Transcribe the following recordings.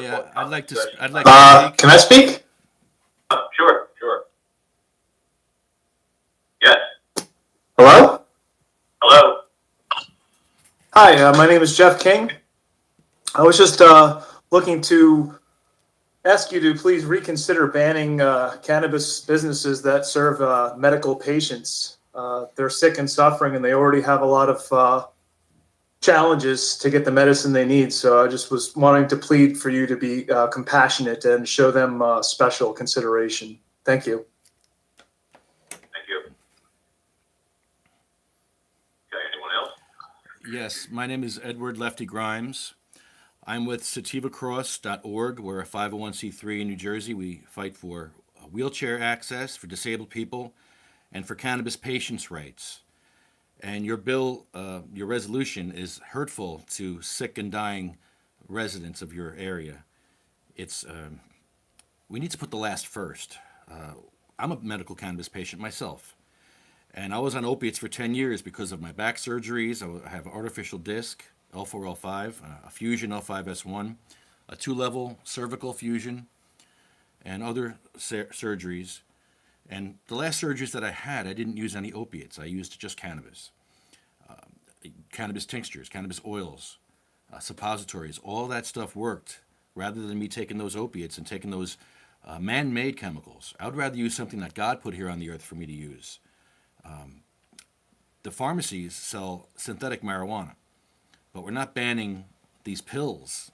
I'd like to speak. Can I speak? Sure, sure. Yes. Hello? Hello. Hi, my name is Jeff King. I was just looking to ask you to please reconsider banning cannabis businesses that serve medical patients. They're sick and suffering, and they already have a lot of challenges to get the medicine they need. So I just was wanting to plead for you to be compassionate and show them special consideration. Thank you. Thank you. Okay, anyone else? Yes, my name is Edward Lefty Grimes. I'm with sativacross.org. We're a 501c3 in New Jersey. We fight for wheelchair access for disabled people and for cannabis patients' rights. And your bill, your resolution is hurtful to sick and dying residents of your area. It's we need to put the last first. I'm a medical cannabis patient myself, and I was on opiates for 10 years because of my back surgeries. I have an artificial disc, L4, L5, a fusion L5S1, a 2-level cervical fusion, and other surgeries. And the last surgeries that I had, I didn't use any opiates. I used just cannabis. Cannabis tinctures, cannabis oils, suppositories, all that stuff worked rather than me taking those opiates and taking those man-made chemicals. I would rather use something that God put here on the earth for me to use. The pharmacies sell synthetic marijuana, but we're not banning these pills.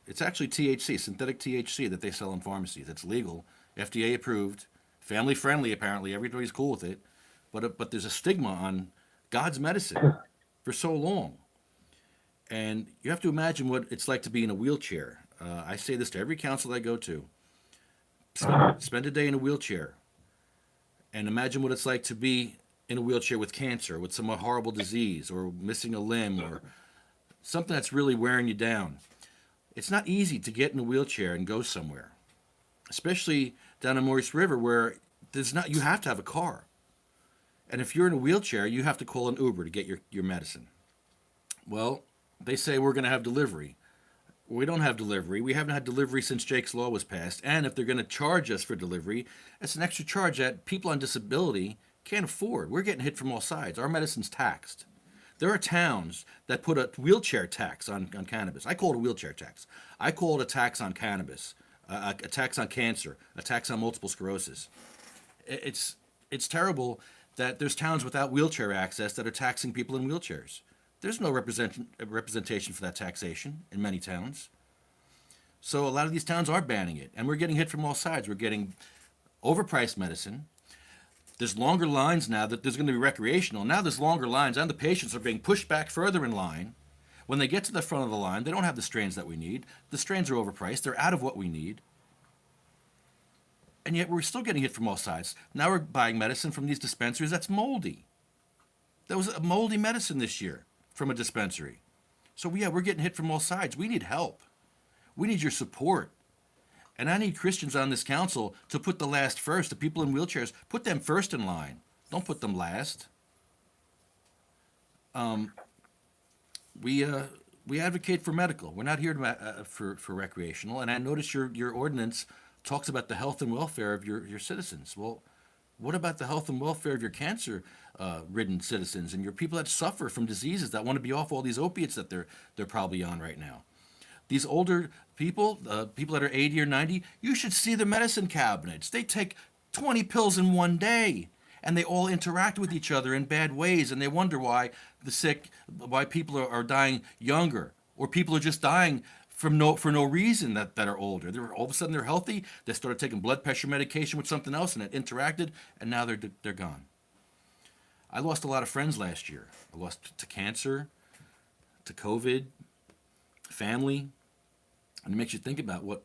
It's actually THC, synthetic THC that they sell in pharmacies. It's legal, FDA approved, family friendly apparently, everybody's cool with it, but there's a stigma on God's medicine for so long. And you have to imagine what it's like to be in a wheelchair. I say this to every council I go to. Spend a day in a wheelchair and imagine what it's like to be in a wheelchair with cancer, with some horrible disease, or missing a limb, or something that's really wearing you down. It's not easy to get in a wheelchair and go somewhere, especially down in Maurice River where you have to have a car. And if you're in a wheelchair, you have to call an Uber to get your medicine. Well, they say we're going to have delivery. We don't have delivery. We haven't had delivery since Jake's Law was passed. And if they're going to charge us for delivery, it's an extra charge that people on disability can't afford. We're getting hit from all sides. Our medicine's taxed. There are towns that put a wheelchair tax on cannabis. I call it a wheelchair tax. I call it a tax on cannabis, a tax on cancer, a tax on multiple sclerosis. It's terrible that there's towns without wheelchair access that are taxing people in wheelchairs. There's no representation for that taxation in many towns. So a lot of these towns are banning it, and we're getting hit from all sides. We're getting overpriced medicine. There's longer lines now that there's going to be recreational. Now there's longer lines, and the patients are being pushed back further in line. When they get to the front of the line, they don't have the strains that we need. The strains are overpriced. They're out of what we need. And yet we're still getting hit from all sides. Now we're buying medicine from these dispensaries that's moldy. There was a moldy medicine this year from a dispensary. So yeah, we're getting hit from all sides. We need help. We need your support. And I need Christians on this council to put the last first. The people in wheelchairs, put them first in line. Don't put them last. We advocate for medical. We're not here for recreational. And I notice your ordinance talks about the health and welfare of your citizens. Well, what about the health and welfare of your cancer-ridden citizens and your people that suffer from diseases that want to be off all these opiates that they're probably on right now? These older people, people that are 80 or 90, you should see the medicine cabinets. They take 20 pills in one day, and they all interact with each other in bad ways, and they wonder why people are dying younger, or people are just dying for no reason that are older. All of a sudden they're healthy. They started taking blood pressure medication with something else, and it interacted, and now they're gone. I lost a lot of friends last year. I lost to cancer, to COVID, family. And it makes you think about what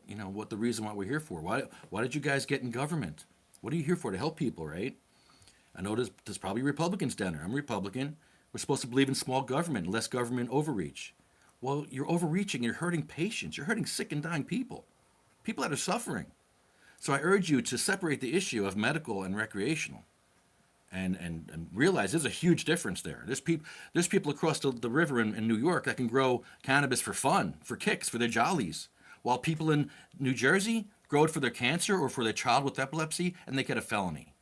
the reason why we're here for. Why did you guys get in government? What are you here for? To help people, right? I know there's probably Republicans down there. I'm a Republican. We're supposed to believe in small government, less government overreach. Well, you're overreaching. You're hurting patients. You're hurting sick and dying people that are suffering. So I urge you to separate the issue of medical and recreational, and realize there's a huge difference there. There's people across the river in New York that can grow cannabis for fun, for kicks, for their jollies, while people in New Jersey grow it for their cancer or for their child with epilepsy, and they get a felony.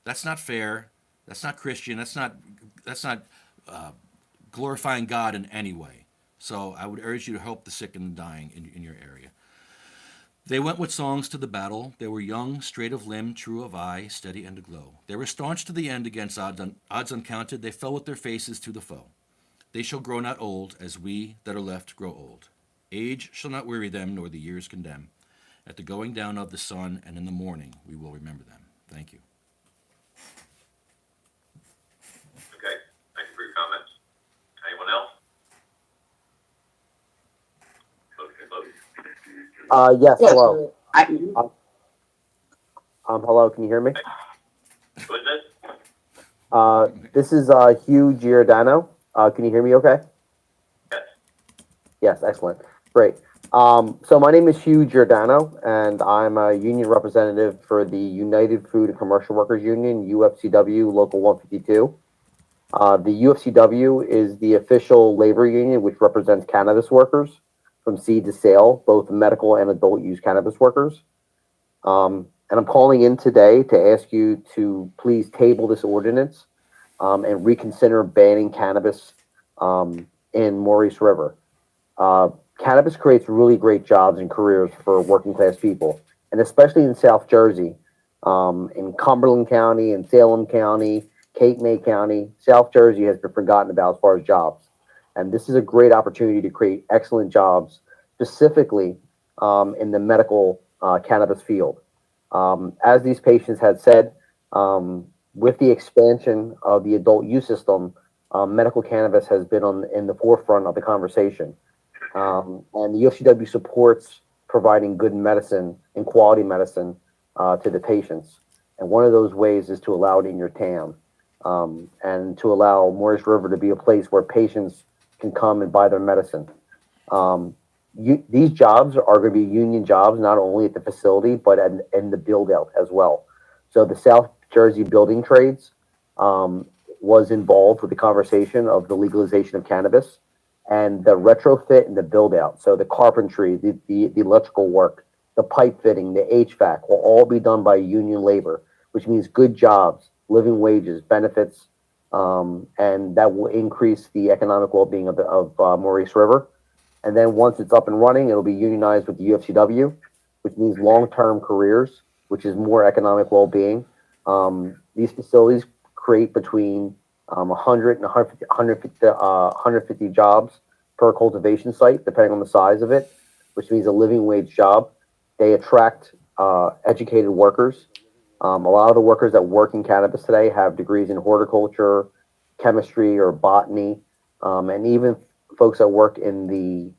That's not fair. That's not Christian. That's not glorifying God in any way. So I would urge you to help the sick and the dying in your area. They went with songs to the battle. They were young, straight of limb, true of eye, steady and aglow. They were staunch to the end against odds uncounted. They fell with their faces to the foe. They shall grow not old, as we that are left grow old. Age shall not weary them, nor the years condemn. At the going down of the sun and in the morning we will remember them. Thank you. Okay, thank you for your comments. Anyone else? Motion closed. Yes, hello. I, Hello, can you hear me? Who is this? This is Hugh Giordano. Can you hear me okay? Yes. Yes, excellent. Great. So my name is Hugh Giordano, and I'm a union representative for the United Food and Commercial Workers Union, UFCW Local 152. The UFCW is the official labor union which represents cannabis workers from seed to sale, both medical and adult use cannabis workers. And I'm calling in today to ask you to please table this ordinance and reconsider banning cannabis in Maurice River. Cannabis creates really great jobs and careers for working class people, and especially in South Jersey, in Cumberland County, in Salem County, Cape May County. South Jersey has been forgotten about as far as jobs. And this is a great opportunity to create excellent jobs, specifically in the medical cannabis field. As these patients had said, with the expansion of the adult use system, medical cannabis has been in the forefront of the conversation. And the UFCW supports providing good medicine and quality medicine to the patients. And one of those ways is to allow it in your town, and to allow Maurice River to be a place where patients can come and buy their medicine. These jobs are going to be union jobs, not only at the facility, but in the build out as well. So the South Jersey Building Trades was involved with the conversation of the legalization of cannabis and the retrofit and the build out. So the carpentry, the electrical work, the pipe fitting, the HVAC will all be done by union labor, which means good jobs, living wages, benefits, and that will increase the economic well-being of Maurice River. And then once it's up and running, it'll be unionized with the UFCW, which means long-term careers, which is more economic well-being. These facilities create between 100 and 150 jobs per cultivation site, depending on the size of it, which means a living wage job. They attract educated workers. A lot of the workers that work in cannabis today have degrees in horticulture, chemistry, or botany, and even folks that work in the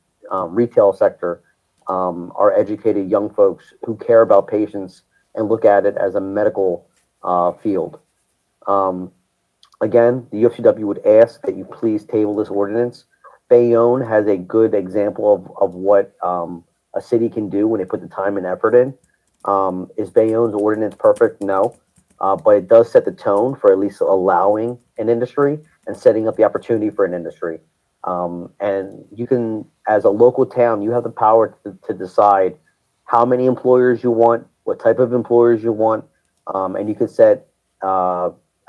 retail sector are educated young folks who care about patients and look at it as a medical field. Again, the UFCW would ask that you please table this ordinance. Bayonne has a good example of what a city can do when they put the time and effort in. Is Bayonne's ordinance perfect? No. But it does set the tone for at least allowing an industry and setting up the opportunity for an industry. And you can, as a local town, you have the power to decide how many employers you want, what type of employers you want, and you can set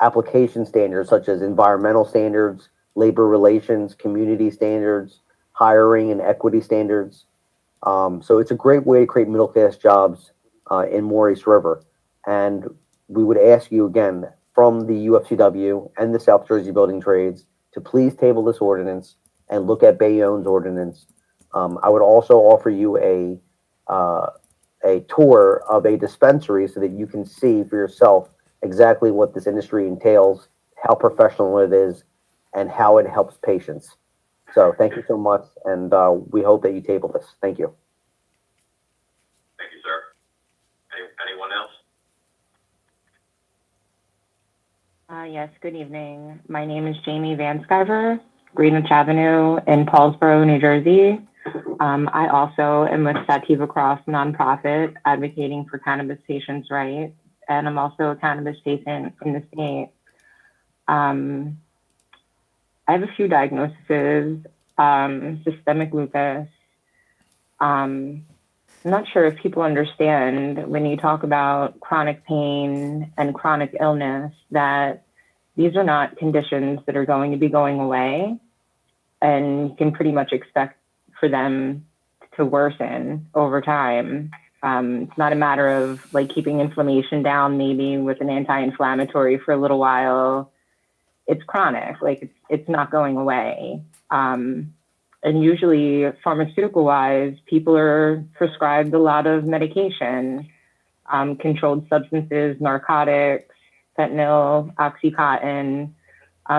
application standards such as environmental standards, labor relations, community standards, hiring and equity standards. So it's a great way to create middle class jobs in Maurice River. And we would ask you again from the UFCW and the South Jersey Building Trades to please table this ordinance and look at Bayonne's ordinance. I would also offer you a tour of a dispensary so that you can see for yourself exactly what this industry entails, how professional it is, and how it helps patients. So thank you so much, and we hope that you table this. Thank you. Thank you, sir. Anyone else? yes, good evening. My name is Jamie Van Skyver, Greenwich Avenue in Paulsboro, New Jersey. I also am with Sativa Cross nonprofit advocating for cannabis patients' rights, and I'm also a cannabis patient in the state. I have a few diagnoses, systemic lupus, I'm not sure if people understand when you talk about chronic pain and chronic illness that these are not conditions that are going to be going away, and you can pretty much expect for them to worsen over time. It's not a matter of like keeping inflammation down, maybe with an anti-inflammatory for a little while. It's chronic, like it's not going away. And usually, pharmaceutical wise, people are prescribed a lot of medication, controlled substances, narcotics, fentanyl, Oxycontin.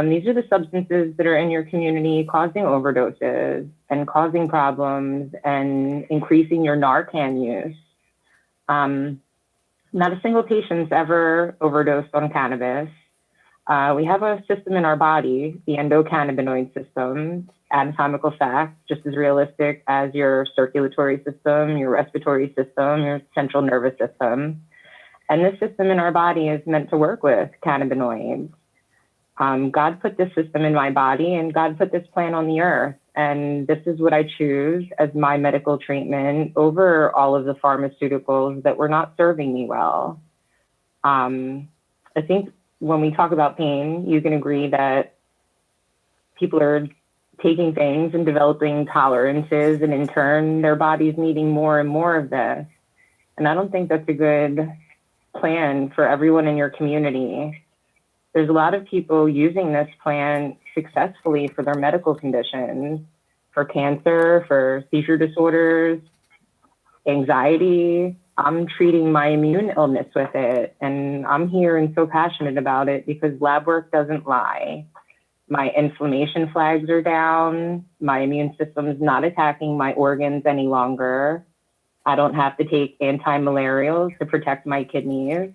These are the substances that are in your community causing overdoses and causing problems and increasing your Narcan use. Not a single patient's ever overdosed on cannabis. We have a system in our body, the endocannabinoid system, anatomical fact, just as realistic as your circulatory system, your respiratory system, your central nervous system. And this system in our body is meant to work with cannabinoids. God put this system in my body and God put this plant on the earth. And this is what I choose as my medical treatment over all of the pharmaceuticals that were not serving me well. I think when we talk about pain, you can agree that people are taking things and developing tolerances, and in turn, their body's needing more and more of this. And I don't think that's a good plan for everyone in your community. There's a lot of people using this plant successfully for their medical conditions, for cancer, for seizure disorders, anxiety. I'm treating my immune illness with it, and I'm here and so passionate about it because lab work doesn't lie. My inflammation flags are down. My immune system's not attacking my organs any longer. I don't have to take anti-malarials to protect my kidneys.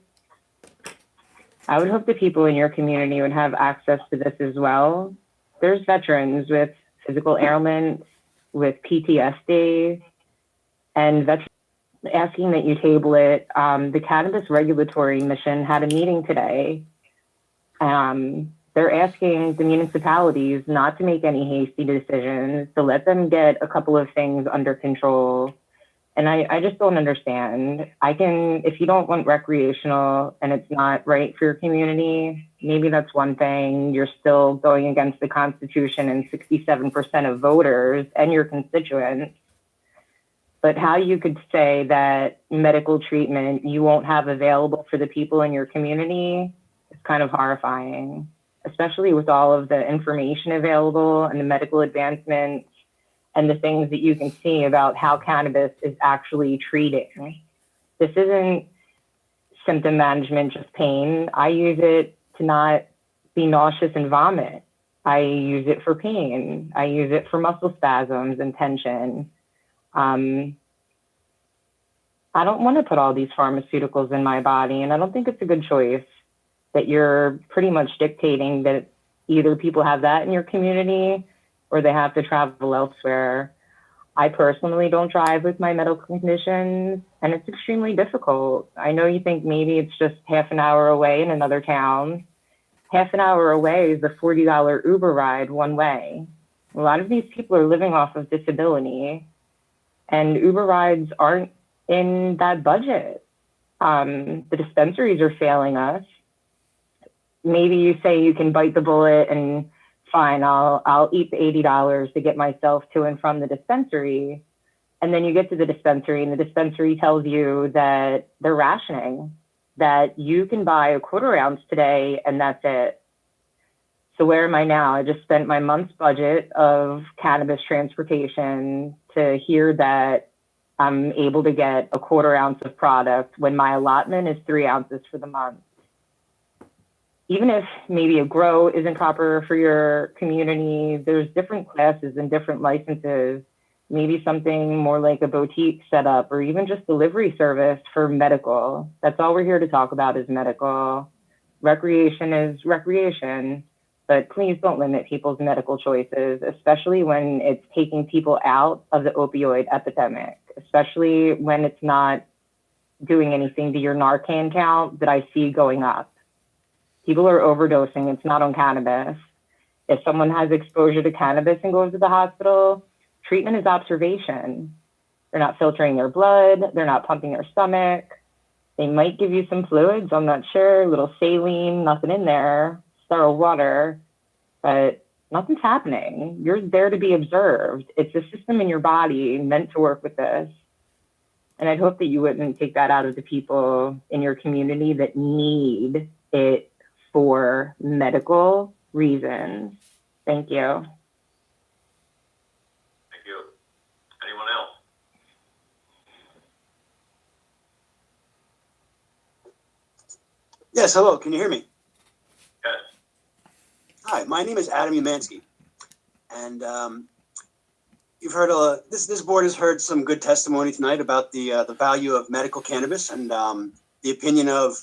I would hope that people in your community would have access to this as well. There's veterans with physical ailments, with PTSD, and veterans asking that you table it. The Cannabis Regulatory Mission had a meeting today. They're asking the municipalities not to make any hasty decisions, to let them get a couple of things under control. And I just don't understand. If you don't want recreational and it's not right for your community, maybe that's one thing. You're still going against the Constitution and 67% of voters and your constituents. But how you could say that medical treatment you won't have available for the people in your community is kind of horrifying, especially with all of the information available and the medical advancements and the things that you can see about how cannabis is actually treating. This isn't symptom management, just pain. I use it to not be nauseous and vomit. I use it for pain. I use it for muscle spasms and tension. I don't want to put all these pharmaceuticals in my body, and I don't think it's a good choice that you're pretty much dictating that either people have that in your community or they have to travel elsewhere. I personally don't drive with my medical conditions, and it's extremely difficult. I know you think maybe it's just half an hour away in another town. Half an hour away is a $40 Uber ride one way. A lot of these people are living off of disability, and Uber rides aren't in that budget. The dispensaries are failing us. Maybe you say you can bite the bullet and fine, I'll eat the $80 to get myself to and from the dispensary. And then you get to the dispensary and the dispensary tells you that they're rationing, that you can buy a quarter ounce today and that's it. So where am I now? I just spent my month's budget of cannabis transportation to hear that I'm able to get a quarter ounce of product when my allotment is 3 ounces for the month. Even if maybe a grow isn't proper for your community, there's different classes and different licenses, maybe something more like a boutique setup or even just delivery service for medical. That's all we're here to talk about is medical. Recreation is recreation, but please don't limit people's medical choices, especially when it's taking people out of the opioid epidemic, especially when it's not doing anything to your Narcan count that I see going up. People are overdosing. It's not on cannabis. If someone has exposure to cannabis and goes to the hospital, treatment is observation. They're not filtering their blood. They're not pumping their stomach. They might give you some fluids. I'm not sure. A little saline, nothing in there, sterile water, but nothing's happening. You're there to be observed. It's a system in your body meant to work with this. And I'd hope that you wouldn't take that out of the people in your community that need it for medical reasons. Thank you. Thank you. Anyone else? Yes, hello. Can you hear me? Yes. Hi, my name is Adam Umansky, and you've heard this board has heard some good testimony tonight about the value of medical cannabis and the opinion of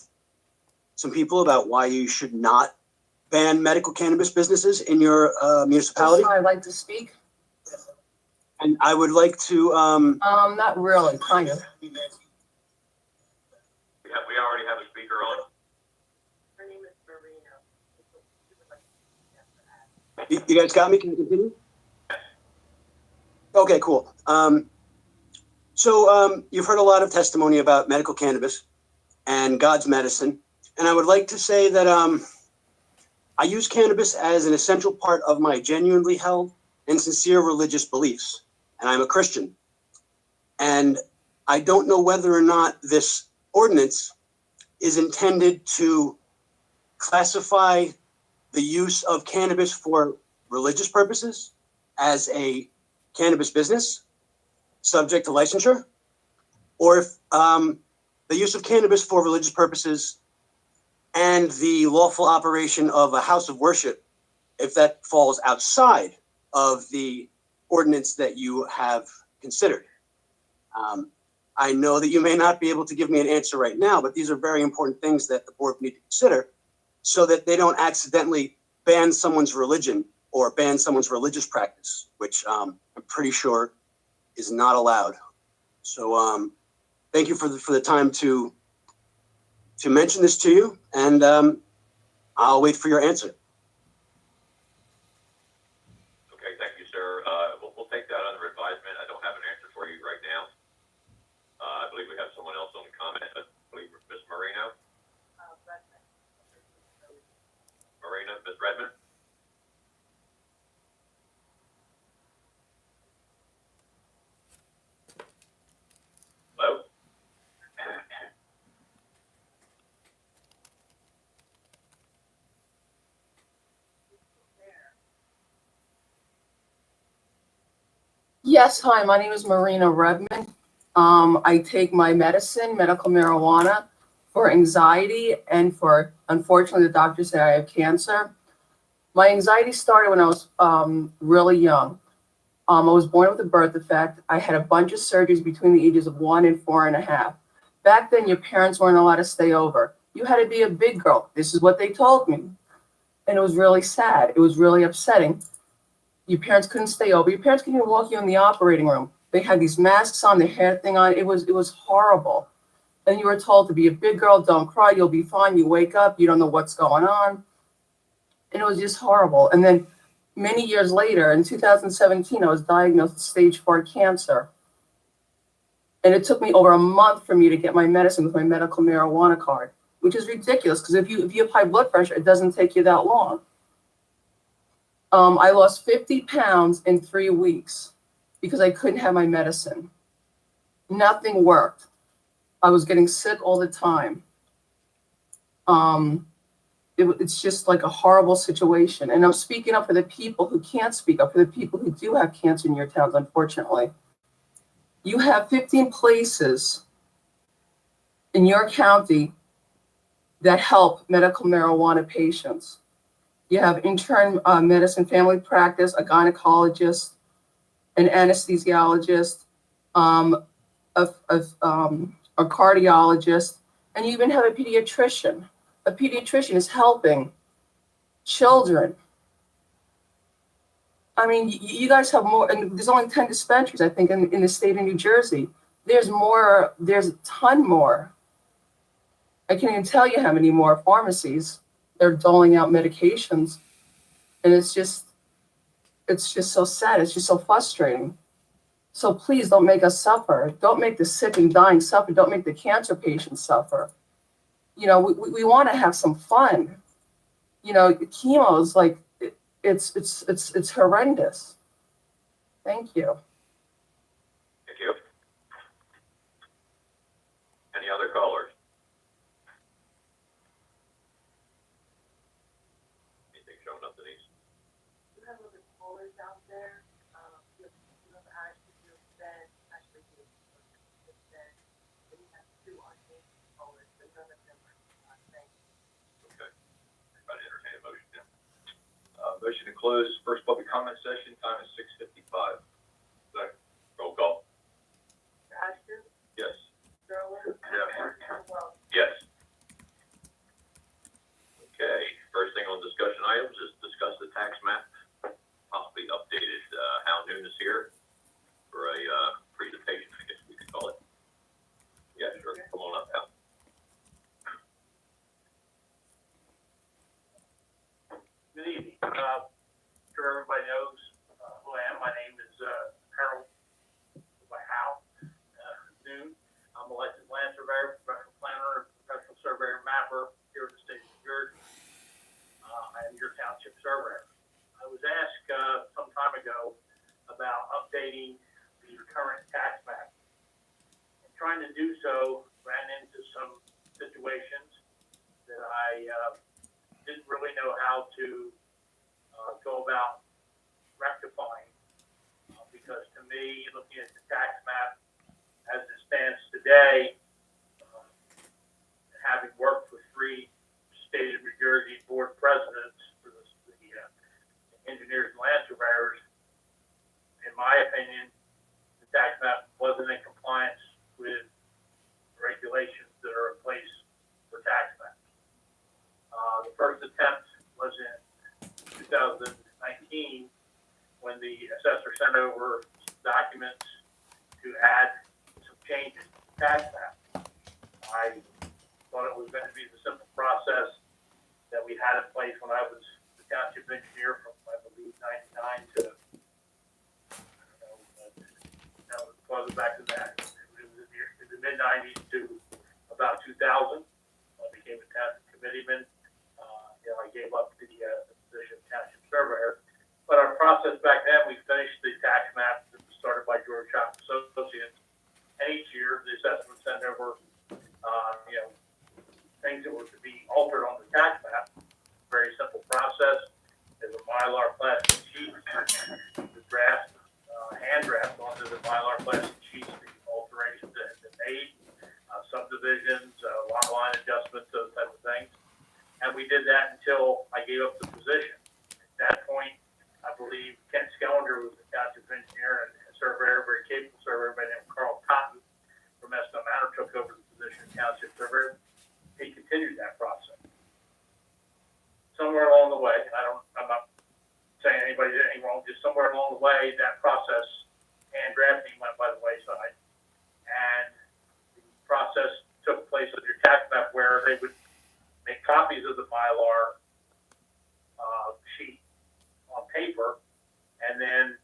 some people about why you should not ban medical cannabis businesses in your municipality. I'd like to speak. And I would like to. Not really, kind of. We already have a speaker on. Her name is Marina. You guys got me? Can you continue? Okay, cool. So you've heard a lot of testimony about medical cannabis and God's medicine. And I would like to say that I use cannabis as an essential part of my genuinely held and sincere religious beliefs. And I'm a Christian. And I don't know whether or not this ordinance is intended to classify the use of cannabis for religious purposes as a cannabis business subject to licensure, or if the use of cannabis for religious purposes and the lawful operation of a house of worship, if that falls outside of the ordinance that you have considered. I know that you may not be able to give me an answer right now, but these are very important things that the board need to consider so that they don't accidentally ban someone's religion or ban someone's religious practice, which I'm pretty sure is not allowed. So thank you for the time to mention this to you, and I'll wait for your answer. Okay, thank you, sir. We'll take that under advisement. I don't have an answer for you right now. I believe we have someone else on the comment. I believe Ms. Marino. Marina, Ms. Redmond. Hello? Yes, hi, my name is Marina Redmond. I take my medicine, medical marijuana, for anxiety and for, unfortunately, the doctor said I have cancer. My anxiety started when I was really young. I was born with a birth defect. I had a bunch of surgeries between the ages of 1 and 4.5. Back then, your parents weren't allowed to stay over. You had to be a big girl. This is what they told me. And it was really sad. It was really upsetting. Your parents couldn't stay over. Your parents couldn't even walk you in the operating room. They had these masks on, their hair thing on. It was horrible. And you were told to be a big girl, don't cry, you'll be fine. You wake up, you don't know what's going on. And it was just horrible. And then many years later, in 2017, I was diagnosed with stage 4 cancer. And it took me over a month for me to get my medicine with my medical marijuana card, which is ridiculous because if you have high blood pressure, it doesn't take you that long. I lost 50 pounds in 3 weeks because I couldn't have my medicine. Nothing worked. I was getting sick all the time. It's just like a horrible situation. And I'm speaking up for the people who can't speak up, for the people who do have cancer in your towns, unfortunately. You have 15 places in your county that help medical marijuana patients. You have intern medicine, family practice, a gynecologist, an anesthesiologist, a cardiologist, and you even have a pediatrician. A pediatrician is helping children. I mean, you guys have more, and there's only 10 dispensaries, I think, in the state of New Jersey. There's more, there's a ton more. I can't even tell you how many more pharmacies they're doling out medications. And it's just so sad. It's just so frustrating. So please don't make us suffer. Don't make the sick and dying suffer. Don't make the cancer patients suffer. You know, we want to have some fun. You know, chemo is like, it's horrendous. Thank you. Thank you. Any other callers? Anything showing up, Denise? You have other callers out there. You have actually said, that you have two unnamed callers, but none of them are saying. Okay. Everybody entertain a motion now. Motion to close first public comment session. Time is 6:55. Second. Roll call. Ashton, Yes. Sterling. Yes. Well, Yes. Okay, first thing on discussion items is discuss the tax map, possibly updated. Hal Noon is here for a presentation, I guess we could call it. Yeah, sure. Come on up, Hal. Good evening. Sure everybody knows who I am. My name is Harold Hal Noon. I'm a licensed land surveyor, professional planner, professional surveyor mapper here in the state of New Jersey. I am your township surveyor. I was asked some time ago about updating the current tax map. And trying to do so, ran into some situations that I didn't really know how to go about rectifying, because to me, looking at the tax map as it stands today, having worked for 3 state of New Jersey board presidents for the engineers and land surveyors, in my opinion, the tax map wasn't in compliance with regulations that are in place for tax maps. The first attempt was in 2019 when the assessor sent over documents to add some changes to the tax map. I thought it was going to be the simple process that we had in place when I was the township engineer from, I believe, 99 to, farther back than that. It was in the mid-90s to about 2000. I became a township committeeman. I gave up the position of township surveyor. But our process back then, we finished the tax map that was started by George Shop Associates. And each year, the assessor would send over, things that were to be altered on the tax map. Very simple process. There's a Mylar plastic sheet, the draft, hand draft onto the Mylar plastic sheets, the alterations that had been made, subdivisions, lot line adjustments, those type of things. And we did that until I gave up the position. At that point, I believe Ken Skellender was the township engineer and surveyor, very capable surveyor by the name of Carl Cotton from Estill Manor, took over the position of township surveyor. He continued that process. Somewhere along the way, I'm not saying anybody did anything wrong, just somewhere along the way, that process and drafting went by the wayside. And the process took place with your tax map where they would make copies of the Mylar sheet on paper and then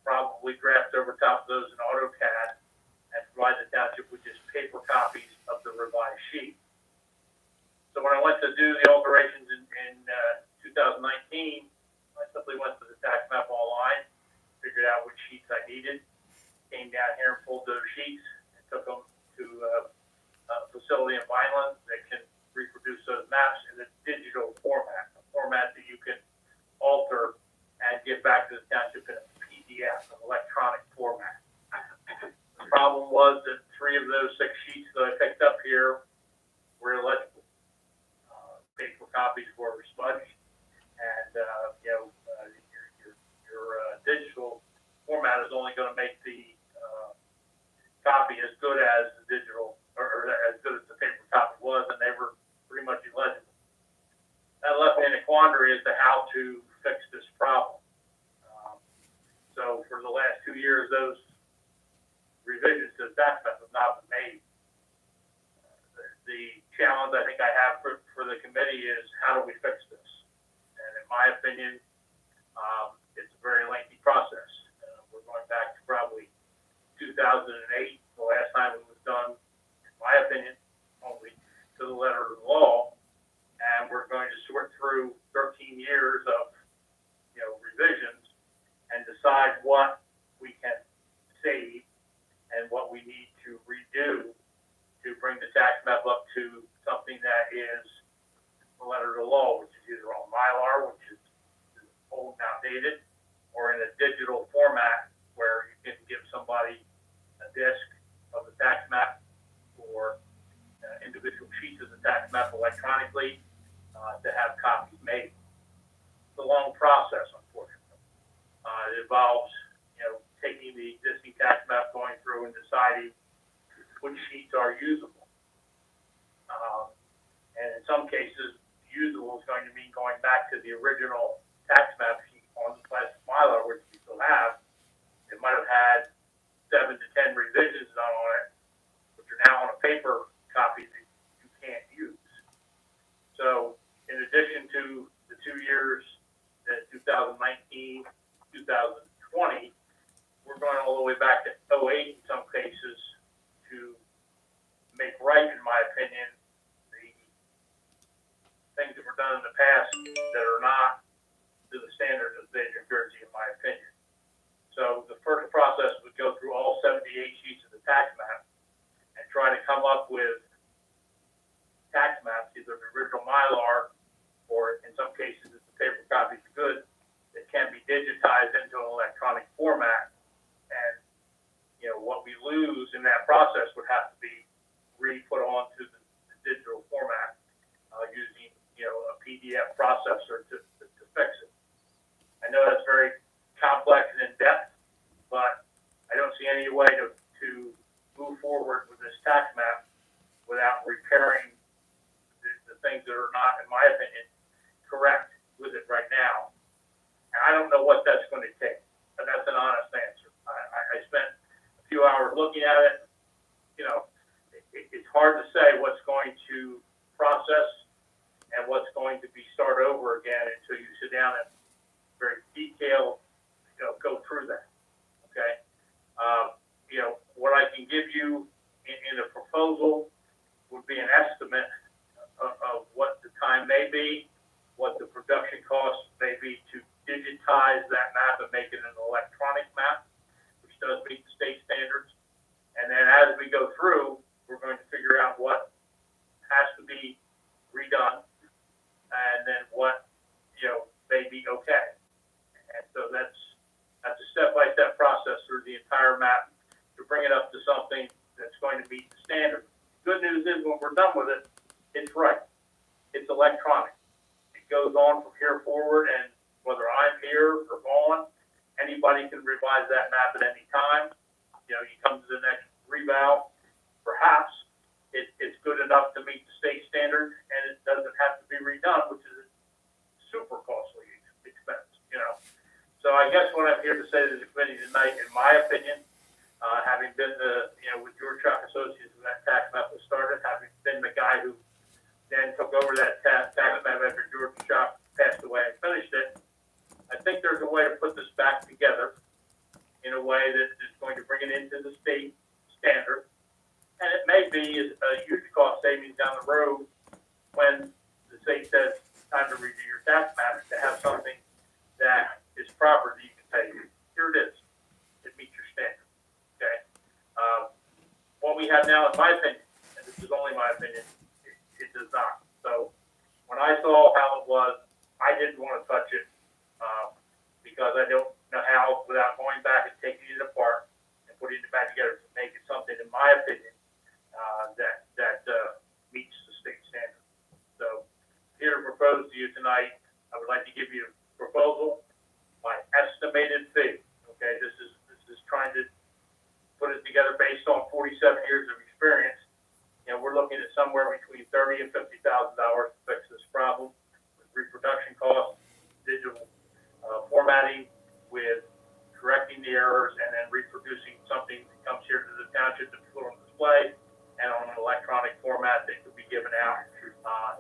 probably draft over top of those in AutoCAD and provide the township with just paper copies of the revised sheet. So when I went to do the alterations in 2019, I simply went to the tax map online, figured out which sheets I needed, came down here and pulled those sheets and took them to a facility in Vineland that can reproduce those maps in a digital format, a format that you can alter and give back to the township in a PDF, an electronic format. The problem was that 3 of those 6 sheets that I picked up here were illegible. Paper copies were smudged, and your digital format is only going to make the copy as good as the digital, or as good as the paper copy was, and they were pretty much illegible. That left me in a quandary as to how to fix this problem. So for the last 2 years, those revisions to the tax map have not been made. The challenge I think I have for the committee is how do we fix this? And in my opinion, it's a very lengthy process. We're going back to probably 2008, the last time it was done, in my opinion, only to the letter of the law. And we're going to sort through 13 years of, revisions and decide what we can save and what we need to redo to bring the tax map up to something that is the letter of the law, which is either on Mylar, which is old and outdated, or in a digital format where you can give somebody a disc of the tax map or individual sheets of the tax map electronically to have copies made. It's a long process, unfortunately. It involves, taking the existing tax map, going through and deciding which sheets are usable. And in some cases, usable is going to mean going back to the original tax map sheet on the plastic Mylar, which we still have. It might have had 7 to 10 revisions done on it, which are now on a paper copy that you can't use. So in addition to the 2 years, 2019, 2020, we're going all the way back to 08 in some cases to make right, in my opinion, the things that were done in the past that are not to the standards of the state of New Jersey, in my opinion. So the first process would go through all 78 sheets of the tax map and try to come up with tax maps, either the original Mylar or in some cases, if the paper copies are good, it can be digitized into an electronic format. And, what we lose in that process would have to be re-put onto the digital format using, a PDF processor to fix it. I know that's very complex and in-depth, but I don't see any way to move forward with this tax map without repairing the things that are not, in my opinion, correct with it right now. And I don't know what that's going to take, but that's an honest answer. I spent a few hours looking at it. It's hard to say what's going to process and what's going to be start over again until you sit down and very detailed, go through that. Okay. What I can give you in a proposal would be an estimate of what the time may be, what the production costs may be to digitize that map and make it an electronic map, which does meet the state standards. And then as we go through, we're going to figure out what has to be redone and then what, may be okay. And so that's a step-by-step process through the entire map to bring it up to something that's going to meet the standard. Good news is when we're done with it, it's right. It's electronic. It goes on from here forward, and whether I'm here or gone, anybody can revise that map at any time. You come to the next revow, perhaps it's good enough to meet the state standard, and it doesn't have to be redone, which is a super costly expense, So I guess what I'm here to say to the committee tonight, in my opinion, having been with George Shock Associates when that tax map was started, having been the guy who then took over that tax map after George Shock passed away and finished it, I think there's a way to put this back together in a way that is going to bring it into the state standard. And it may be a huge cost savings down the road when the state says it's time to redo your tax map to have something that is proper that you can say, here it is. It meets your standard. Okay. What we have now, in my opinion, and this is only my opinion, it does not. So when I saw how it was, I didn't want to touch it because I don't know how, without going back and taking it apart and putting it back together, to make it something, in my opinion, that meets the state standard. So here to propose to you tonight, I would like to give you a proposal, my estimated fee. Okay, this is trying to put it together based on 47 years of experience. We're looking at somewhere between $30,000 and $50,000 to fix this problem with reproduction costs, digital formatting, with correcting the errors, and then reproducing something that comes here to the township to put on display and on an electronic format that could be given out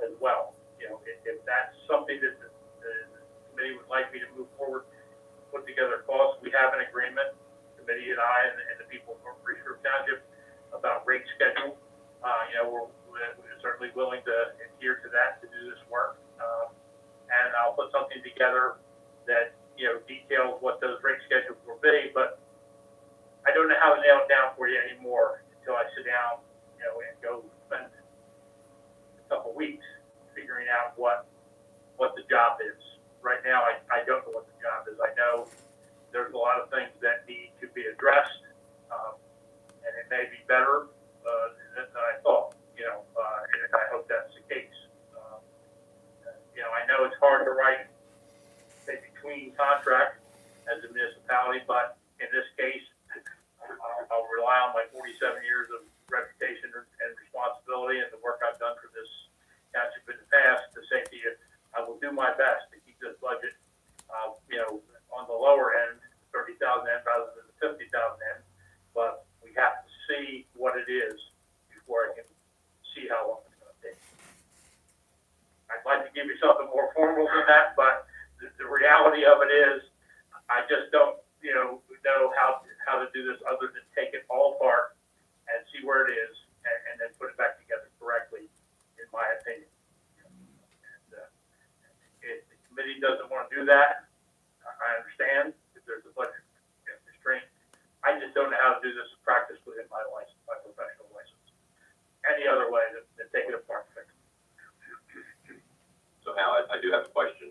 as well. If that's something that the committee would like me to move forward, put together costs, we have an agreement, the committee and I and and the people from Maurice Township about rate schedule. We're certainly willing to adhere to that to do this work. And I'll put something together that, details what those rate schedules will be, but I don't know how to nail it down for you anymore until I sit down, and go spend a couple weeks figuring out what the job is. Right now, I don't know what the job is. I know there's a lot of things that need to be addressed, and it may be better than I thought, and I hope that's the case. I know it's hard to write a between contract as a municipality, but in this case, I'll rely on my 47 years of reputation and responsibility and the work I've done for this township in the past to say to you, I will do my best to keep this budget, on the lower end, 30,000 end rather than the 50,000 end. But we have to see what it is before I can see how long it's going to take. I'd like to give you something more formal than that, but the reality of it is, I just don't, know how to do this other than take it all apart and see where it is and then put it back together correctly, in my opinion. And if the committee doesn't want to do that, I understand if there's a budget constraint. I just don't know how to do this in practice within my license, my professional license. Any other way than take it apart. So Hal, I do have a question.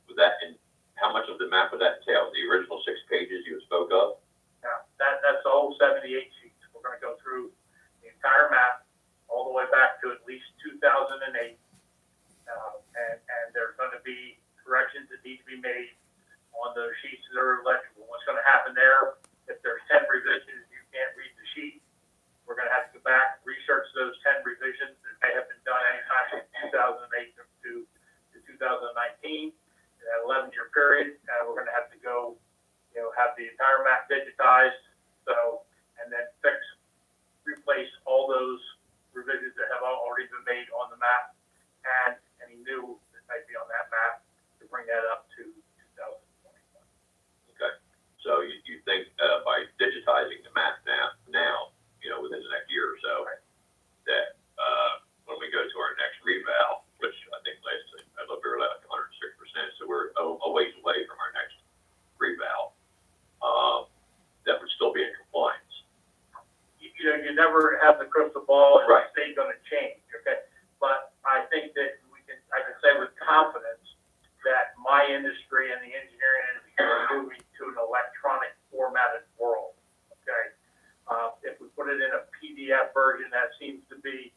Was that, and how much of the map would that entail? The original 6 pages you spoke of? Now, that's the whole 78 sheets. We're going to go through the entire map all the way back to at least 2008. And there's going to be corrections that need to be made on those sheets that are legible. What's going to happen there, if there's 10 revisions, you can't read the sheet. We're going to have to go back, research those 10 revisions that may have been done anytime from 2008 to 2019. That 11-year period, we're going to have to go, have the entire map digitized, and then replace all those revisions that have already been made on the map, and any new that might be on that map to bring that up to 2021. Okay. So you think by digitizing the map now, within the next year or so, Right. that when we go to our next reval, which I think I look we're at 106%, so we're a ways away from our next reval, that would still be in compliance. You never have the crystal ball, and Right. it's going to change. Okay, but I think that I can say with confidence that my industry and the engineering industry are moving to an electronic formatted world. Okay, if we put it in a PDF version, that seems to be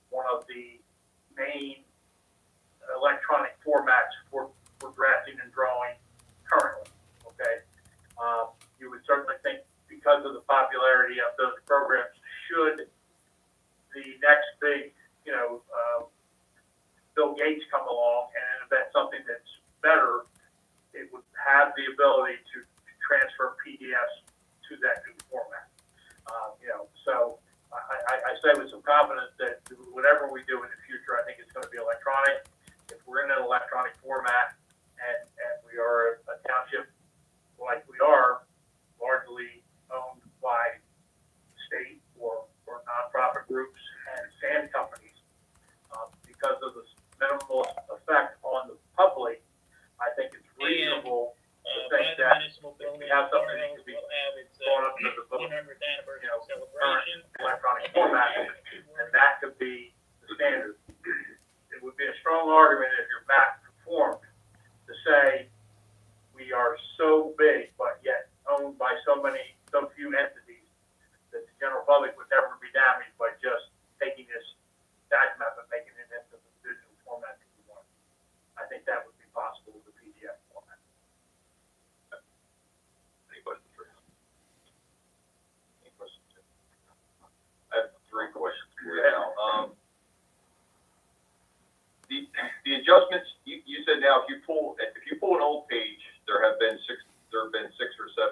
one of the main electronic formats for drafting and drawing currently. Okay, you would certainly think because of the popularity of those programs, should the next big, Bill Gates come along and invent something that's better, it would have the ability to transfer PDFs to that new format. So I say with some confidence that whatever we do in the future, I think it's going to be electronic. If we're in an electronic format and we are a township like we are, largely owned by state or nonprofit groups and sand companies, because of the minimal effect on the public, I think it's reasonable to think that if we have something that can be brought up to the vote, current electronic format, and that could be the standard. It would be a strong argument if your map conformed to say we are so big, but yet owned by so few entities that the general public would never be damaged by just taking this tax map and making it into the digital format that we want. I think that would be possible with the PDF format. Any questions for him? Any questions? I have 3 questions for you now. The adjustments you said now if you pull an old page, there have been 6 or 7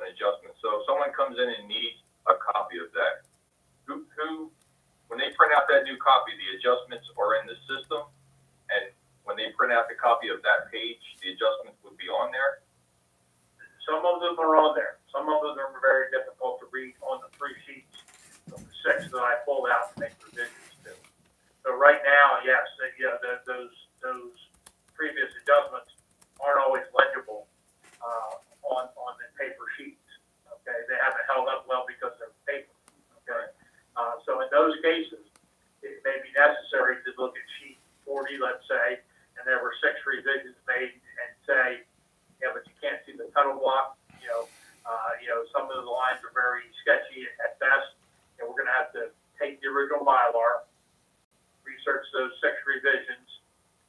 adjustments. So if someone comes in and needs a copy of that, who when they print out that new copy, the adjustments are in the system, and when they print out the copy of that page, the adjustments would be on there. Some of them are on there. Some of them those cases, it may be necessary to look at sheet 40, let's say, and there were 6 revisions made and say, yeah, but you can't see the tunnel block, some of the lines are very sketchy at best, and we're gonna have to take the original Mylar, research those 6 revisions,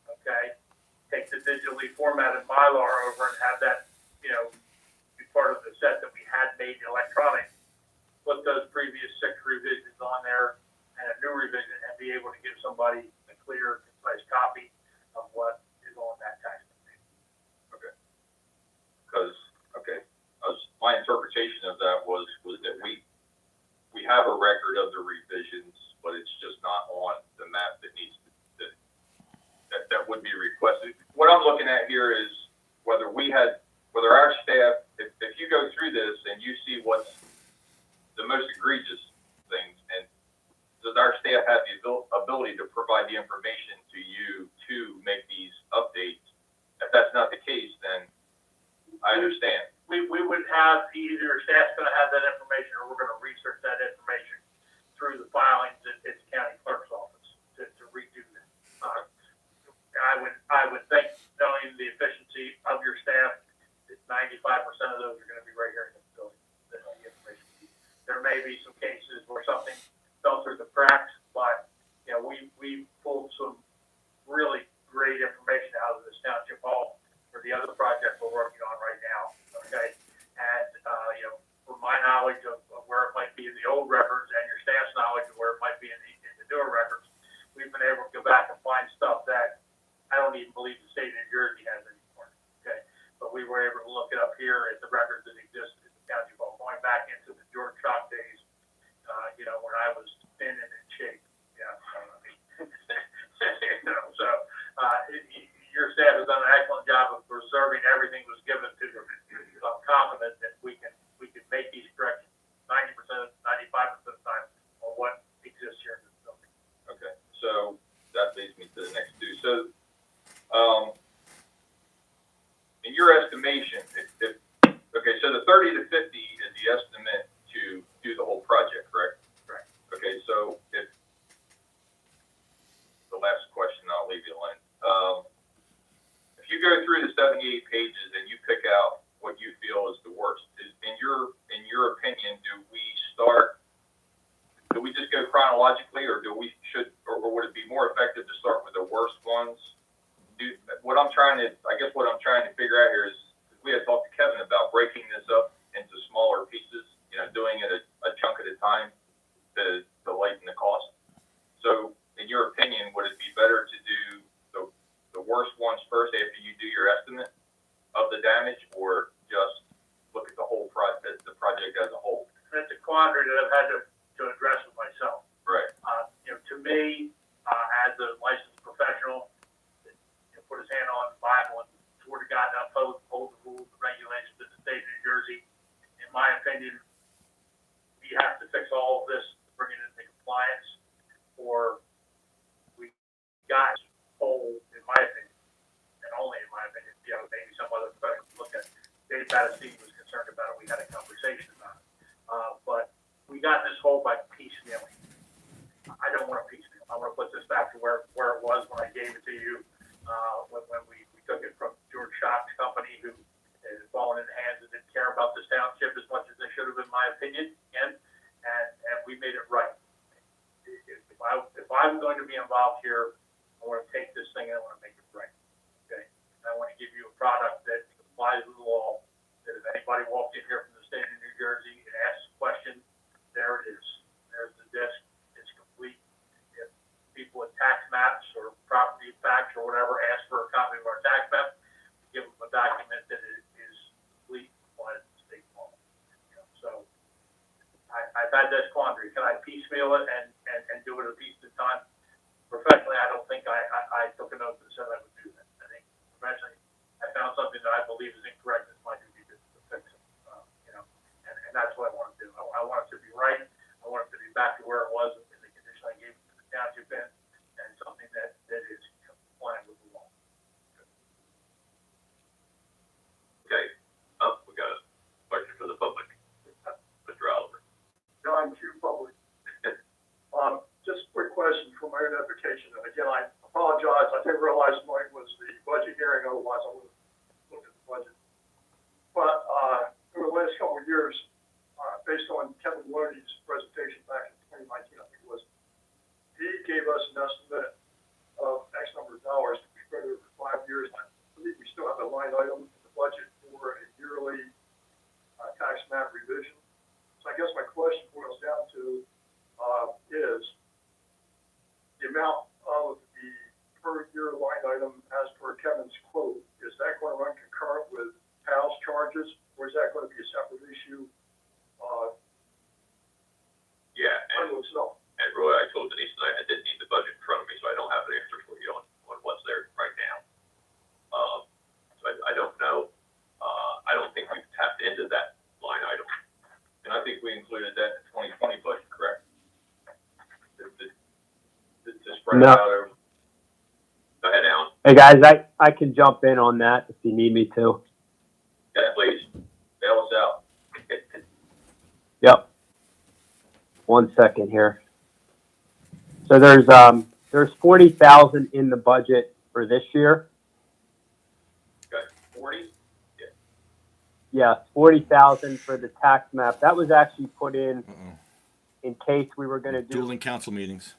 okay? Take the digitally formatted Mylar over and have that, be part of the set that we had made electronic, put those previous 6 revisions on there and a new revision and be able to give somebody a clear, concise copy of what is on that tax bill. Okay. My interpretation of that was that we have a record of the revisions, but it's just not on the map that needs to, that would be requested. What I'm looking at here is whether our staff, if you go through this and you see what's the most egregious things, and does our staff have the ability to provide the information to you to make these updates? If that's not the case, then I understand. We would have either staff's gonna have that information or we're gonna research that information through the filings at the county clerk's office to redo that. I would think, knowing the efficiency of your staff, that 95% of those are gonna be right here in the building. The information. There may be some cases where something fell through the cracks, but, we pulled some really great information out of this township hall for the other project we're working on right now, okay? And, from my knowledge of where it might be in the old records and your staff's knowledge of where it might be in the newer records, we've been able to go back and find stuff that I don't even believe the state of New Jersey has anymore, okay? But we were able to look it up here at the records that exist in the township hall, going back into the George Shock days, when I was thin and in shape, so, your staff has done an excellent job of preserving everything that was given to them. I'm confident that we can make these corrections 90%, 95% of the time on what exists here in this building. Okay, so that leads me to the next two. So, in your estimation, so the 30 to 50 is the estimate to do the whole project, correct? Correct. Okay, so if the last question, I'll leave you alone. If you go through the 78 pages and you pick out what you feel is the worst, in your opinion, do we just go chronologically, or or would it be more effective to start with the worst ones? What I'm trying to figure out here is, we had talked to Kevin about breaking this up into smaller pieces, doing it a chunk at a time to lighten the cost. So, in your opinion, would it be better to do the worst ones first after you do your estimate of the damage, or just look at the whole project, the project as a whole? That's a quandary that I've had to address with myself. Right. To me, as a licensed professional, put his hand on the Bible and swore to God to uphold the rules and regulations of the state of New Jersey. In my opinion, we have to fix all of this to bring it into compliance, or we got whole, in my opinion, and only in my opinion, maybe some other professionals look at it. Dave Battistini was concerned about it. We had a conversation about it. But we got this whole by piecemealing. I don't want to piecemeal. I want to put this back to where it was when I gave it to you, when we took it from George Shock's company, who had fallen in the hands and didn't care about this township as much as they should have, in my opinion, and we made it right. If I'm going to be involved here, I want to take this thing and I want to make it right. Okay? And I want to give you a product that complies with the law, that if anybody walked in here from the state of New Jersey and asked a question, there it is. There's the disc. It's complete. If people with tax maps or property facts or whatever ask for a copy of our tax map, we give them a document that is complete, complies with state law. So I've had this quandary. Can I piecemeal it and do it a piece at a time? Professionally, I don't think I took an oath and said I would do that. I think professionally, I found something that I believe is incorrect. It's my duty to fix it. And that's what I want to do. I want it to be right. I want it to be back to where it was in the condition I gave it to the township in, and something that is compliant with the law. Okay. We got a question for the public. Mr. Oliver. John Q. Public. for my own edification, and again, I apologize, I didn't realize tonight was the budget hearing, otherwise I would have looked at the budget. But, over the last couple of years, based on Kevin Loney's presentation back in 2019, I think it was, he gave us an estimate of X number of dollars to be spread over 5 years. I believe we still have a line item in the budget for a yearly tax map revision. So I guess my question boils down to is the amount of the per year line item as per Kevin's quote, is that going to run concurrent with PAL's charges, or is that going to be a separate issue? Yeah, I don't know. and Roy, I told Denise tonight I didn't need the budget in front of me, so I don't have an answer for you on what's there right now. So I don't know. I don't think we've tapped into that line item. And I think we included that in the 2020 budget, correct? To spread it No. out over. Go ahead, Alan. Hey guys, I can jump in on that if you need me to. Yeah, please. Bail us out. Yep. 1 second here. So there's 40,000 in the budget for this year. Okay, 40? Yeah, 40,000 for the tax map. That was actually put in case we were going to do. Dueling council meetings.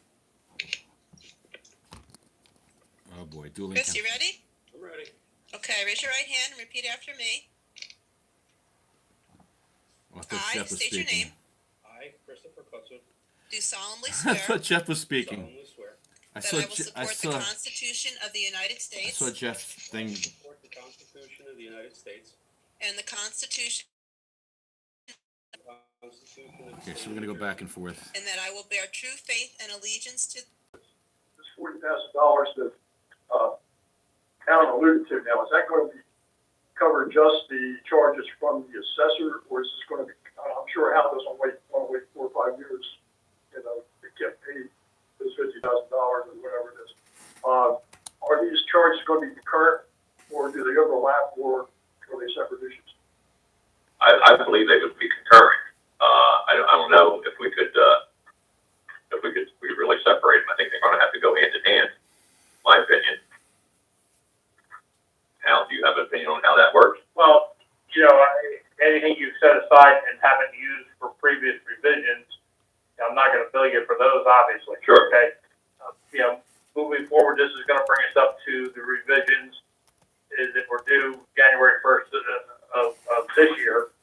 Oh boy, dueling. Chris, you ready? I'm ready. Okay, raise your right hand and repeat after me. I thought I Jeff was state your speaking. name. I, Christopher Cutzer, Do solemnly I swear thought Jeff was speaking. solemnly swear I that saw. I will Je- support the Constitution of the United I States saw Jeff's thing. to support the Constitution of the United States, and the Constitution, the Constitution of the Okay, so State we're gonna of go back and forth. and that I will bear true faith and allegiance to This $40,000 that Alan alluded to now, is that going to be cover just the charges from the assessor, or is this going to be? I'm sure Al doesn't want to wait 4 or 5 years, to get paid this $50,000 or whatever it is. Are these charges going to be concurrent, or do they overlap, or are they separate issues? I believe they would be concurrent. I don't know if we could really separate them. I think they're going to have to go hand in hand, my opinion. Al, do you have an opinion on how that works? Well, anything you've set aside and haven't used for previous revisions, I'm not going to bill you for those, obviously. Sure. Okay. Moving forward, this is going to bring us up to the revisions. Is that we're due January 1st of this year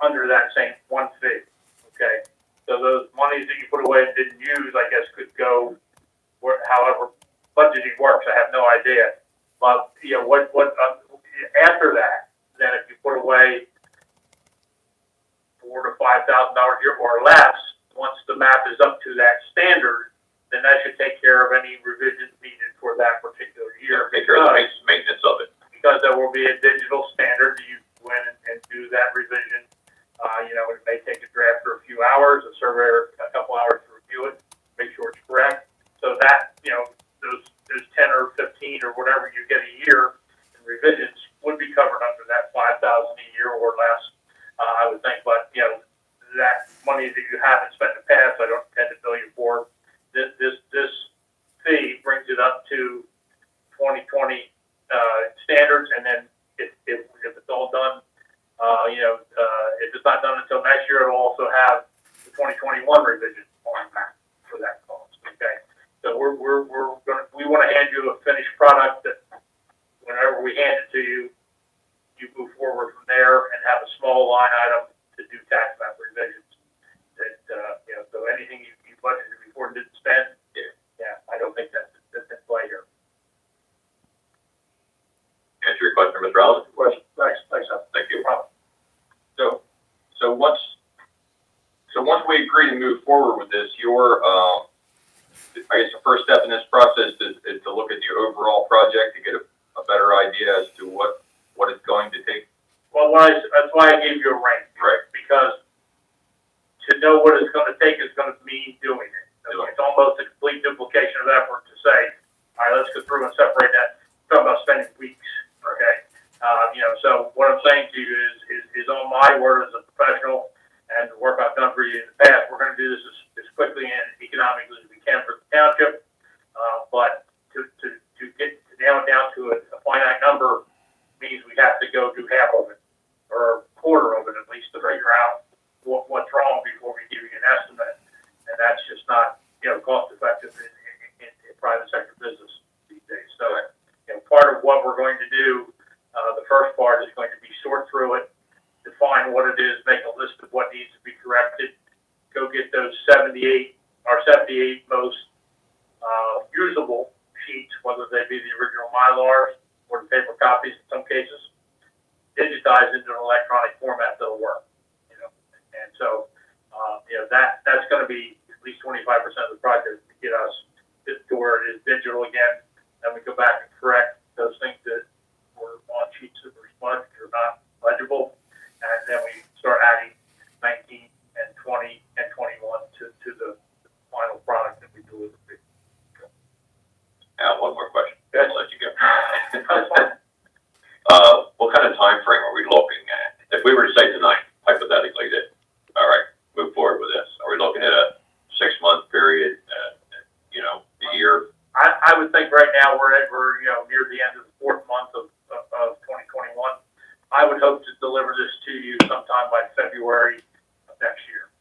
under that same one fee. Okay. So those monies that you put away and didn't use, I guess, could go however budgeting works. I have no idea. But after that, then if you put away $4,000 to $5,000 a year or less, once the map is up to that standard, then that should take care of any revisions needed for that particular year. Take care of the maintenance of it. Because there will be a digital standard. You go in and do that revision. It may take a draft for a few hours, a surveyor a couple hours to review it, make sure it's correct. So that, those 10 or 15 or whatever you get a year in revisions would be covered under that 5,000 a year or less, I would think. But, that money that you haven't spent in the past, I don't intend to bill you for. This fee brings it up to 2020 standards, and then if it's all done, if it's not done until next year, it'll also have the 2021 revision on that for that cost. Okay, so we want to hand you a finished product that whenever we hand it to you, you move forward from there and have a small line item to do tax map revisions. That so anything you budgeted before and didn't spend, I don't think that's in play here. Answer your question, Mr. Allen? Question. Thanks, Al. Thank you. So once we agree to move forward with this, I guess the first step in this process is to look at the overall project to get a better idea as to what it's going to take. Well, that's why I gave you a range. Right. Because to know what it's going to take is going to mean doing it. It's almost a complete duplication of effort to say, all right, let's go through and separate that. We're talking about spending weeks. Okay. So what I'm saying to you is on my word as a professional and the work I've done for you in the past, we're going to do this as quickly and economically as we can for the township. 68 most usable sheets, whether they be the original Mylars or the paper copies in some cases, digitized into an electronic format that'll work. You know, and so that's going to be at least 25% of the project to get us to where it is digital again. Then we go back and correct those things that were on sheets that were smudged or not legible, and then we start adding 19 and 20 and 21 to the final product that we deliver. I have one more question. I'll let you go. What kind of time frame are we looking at? If we were to say tonight, hypothetically, that, all right, move forward with this, are we looking at a 6-month period, a year? I would think right now we're near the end of the 4th month of 2021. I would hope to deliver this to you sometime by February of next year.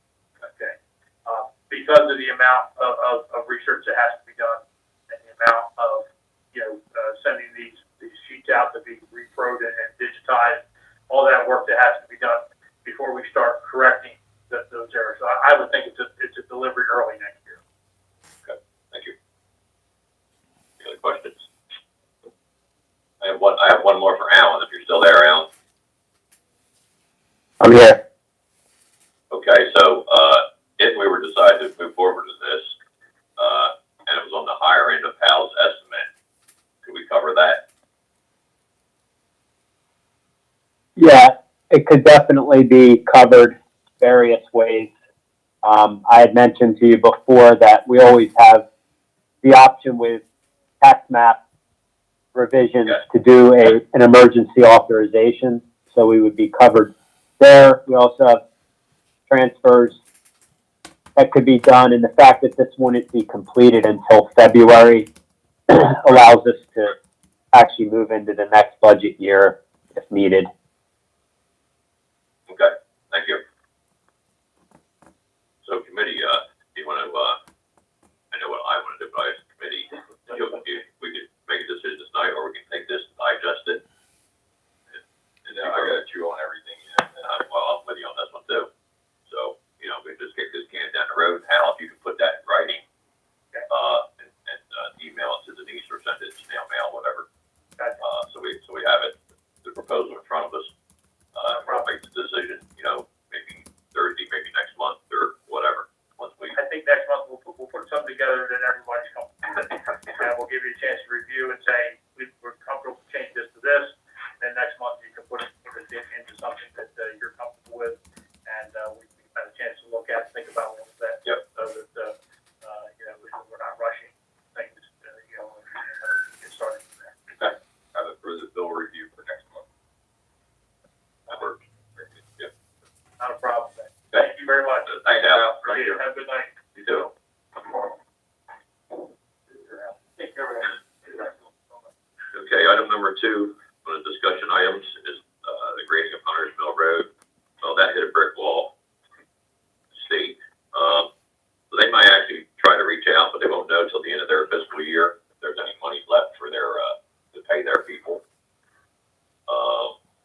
Okay, because of the amount of research that has to be done and the amount of sending these sheets out to be reproed and digitized, all that work that has to be done before we start correcting those errors. So I would think it's a delivery early next year. Okay, thank you. Any other questions? I have one more for Alan, if you're still there, Alan. I'm here. Okay, so if we were to decide to move forward with this, and it was on the higher end of Hal's estimate, could we cover that? Yeah, it could definitely be covered various ways. I had mentioned to you before that we always have the option with tax map revisions to do an emergency authorization, so we would be covered there. We also have transfers that could be done, and the fact that this wouldn't be completed until February allows us to actually move into the next budget year if needed. Okay, thank you. So committee, do you want to, I know what I want to do, but as a committee, we could make a decision tonight, or we can take this and digest it. I got you on everything. Well, I'm with you on this one too. So, we just kick this can down the road. Hal, if you can put that in writing, and email it to Denise or send it snail mail, whatever. So we have it, the proposal in front of us. We'll make the decision, maybe Thursday, maybe next month or whatever. I think next month we'll put something together that everybody's comfortable with. And we'll give you a chance to review and say, we're comfortable to change this to this. Then next month you can put it into something that you're comfortable with. And we've had a chance to look at, think about a little bit. Yep. So that, we're not rushing things, get started from there. Okay. Have it for the bill review for next month. That works. Very good. Yep. Not a problem. Thank you very much. Thanks, Al. Appreciate it. Have a good night. You too. Take care, everyone. Okay, item number 2 on the discussion items is the grading of Hunters Mill Road. Well, that hit a brick wall. State. So they might actually try to reach out, but they won't know till the end of their fiscal year if there's any money left for their to pay their people.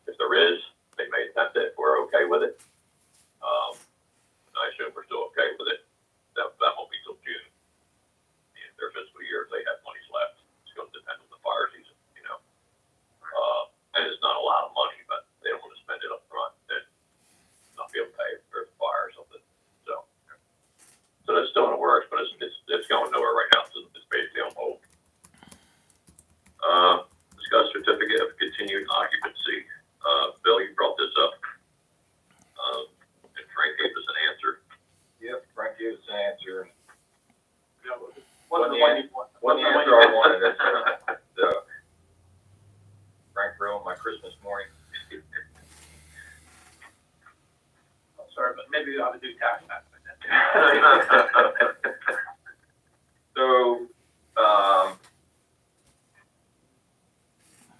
If there is, they may attempt it. We're okay with it. I assume we're still okay with it. That won't be till June. In their fiscal year, if they have monies left, it's going to depend on the fire season, and it's not a lot of money, but they don't want to spend it up front and not be able to pay for the fire or something. So that's still in the works, but it's going nowhere right now. So it's basically on hold. Discuss certificate of continued occupancy. Bill, you brought this up. And Frank gave us an answer. Yep, Frank gave us an answer. What's the one you want? One answer I wanted is, Frank ruined my Christmas morning. I'm sorry, but maybe we ought to do tax map. So,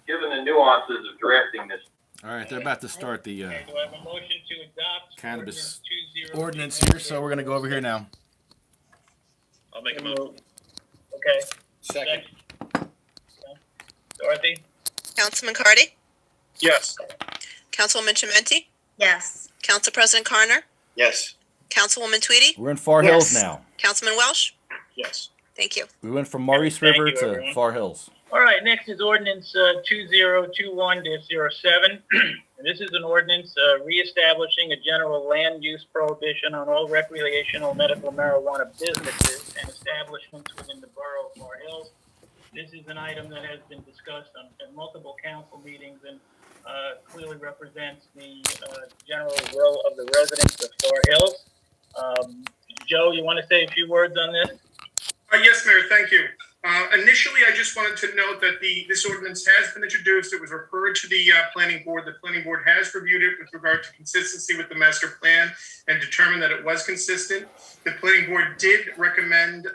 given the nuances of drafting this. All right, they're about to start the Do I have a motion to adopt cannabis 20 ordinance here, so we're going to go over here now. I'll make a motion. Okay. Second. Dorothy? Councilman Cardy? Yes. Councilwoman Chimenti? Yes. Council President Carner? Yes. Councilwoman Tweedy? We're in Far Hills now. Councilman Welsh? Yes. Thank you. We went from Maurice Thank River you, to everyone. Far Hills. All right, next is ordinance 2021-07. And this is an ordinance reestablishing a general land use prohibition on all recreational medical marijuana businesses and establishments within the borough of Far Hills. This is an item that has been discussed at multiple council meetings and clearly represents the general will of the residents of Far Hills. Joe, you want to say a few words on this? Yes, Mayor, thank you. Initially, I just wanted to note that this ordinance has been introduced. It was referred to the planning board. The planning board has reviewed it with regard to consistency with the master plan and determined that it was consistent. The planning board did recommend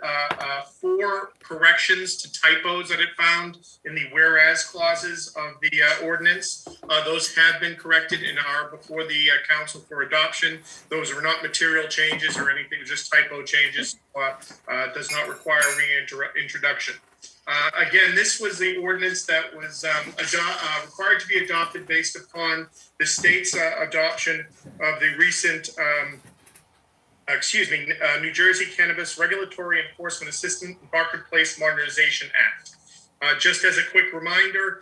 4 corrections to typos that it found in the whereas clauses of the ordinance. Those have been corrected and are before the council for adoption. Those are not material changes or anything, just typo changes. Does not require reintroduction. Again, this was the ordinance that was required to be adopted based upon the state's adoption of the recent, New Jersey Cannabis Regulatory Enforcement Assistant Marketplace Modernization Act. Just as a quick reminder,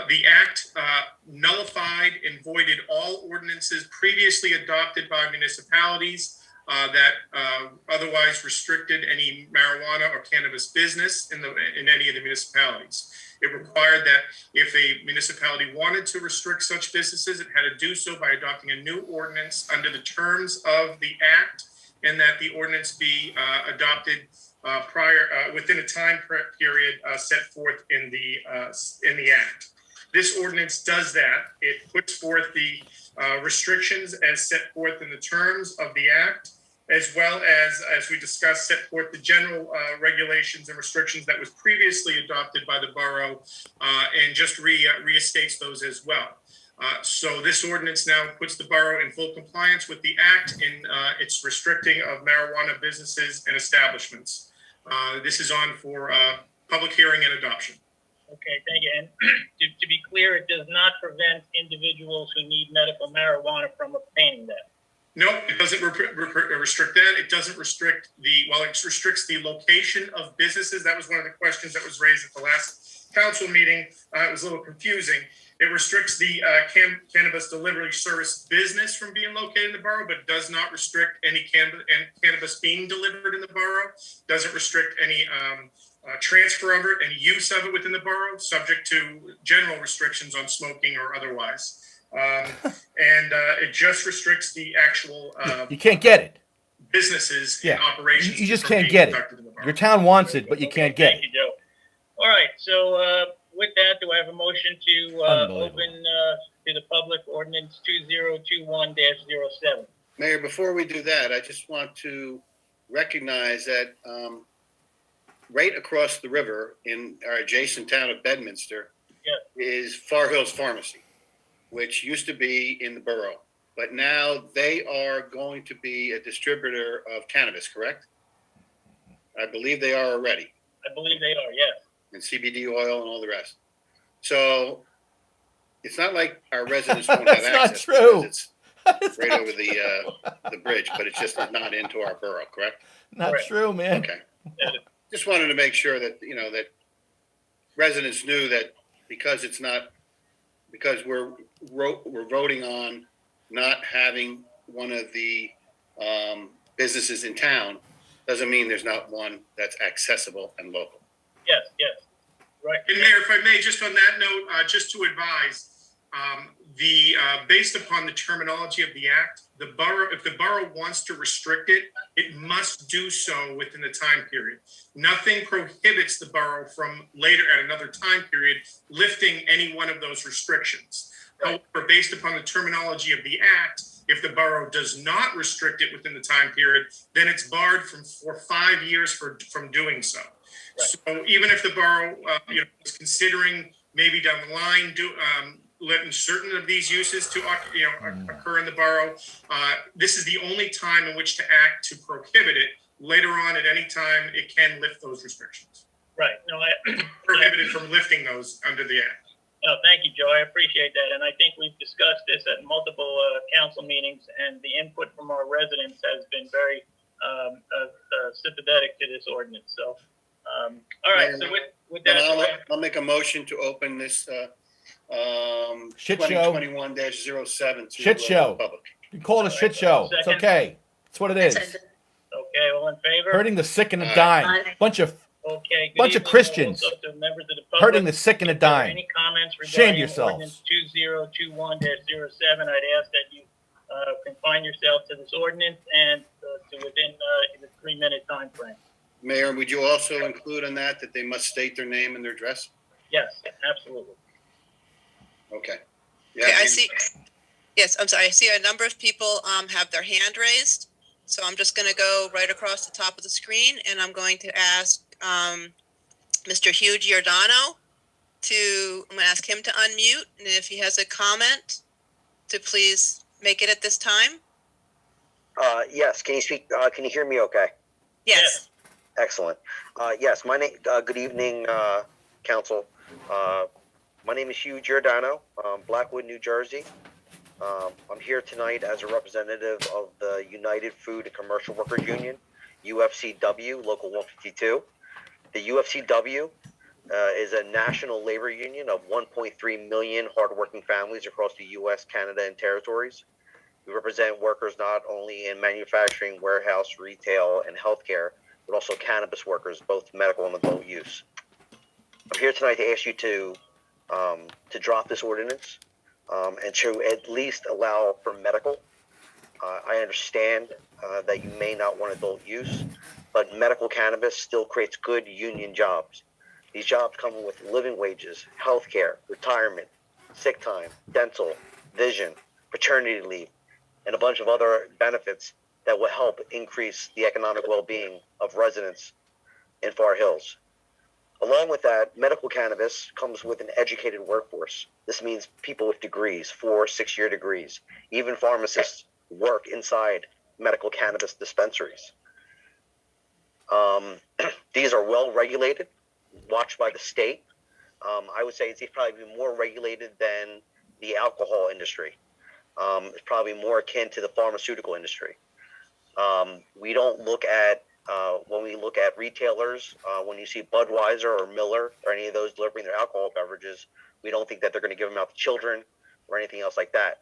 the act nullified and voided all ordinances previously adopted by municipalities that otherwise restricted any marijuana or cannabis business in any of the municipalities. It required that if a municipality wanted to restrict such businesses, it had to do so by adopting a new ordinance under the terms of the act, and that the ordinance be adopted within a time period set forth in the act. This ordinance does that. It puts forth the restrictions as set forth in the terms of the act, as well as we discussed, set forth the general regulations and restrictions that was previously adopted by the borough, and just restates those as well. So this ordinance now puts the borough in full compliance with the act in its restricting of marijuana businesses and establishments. This is on for public hearing and adoption. Okay, thank you. And to be clear, it does not prevent individuals who need medical marijuana from obtaining that. No, it doesn't restrict that. It doesn't restrict it restricts the location of businesses. That was one of the questions that was raised at the last council meeting. It was a little confusing. It restricts the cannabis delivery service business from being located in the borough, but does not restrict any cannabis being delivered in the borough. Doesn't restrict any transfer of it and use of it within the borough, subject to general restrictions on smoking or otherwise. It just restricts the actual You can't get it. businesses Yeah. and operations. You just from can't being get it. conducted in the borough. Your town wants it, but you can't get Thank it. you, Joe. All right, so with that, do I have a motion to Unbelievable. open to the public ordinance 2021-07? Mayor, before we do that, I just want to recognize that right across the river in our adjacent town of Bedminster is Far Hills Pharmacy, which used to be in the borough. But now they are going to be a distributor of cannabis, correct? I believe they are already. I believe they are, yes. And CBD oil and all the rest. So it's not like our residents won't have That's not access. true. Because it's right over the bridge, but it's just not into our borough, correct? Not Correct. true, man. Okay. Just wanted to make sure that, that residents knew that because we're voting on not having one of the businesses in town, doesn't mean there's not one that's accessible and local. Yes, right. And Mayor, if I may, just on that note, just to advise, based upon the terminology of the act, if the borough wants to restrict it, it must do so within the time period. Nothing prohibits the borough from later at another time period lifting any one of those restrictions. Right. However, based upon the terminology of the act, if the borough does not restrict it within the time period, then it's barred for 5 years from doing so. Right. So even if the borough is considering maybe down the line letting certain of these uses to occur in the borough, this is the only time in which to act to prohibit it. Later on, at any time, it can lift those restrictions. Right. No, Prohibited from lifting those under the act. No, thank you, Joe. I appreciate that. And I think we've discussed this at multiple council meetings, and the input from our residents has been very sympathetic to this ordinance. So, all right. So with that, I'll make a motion to open this Shit show. 2021-07 to Shit show. public. You call it a shit show. It's Second. okay. It's what it is. okay, all in favor? Hurting the sick and the Aye. dying. Bunch of Okay. Good bunch of evening Christians also to members of the public. hurting the sick and the If there are dying. any comments Shame regarding yourselves. ordinance 2021-07, I'd ask that you confine yourself to this ordinance and to within the 3-minute time frame. Mayor, would you also include on that they must state their name and their address? Yes, absolutely. Okay. Okay, I see. Yes, I'm sorry. I see a number of people have their hand raised. So I'm just going to go right across the top of the screen, and I'm going to ask Mr. Hugh Giordano I'm going to ask him to unmute, and if he has a comment, to please make it at this time. Yes, can you speak, can you hear me okay? Yes. Excellent. Yes, my name, good evening, council. My name is Hugh Giordano, Blackwood, New Jersey. I'm here tonight as a representative of the United Food and Commercial Workers Union, UFCW, Local 152. The UFCW is a national labor union of 1.3 million hardworking families across the U.S., Canada, and territories. We represent workers not only in manufacturing, warehouse, retail, and healthcare, but also cannabis workers, both medical and adult use. I'm here tonight to ask you to drop this ordinance and to at least allow for medical. I understand that you may not want adult use, but medical cannabis still creates good union jobs. These jobs come with living wages, health care, retirement, sick time, dental, vision, paternity leave, and a bunch of other benefits that will help increase the economic well-being of residents in Far Hills. Along with that, medical cannabis comes with an educated workforce. This means people with degrees, 4 or 6-year degrees. Even pharmacists work inside medical cannabis dispensaries. These are well regulated, watched by the state. I would say it's probably more regulated than the alcohol industry. It's probably more akin to the pharmaceutical industry. We don't look at, when we look at retailers, when you see Budweiser or Miller or any of those delivering their alcohol beverages, we don't think that they're going to give them out to children or anything else like that.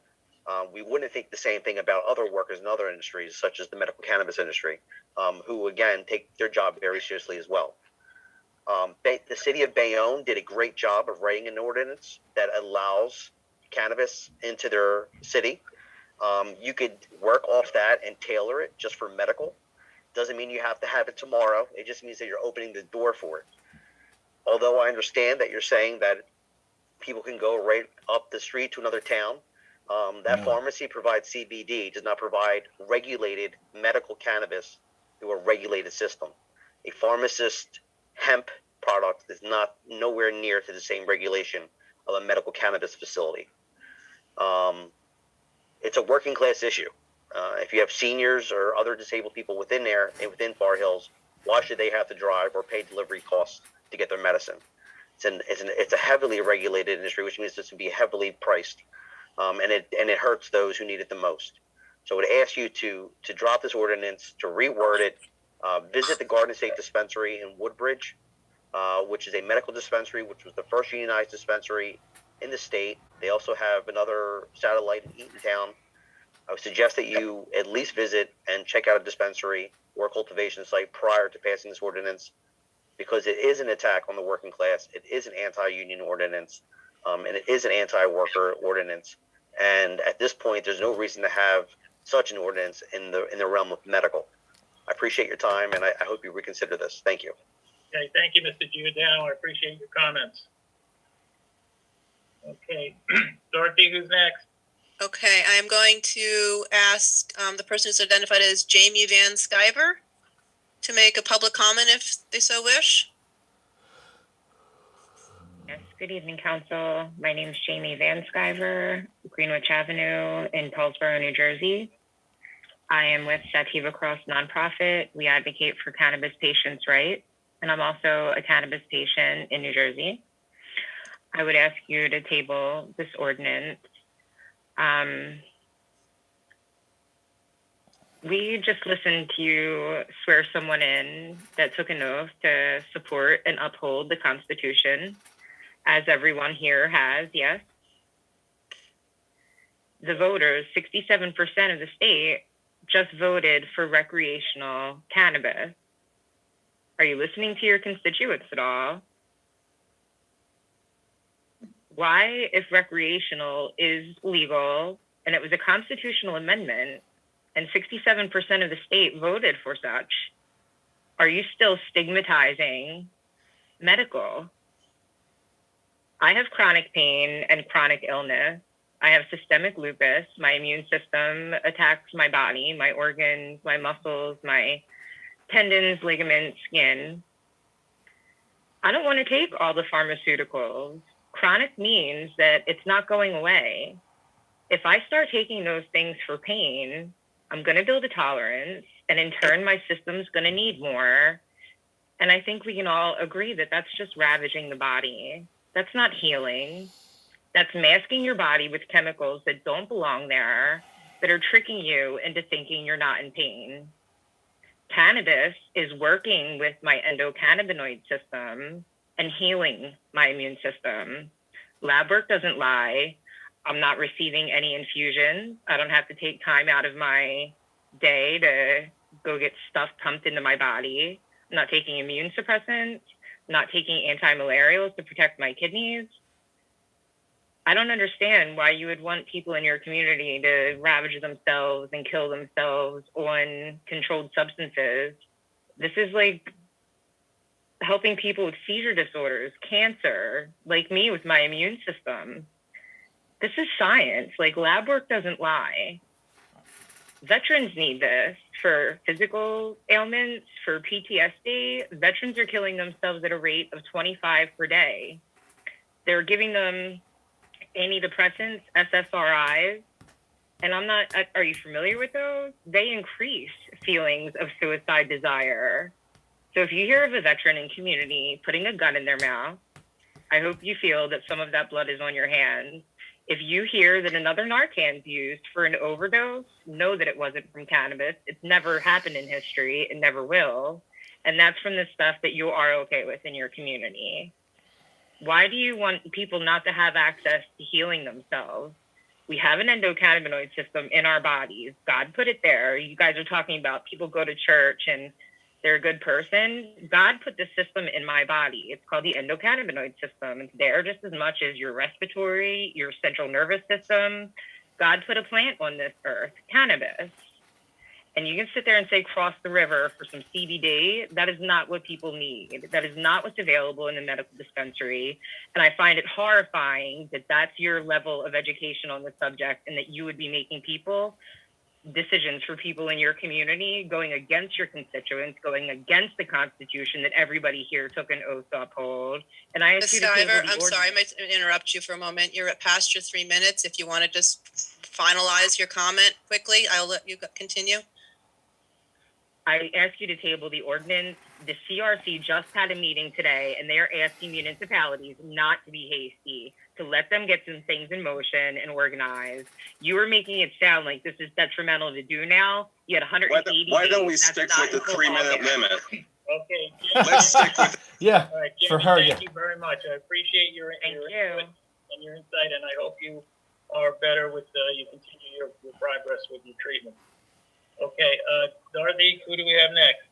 We wouldn't think the same thing about other workers in other industries, such as the medical cannabis industry, who, again, take their job very seriously as well. The city of Bayonne did a great job of writing an ordinance that allows cannabis into their city. You could work off that and tailor it just for medical. Doesn't mean you have to have it tomorrow. It just means that you're opening the door for it. Although I understand that you're saying that people can go right up the street to another town, that pharmacy provides CBD, does not provide regulated medical cannabis through a regulated system. A pharmacist hemp product is not nowhere near to the same regulation of a medical cannabis facility. It's a working class issue. If you have seniors or other disabled people within there and within Far Hills, why should they have to drive or pay delivery costs to get their medicine? It's a heavily regulated industry, which means it's to be heavily priced, and it hurts those who need it the most. So I would ask you to drop this ordinance, to reword it, visit the Garden State Dispensary in Woodbridge, which is a medical dispensary, which was the first unionized dispensary in the state. They also have another satellite in Eatontown. I would suggest that you at least visit and check out a dispensary or a cultivation site prior to passing this ordinance, because it is an attack on the working class. It is an anti-union ordinance, and it is an anti-worker ordinance. And at this point, there's no reason to have such an ordinance in the realm of medical. I appreciate your time, and I hope you reconsider this. Thank you. Okay, thank you, Mr. Giordano. I appreciate your comments. Okay, Dorothy, who's next? Okay, I am going to ask the person who's identified as Jamie Van Sciver to make a public comment if they so wish. Yes, good evening, Council. My name is Jamie Van Sciver, Greenwich Avenue in Paulsboro, New Jersey. I am with Sativa Cross Nonprofit. We advocate for cannabis patients' rights, and I'm also a cannabis patient in New Jersey. I would ask you to table this ordinance. We just listened to you swear someone in that took an oath to support and uphold the Constitution, as everyone here has, yes. The voters, 67% of the state, just voted for recreational cannabis. Are you listening to your constituents at all? Why, if recreational is legal and it was a constitutional amendment and 67% of the state voted for such, are you still stigmatizing medical? I have chronic pain and chronic illness. I have systemic lupus. My immune system attacks my body, my organs, my muscles, my tendons, ligaments, skin. I don't want to take all the pharmaceuticals. Chronic means that it's not going away. If I start taking those things for pain, I'm going to build a tolerance, and in turn, my system's going to need more. And I think we can all agree that that's just ravaging the body. That's not healing. That's masking your body with chemicals that don't belong there, that are tricking you into thinking you're not in pain. Cannabis is working with my endocannabinoid system and healing my immune system. Lab work doesn't lie. I'm not receiving any infusions. I don't have to take time out of my day to go get stuff pumped into my body. I'm not taking immune suppressants, not taking anti-malarials to protect my kidneys. I don't understand why you would want people in your community to ravage themselves and kill themselves on controlled substances. This is like helping people with seizure disorders, cancer, like me with my immune system. This is science. Like, lab work doesn't lie. Veterans need this for physical ailments, for PTSD. Veterans are killing themselves at a rate of 25 per day. They're giving them antidepressants, SSRIs, and are you familiar with those? They increase feelings of suicide desire. So if you hear of a veteran in community putting a gun in their mouth, I hope you feel that some of that blood is on your hands. If you hear that another Narcan's used for an overdose, know that it wasn't from cannabis. It's never happened in history. It never will. And that's from the stuff that you are okay with in your community. Why do you want people not to have access to healing themselves? We have an endocannabinoid system in our bodies. God put it there. You guys are talking about people go to church and they're a good person. God put the system in my body. It's called the endocannabinoid system. It's there just as much as your respiratory, your central nervous system. God put a plant on this earth, cannabis. And you can sit there and say, cross the river for some CBD. That is not what people need. That is not what's available in the medical dispensary. And I find it horrifying that that's your level of education on the subject and that you would be making decisions for people in your community, going against your constituents, going against the Constitution that everybody here took an oath to uphold. And I ask you to table the I'm sorry, I might interrupt you for a moment. You're at past your 3 minutes. If you want to just finalize your comment quickly, I'll let you continue. I ask you to table the ordinance. The CRC just had a meeting today, and they are asking municipalities not to be hasty, to let them get some things in motion and organize. You are making it sound like this is detrimental to do now. You had 180 Why don't we days. stick That's with the not 3-minute limit? Okay. Jim, Let's stick with. Yeah, all right, Jimmy, for her, thank yeah. you very much. I appreciate your Thank input you. and your insight, and I hope you are better with you continue your progress with your treatment. Okay, Dorothy, who do we have next?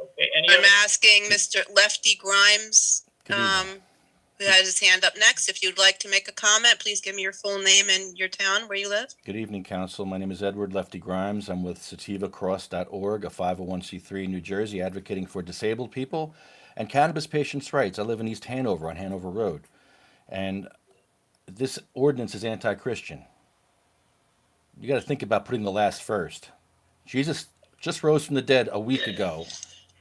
Okay, I'm asking Mr. Lefty Grimes, Good evening. who has his hand up next. If you'd like to make a comment, please give me your full name and your town where you live. Good evening, Council. My name is Edward Lefty Grimes. I'm with sativacross.org, a 501c3 in New Jersey advocating for disabled people and cannabis patients' rights. I live in East Hanover on Hanover Road. And this ordinance is anti-Christian. You got to think about putting the last first. Jesus just rose from the dead a week ago,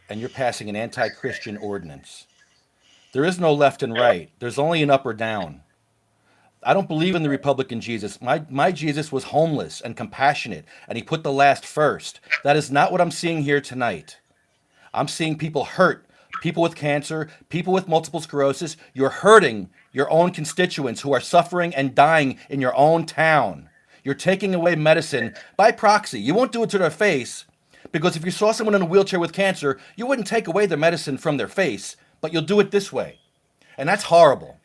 and you're passing an anti-Christian ordinance. There is no left and right. There's only an up or down. I don't believe in the Republican Jesus. My Jesus was homeless and compassionate, and he put the last first. That is not what I'm seeing here tonight. I'm seeing people hurt, people with cancer, people with multiple sclerosis. You're hurting your own constituents who are suffering and dying in your own town. You're taking away medicine by proxy. You won't do it to their face, because if you saw someone in a wheelchair with cancer, you wouldn't take away their medicine from their face, but you'll do it this way. And that's horrible.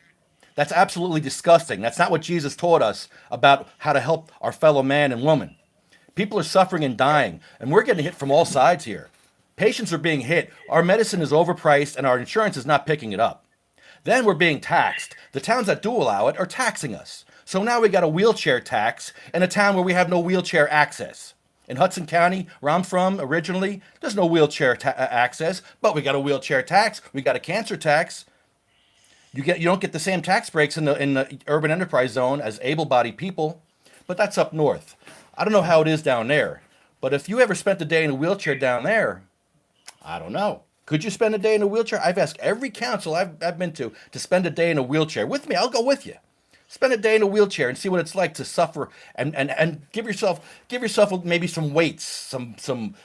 That's absolutely disgusting. That's not what Jesus taught us about how to help our fellow man and woman. People are suffering and dying, and we're getting hit from all sides here. Patients are being hit. Our medicine is overpriced, and our insurance is not picking it up. Then we're being taxed. The towns that do allow it are taxing us. So now we got a wheelchair tax in a town where we have no wheelchair access. In Hudson County, where I'm from originally, there's no wheelchair access, but we got a wheelchair tax. We got a cancer tax. You don't get the same tax breaks in the urban enterprise zone as able-bodied people, but that's up north. I don't know how it is down there, but if you ever spent a day in a wheelchair down there, I don't know. Could you spend a day in a wheelchair? I've asked every council I've been to spend a day in a wheelchair with me. I'll go with you. Spend a day in a wheelchair and see what it's like to suffer, and give yourself maybe some weights, some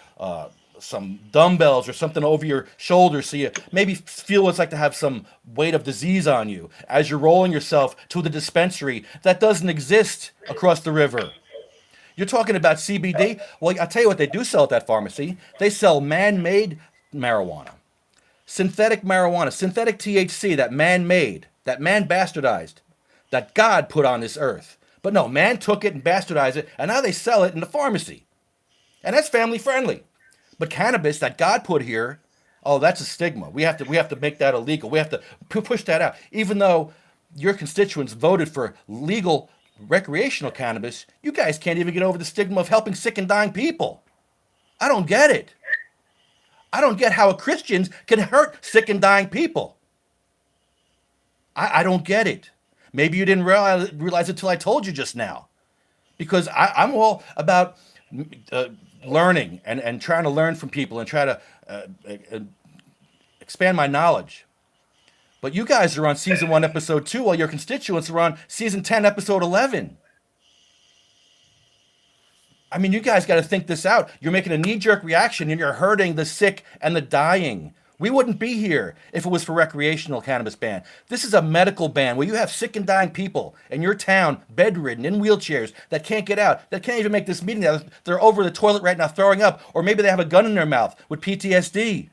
dumbbells or something over your shoulders, so you maybe feel what it's like to have some weight of disease on you as you're rolling yourself to the dispensary that doesn't exist across the river. You're talking about CBD? Well, I'll tell you what they do sell at that pharmacy. They sell man-made marijuana. Synthetic marijuana, synthetic THC, that man-made, that man bastardized, that God put on this earth. But no, man took it and bastardized it, and now they sell it in the pharmacy. And that's family friendly. But cannabis that God put here, oh, that's a stigma. We have to make that illegal. We have to push that out. Even though your constituents voted for legal recreational cannabis, you guys can't even get over the stigma of helping sick and dying people. I don't get it. I don't get how Christians can hurt sick and dying people. I don't get it. Maybe you didn't realize it till I told you just now. Because I'm all about learning and trying to learn from people and try to expand my knowledge. But you guys are on season 1, episode 2, while your constituents are on season 10, episode 11. I mean, you guys got to think this out. You're making a knee-jerk reaction and you're hurting the sick and the dying. We wouldn't be here if it was for recreational cannabis ban. This is a medical ban where you have sick and dying people in your town, bedridden, in wheelchairs, that can't get out, that can't even make this meeting. They're over the toilet right now throwing up, or maybe they have a gun in their mouth with PTSD.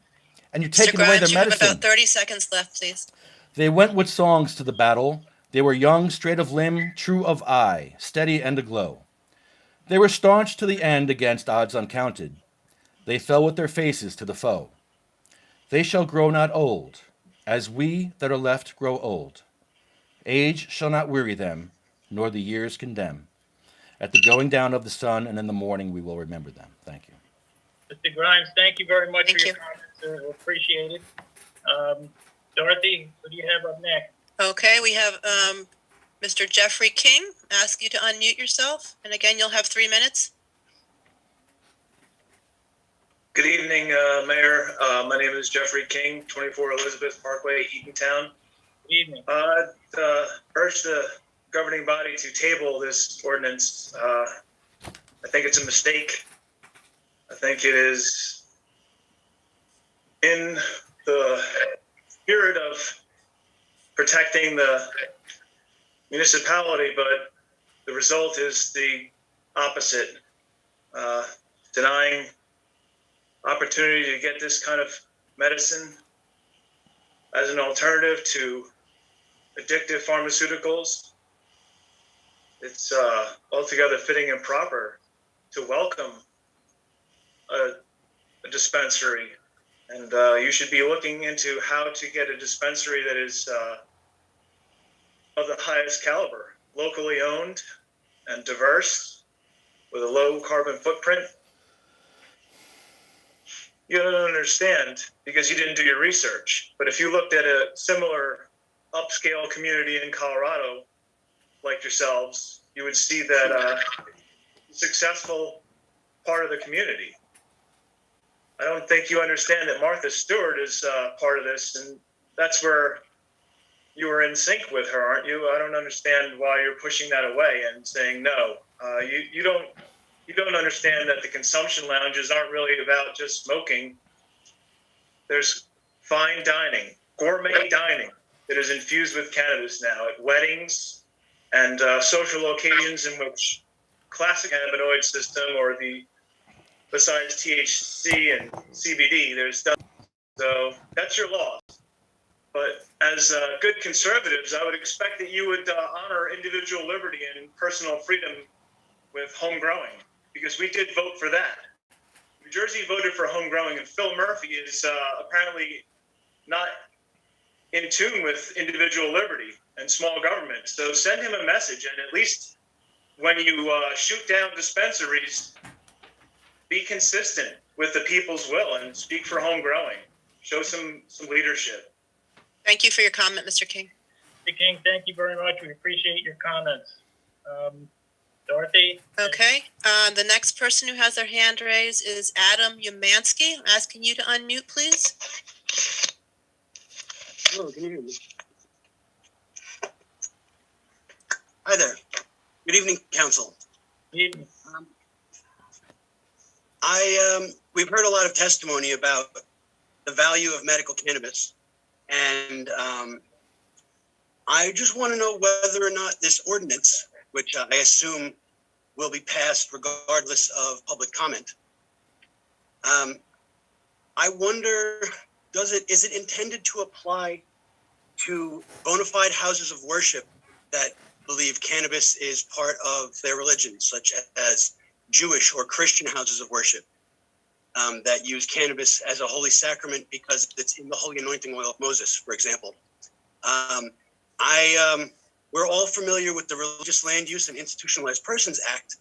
And you're taking away their medicine. You have about 30 seconds left, please. They went with songs to the battle. They were young, straight of limb, true of eye, steady and aglow. They were staunch to the end against odds uncounted. They fell with their faces to the foe. They shall grow not old, as we that are left grow old. Age shall not weary them, nor the years condemn. At the going down of the sun and in the morning we will remember them. Thank you. Mr. Grimes, thank you very much Thank for your comments. Appreciate it. Dorothy, what do you have up next? Okay, we have Mr. Jeffrey King. Ask you to unmute yourself. And again, you'll have 3 minutes. Good evening, Mayor. My name is Jeffrey King, 24 Elizabeth Parkway, Eatontown. Good evening. Urge the governing body to table this ordinance. I think it's a mistake. I think it is in the spirit of protecting the municipality, but the result is the opposite. Denying opportunity to get this kind of medicine as an alternative to addictive pharmaceuticals. It's altogether fitting and proper to welcome a dispensary, and you should be looking into how to get a dispensary that is of the highest caliber, locally owned and diverse, with a low carbon footprint. You don't understand because you didn't do your research. But if you looked at a similar upscale community in Colorado, like yourselves, you would see that successful part of the community. I don't think you understand that Martha Stewart is part of this, and that's where you were in sync with her, aren't you? I don't understand why you're pushing that away and saying no. You don't understand that the consumption lounges aren't really about just smoking. There's fine dining, gourmet dining, that is infused with cannabis now at weddings and social occasions in which classic cannabinoid system or besides THC and CBD, there's stuff. So that's your loss. But as good conservatives, I would expect that you would honor individual liberty and personal freedom with home growing, because we did vote for that. New Jersey voted for home growing, and Phil Murphy is apparently not in tune with individual liberty and small government. So send him a message, and at least when you shoot down dispensaries, be consistent with the people's will and speak for home growing. Show some leadership. Thank you for your comment, Mr. King. Mr. King, thank you very much. We appreciate your comments. Dorothy? Okay. The next person who has their hand raised is Adam Umansky. I'm asking you to unmute, please. Hello, can you hear me? Hi there. Good evening, council. Good evening. We've heard a lot of testimony about the value of medical cannabis, and I just want to know whether or not this ordinance, which I assume will be passed regardless of public comment, I wonder, is it intended to apply to bona fide houses of worship that believe cannabis is part of their religion, such as Jewish or Christian houses of worship that use cannabis as a holy sacrament because it's in the holy anointing oil of Moses, for example? We're all familiar with the Religious Land Use and Institutionalized Persons Act,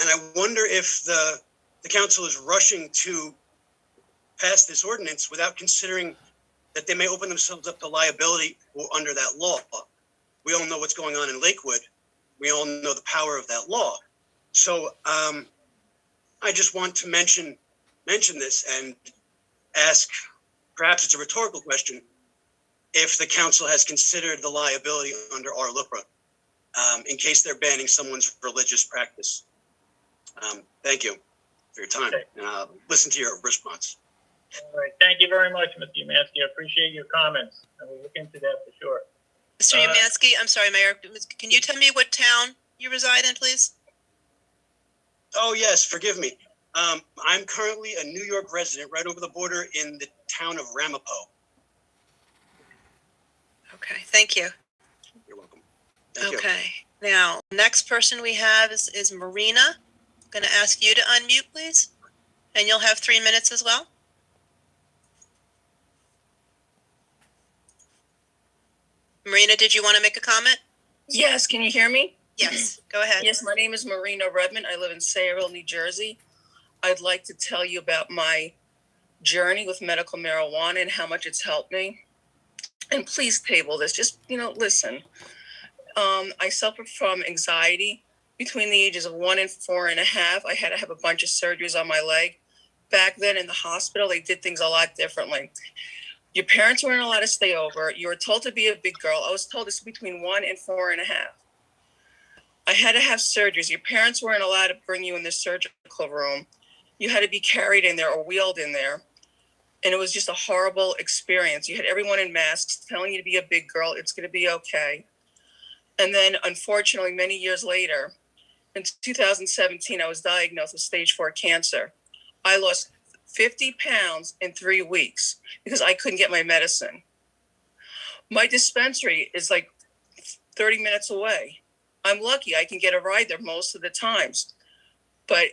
and I wonder if the council is rushing to pass this ordinance without considering that they may open themselves up to liability under that law. We all know what's going on in Lakewood. We all know the power of that law. So I just want to mention this and ask, perhaps it's a rhetorical question, if the council has considered the liability under our LUPRA in case they're banning someone's religious practice. Thank you for your time, and I'll listen to your response. All right. Thank you very much, Mr. Umansky. I appreciate your comments, and we'll look into that for sure. Mr. Umansky, I'm sorry, Mayor. Can you tell me what town you reside in, please? Oh, yes, forgive me. I'm currently a New York resident right over the border in the town of Ramapo. Okay, thank you. You're welcome. Thank you. Okay, now, next person we have is Marina. I'm going to ask you to unmute, please. And you'll have 3 minutes as well. Marina, did you want to make a comment? Yes, can you hear me? Yes, go ahead. Yes, my name is Marina Redmond. I live in Sayreville, New Jersey. I'd like to tell you about my journey with medical marijuana and how much it's helped me. And please table this. Just, listen. I suffered from anxiety between the ages of 1 and 4.5. I had to have a bunch of surgeries on my leg. Back then in the hospital, they did things a lot differently. Your parents weren't allowed to stay over. You were told to be a big girl. I was told this between 1 and 4.5. I had to have surgeries. Your parents weren't allowed to bring you in the surgical room. You had to be carried in there or wheeled in there. And it was just a horrible experience. You had everyone in masks telling you to be a big girl. It's going to be okay. And then, unfortunately, many years later, in 2017, I was diagnosed with stage 4 cancer. I lost 50 pounds in 3 weeks because I couldn't get my medicine. My dispensary is like 30 minutes away. I'm lucky I can get a ride there most of the times. But,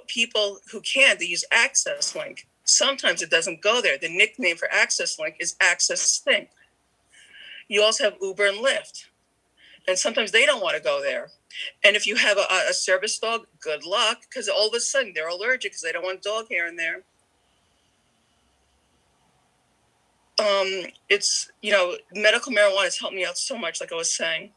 people who can't, they use Access Link. Sometimes it doesn't go there. The nickname for Access Link is Access Think. You also have Uber and Lyft. And sometimes they don't want to go there. And if you have a service dog, good luck, because all of a sudden they're allergic because they don't want dog hair in there. It's, medical marijuana has helped me out so much, like I was saying.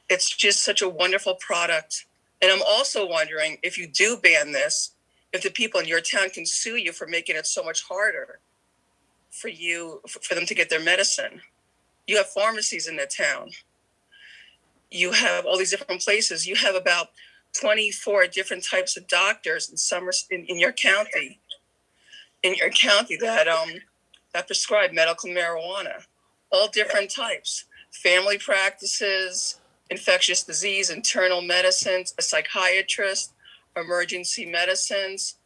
It's just such a wonderful product. And I'm also wondering, if you do ban this, if the people in your town can sue you for making it so much harder for them to get their medicine. You have pharmacies in the town. You have all these different places. You have about 24 different types of doctors in your county. In your county that that prescribe medical marijuana, all different types, family practices, infectious disease, internal medicines, a psychiatrist, emergency medicines,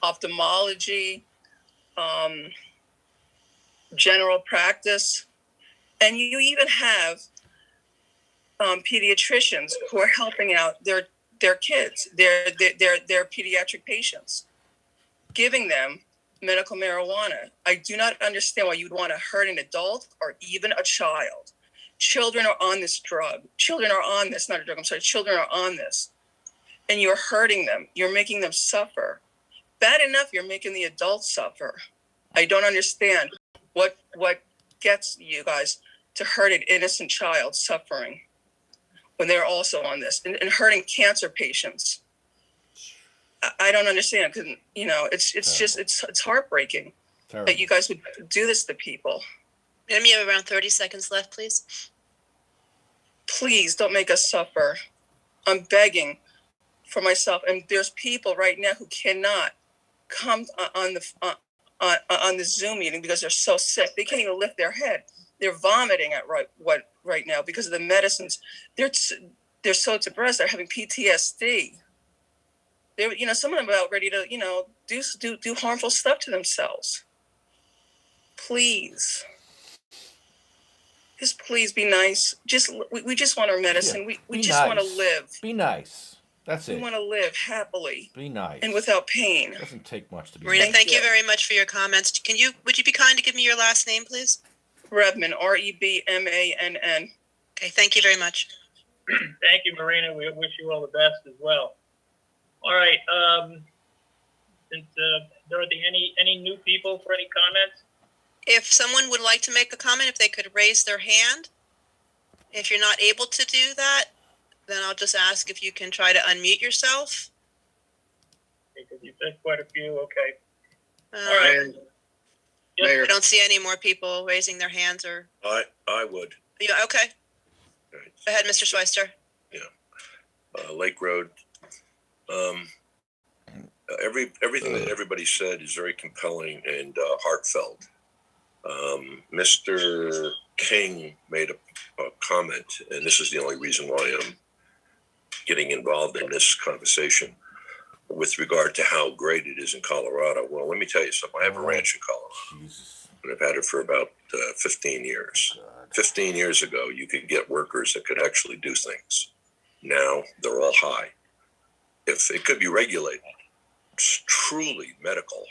ophthalmology, general practice, and you even have pediatricians who are helping out their kids, their pediatric patients, giving them medical marijuana. I do not understand why you'd want to hurt an adult or even a child. Children are on this drug. Children are on this, not a drug, I'm sorry. Children are on this. And you're hurting them. You're making them suffer. Bad enough, you're making the adults suffer. I don't understand what gets you guys to hurt an innocent child suffering when they're also on this, and hurting cancer patients. I don't understand, because it's heartbreaking that you guys would do this to people. Madam, you have around 30 seconds left, please. Please don't make us suffer. I'm begging for myself, and there's people right now who cannot come on the Zoom meeting because they're so sick. They can't even lift their head. They're vomiting at right now because of the medicines. They're so depressed. They're having PTSD. Some of them are about ready to, do harmful stuff to themselves. Please. Just please be nice. We just want our medicine. Yeah, we just want to live. Be nice. That's it. We want to live happily. Be nice. And without pain. It doesn't take much to be Marina, nice. thank you very much for your comments. Would you be kind to give me your last name, please? Rebman, Rebmann. Okay, thank you very much. Thank you, Marina. We wish you all the best as well. All right. Since Dorothy, any new people for any comments? If someone would like to make a comment, if they could raise their hand. If you're not able to do that, then I'll just ask if you can try to unmute yourself. Because you said quite a few. Okay. All right. Mayor, I don't see any more people raising their hands or. I would. Yeah, okay. Right. Go ahead, Mr. Schweister. Lake Road. Everything that everybody said is very compelling and heartfelt. Mr. King made a comment, and this is the only reason why I'm getting involved in this conversation with regard to how great it is in Colorado. Well, let me tell you something. I have a ranch in Colorado, and I've had it for about 15 years. 15 years ago, you could get workers that could actually do things. Now they're all high. If it could be regulated, it's truly medical.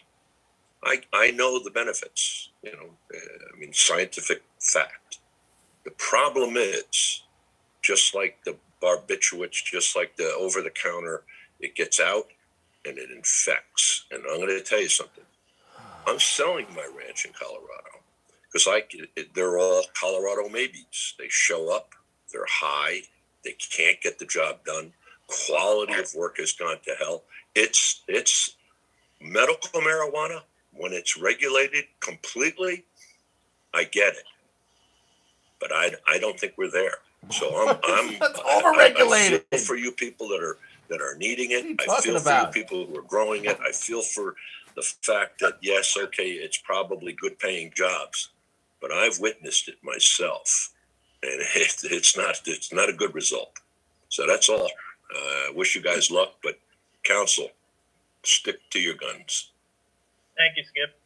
I know the benefits, scientific fact. The problem is, just like the barbiturates, just like the over-the-counter, it gets out and it infects. And I'm going to tell you something. I'm selling my ranch in Colorado because they're all Colorado maybes. They show up, they're high, they can't get the job done. Quality of work has gone to hell. It's medical marijuana. When it's regulated completely, I get it, but I don't think we're there. So I'm That's overregulated. I feel for you people that are needing it. I feel for you people who are growing it. I feel for the fact that yes, okay, it's probably good paying jobs, but I've witnessed it myself, and it's not a good result. So that's all. Wish you guys luck, but counsel, stick to your guns. Thank you, Skip.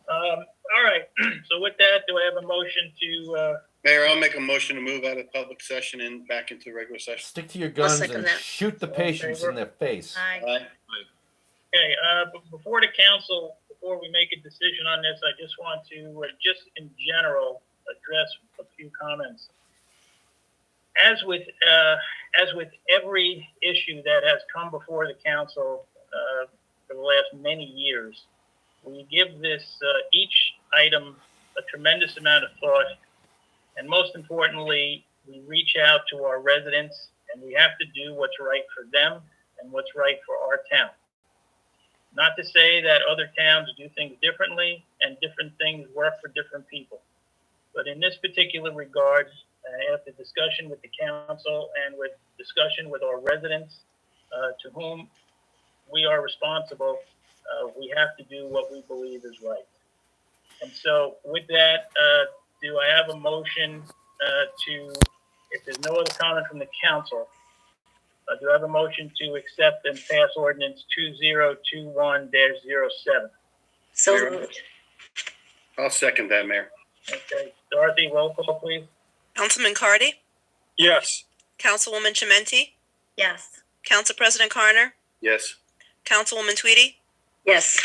All right. So with that, do I have a motion to? Mayor, I'll make a motion to move out of public session and back into regular session. Stick to your guns second and that. shoot the patients in their face. Okay. Before the council, before we make a decision on this, I just want to, just in general, address a few comments. As with every issue that has come before the council for the last many years, we give this each item a tremendous amount of thought, and most importantly, we reach out to our residents, and we have to do what's right for them and what's right for our town. Not to say that other towns do things differently and different things work for different people, but in this particular regard, after discussion with the council and with discussion with our residents, to whom we are responsible, we have to do what we believe is right. And so with that, do I have a motion to, if there's no other comment from the council, do I have a motion to accept and pass ordinance 2021-07? So moved. I'll second that, Mayor. Okay, Dorothy, roll call, please. Councilman Cardy, Yes. Councilwoman Chimenti, Yes. Council President Carner, Yes. Councilwoman Tweedy, Yes.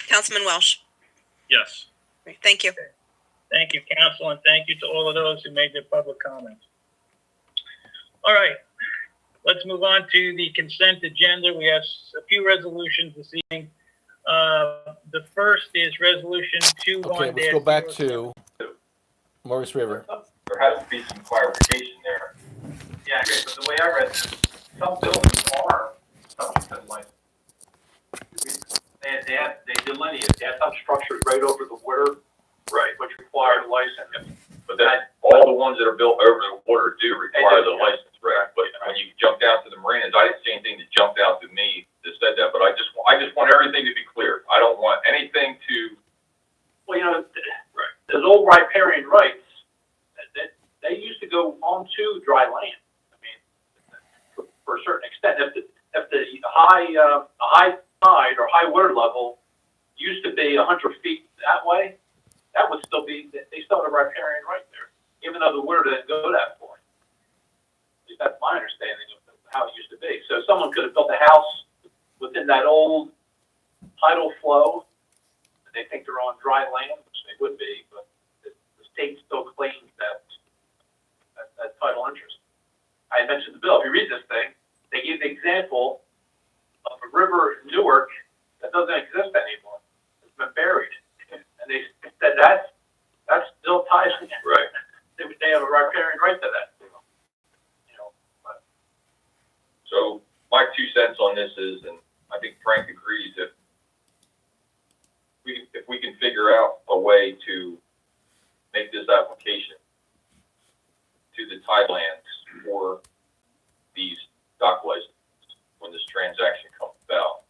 Councilman Welsh. Yes. Great, thank you. Thank you, council, and thank you to all of those who made their public comments. All right, let's move on to the consent agenda. We have a few resolutions this evening. The first is resolution 21. Okay, let's go back to Maurice River. There has to be some clarification there. Yeah, okay, but the way I read this, some buildings are subject to license. They delineate, they have some structures right over the water, right, which require the license. But then all the ones that are built over the water do require the license, right? But when you jump down to the marinas, I didn't see anything that jumped out to me that said that, but I just want everything to be clear. I don't want anything to. Well, you know, right. There's old riparian rights that they used to go onto dry land. I mean, for a certain extent, if the high tide or high water level used to be 100 feet that way, that would still be, they still have a riparian right there, even though the water didn't go that far. At least that's my understanding of how it used to be. So someone could have built a house within that old tidal flow, and they think they're on dry land, which they would be, but the state still claims that title interest. I mentioned the bill. If you read this thing, they give the example of a river in Newark that doesn't exist anymore. It's been buried. And they said that still ties in. Right. They have a riparian right to that. You know, but. So my 2 cents on this is, and I think Frank agrees, if we can figure out a way to make this application to the tidelands for these dock licenses when this transaction comes about.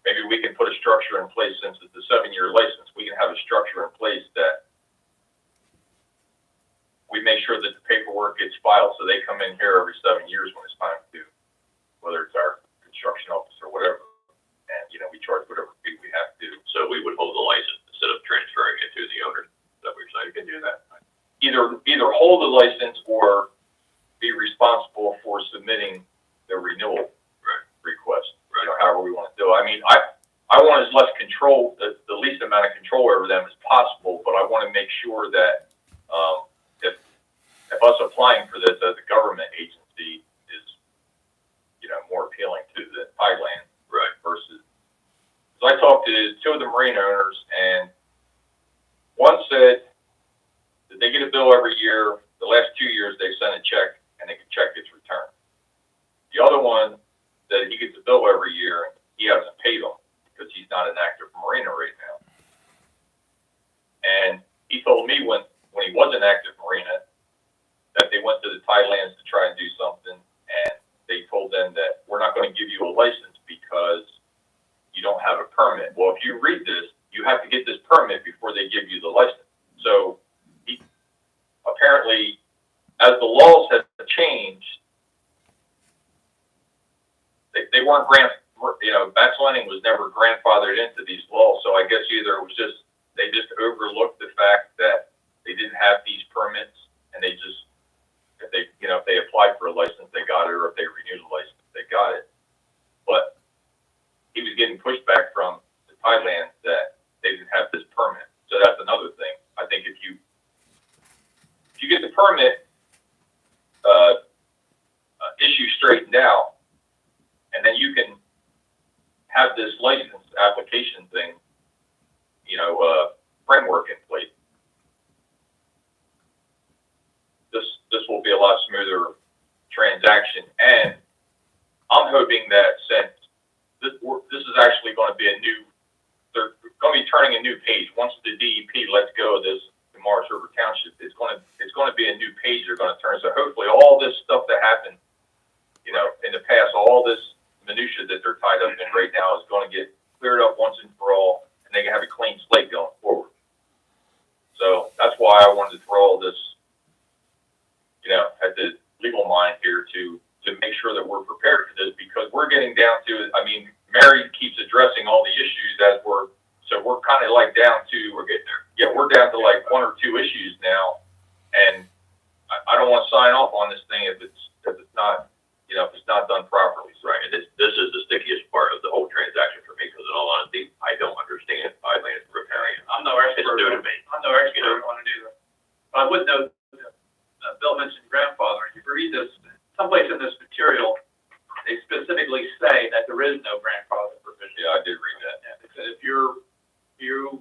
Maybe we can put a structure in place, since it's a 7-year license, we can have a structure in place that we make sure that the paperwork gets filed, so they come in here every 7 years when it's time to, whether it's our construction office or whatever, and, you know, we charge whatever fee we have to. So we would hold the license instead of transferring it to the owner. That we're saying you can do that. Either hold the license or be responsible for submitting the renewal request, you know, however we want to do it. I mean, I want as less control, the least amount of control over them as possible, but I want to make sure that if us applying for this as a government agency is, you know, more appealing to the Thailand, right, versus, because I talked to 2 of the marine owners, and one said that they get a bill every year. The last 2 years they sent a check, and the check gets returned. The other one said he gets a bill every year, and he hasn't paid them because he's not an active marina right now. And he told me when he was an active marina that they went to the Thailands to try and do something, and they told them that we're not going to give you a license because you don't have a permit. Well, if you read this, you have to get this permit before they give you the license. So he, apparently, as the laws have changed, they weren't Vaxlining was never grandfathered into these laws. So I guess either it was just, they just overlooked the fact that they didn't have these permits, and they just, if they applied for a license, they got it, or if they renewed the license, they got it. But he was getting pushback from the Thailand that they didn't have this permit. So that's another thing. I think if you get the permit issue straightened out, and then you can have this license application thing, framework in place, this will be a lot smoother transaction. And I'm hoping that since this is actually going to be they're going to be turning a new page. Once the DEP lets go of this in Maurice River Township, it's going to be a new page they're going to turn. So hopefully all this stuff that happened, in the past, all this minutia that they're tied up in right now is going to get cleared up once and for all, and they can have a clean slate going forward. So that's why I wanted to throw all this, you know, at the legal mind here to make sure that we're prepared for this, because we're getting down to, I mean, Mary keeps addressing all the issues as so we're kind of like down to, we're getting there. Yeah, we're down to like 1 or 2 issues now, and I don't want to sign off on this thing if it's not, you know, if it's not done properly. Right. And this is the stickiest part of the whole transaction for me, because in all honesty, I don't understand Thailand riparian. I'm no expert. It's new to me. I'm no expert on it either. I would note, Bill mentioned grandfather. If you read this, someplace in this material, they specifically say that there is no grandfather provision. Yeah, I did read that. Yeah, they said if you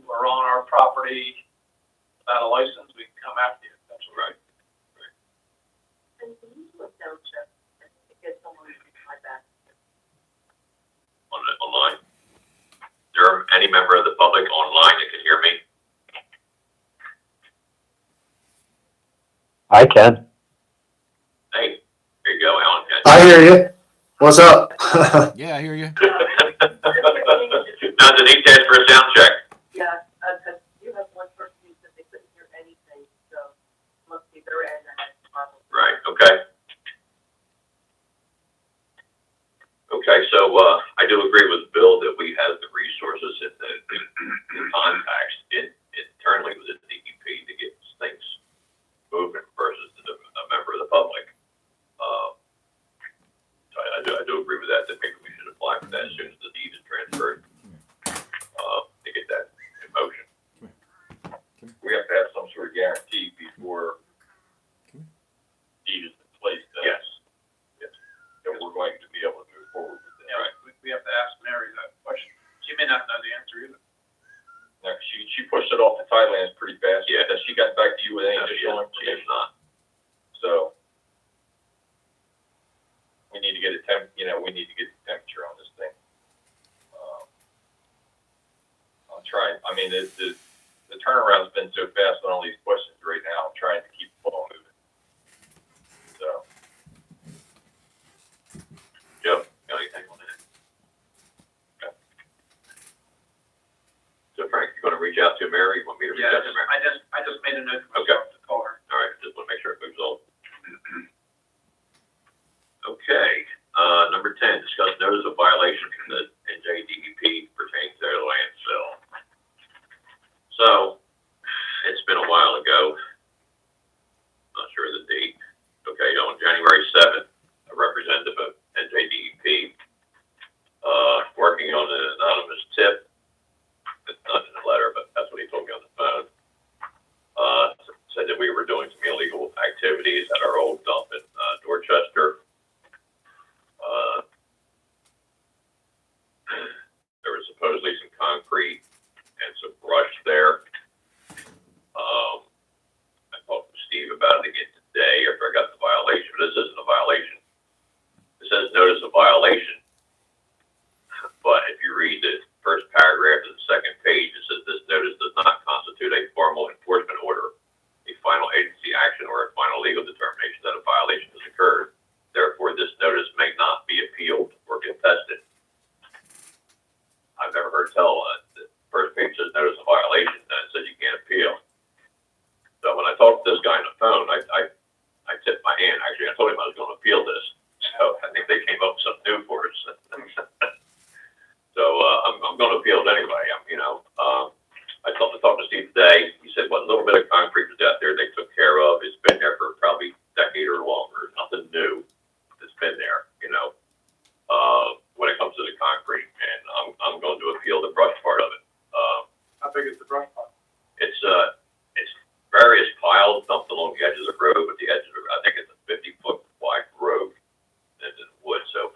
are on our property without a license, we can come after you. That's right. And can you look down, Jeff, and get someone to my back? Online. Is there any member of the public online that can hear me? I can. Hey, here you go, Alan. I hear you. What's up? Yeah, I hear you. Now, did he test for a sound check? Yeah, because you have one person who said they couldn't hear anything, so must be their end and it's probably. Right, okay. Okay, so I do agree with Bill that we have the resources and the contacts internally within the DEP to get things moving versus a member of the public. So I do agree with that maybe we should apply for that as soon as the deed is transferred to get that in motion. We have to have some sort of guarantee before deed is in place. Yes. Yes. That we're going to be able to move forward with that. Right. We have to ask Mary that question. She may not know the answer either. No, she pushed it off to Thailand pretty fast. Yeah. Has she got back to you with any additional information? She has not. So we need to get we need to get the temperature on this thing. I'm trying. I mean, the turnaround's been so fast on all these questions right now. I'm trying to keep the ball moving. So, Joe, got anything on that? Okay. So, Frank, you going to reach out to Mary? You want me to reach out to Mary? I just made a note to myself to call her. All right, just want to make sure it moves on. Okay, number 10, discuss notice of violation from the NJDEP pertaining to their land sale. So, it's been a while ago. Not sure of the date. Okay, on January 7th, a representative of NJDEP, working on an anonymous tip. It's not in the letter, but that's what he told me on the phone. Said that we were doing some illegal activities at our old dump in Dorchester. There was supposedly some concrete and some brush there. I talked to Steve about it again today after I got the violation, but this isn't a violation. It says notice of violation. But if you read the first paragraph of the second page, it says this notice does not constitute a formal enforcement order, a final agency action, or a final legal determination that a violation has occurred. Therefore, this notice may not be appealed or contested. I've never heard tell the first page says notice of violation, and it says you can't appeal. So when I talked to this guy on the phone, I tipped my hand. Actually, I told him I was going to appeal this. So I think they came up with something new for us. So I'm going to appeal it anyway. I talked to Steve today. He said what little bit of concrete was out there they took care of. It's been there for probably a decade or longer. Nothing new. It's been there, when it comes to the concrete, and I'm going to appeal the brush part of it. How big is the brush pile? It's various piles dumped along the edges of the road, but the edges I think it's a 50-foot wide road and in wood. So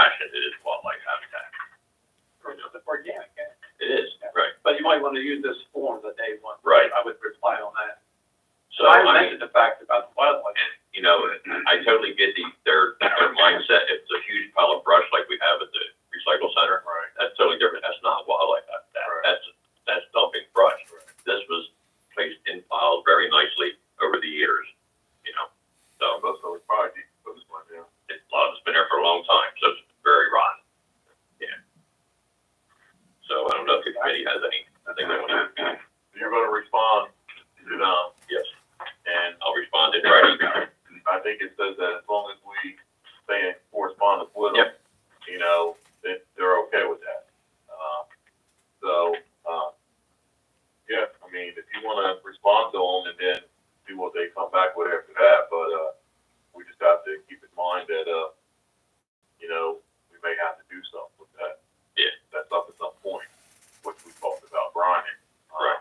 fashion, it is wildlife habitat. Organic, It is, right, but you might want to use this form that they want. right. I would reply on that. So, I I mean, mentioned the fact about the wildlife. you know, I totally get their mindset. If it's a huge pile of brush like we have at the recycle center, Right. that's totally different. That's not wildlife habitat. Right. That's dumping brush. This was placed in piles very nicely over the years, you know. So most of it's probably put this one down. A lot of it's been there for a long time, so it's very rotten. Yeah. So I don't know if the committee has anything they want to. You're going to respond to yes, and I'll respond in writing. I think it says that as long as we stay in correspondence with them, you know, they're okay with that. Yeah, I mean, if you want to respond to them and then see what they come back with after that, but we just have to keep in mind that, you know, we may have to do something with that. Yeah. That's up at some point, which we talked about grinding. Right.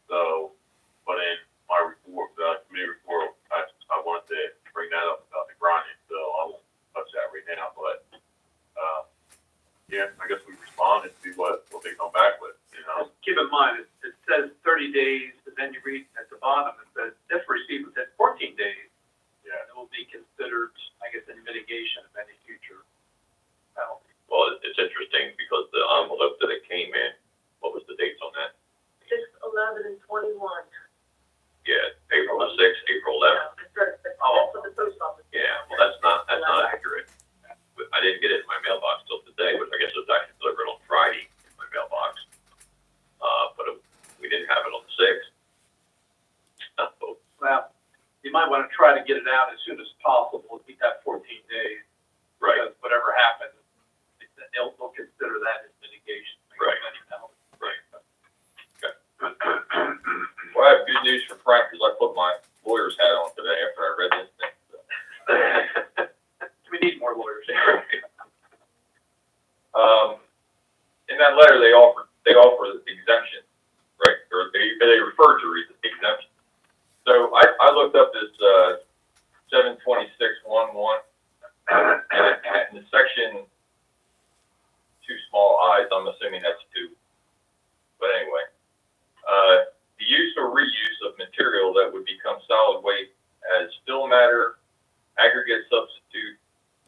So, but in my report, the committee report, I wanted to bring that up about the grinding, so I won't touch that right now, but, yeah, I guess we respond and see what they come back with, you know? Keep in mind, it says 30 days, and then you read at the bottom, it says, if received within 14 days, Yeah. it will be considered, I guess, in mitigation of any future penalty. Well, it's interesting because the envelope that it came in, what was the dates on that? 6/11 and 21. Yeah, April the 6th, April 11th. That's what the post office. Yeah, well, that's not accurate. But I didn't get it in my mailbox till today, which I guess it was actually delivered on Friday in my mailbox. But we didn't have it on the 6th. Well, you might want to try to get it out as soon as possible, keep that 14 days. Right. Because whatever happens, they'll consider that as mitigation. Right. Any penalty. Right. Okay. Well, I have good news for Frank because I put my lawyer's hat on today after I read this thing. So. We need more lawyers. In that letter, they offer the exemption, right? Or they refer to the exemption. So I looked up this 726.11, and the section two small i's. I'm assuming that's two. But anyway, the use or reuse of material that would become solid waste as fill matter, aggregate substitute,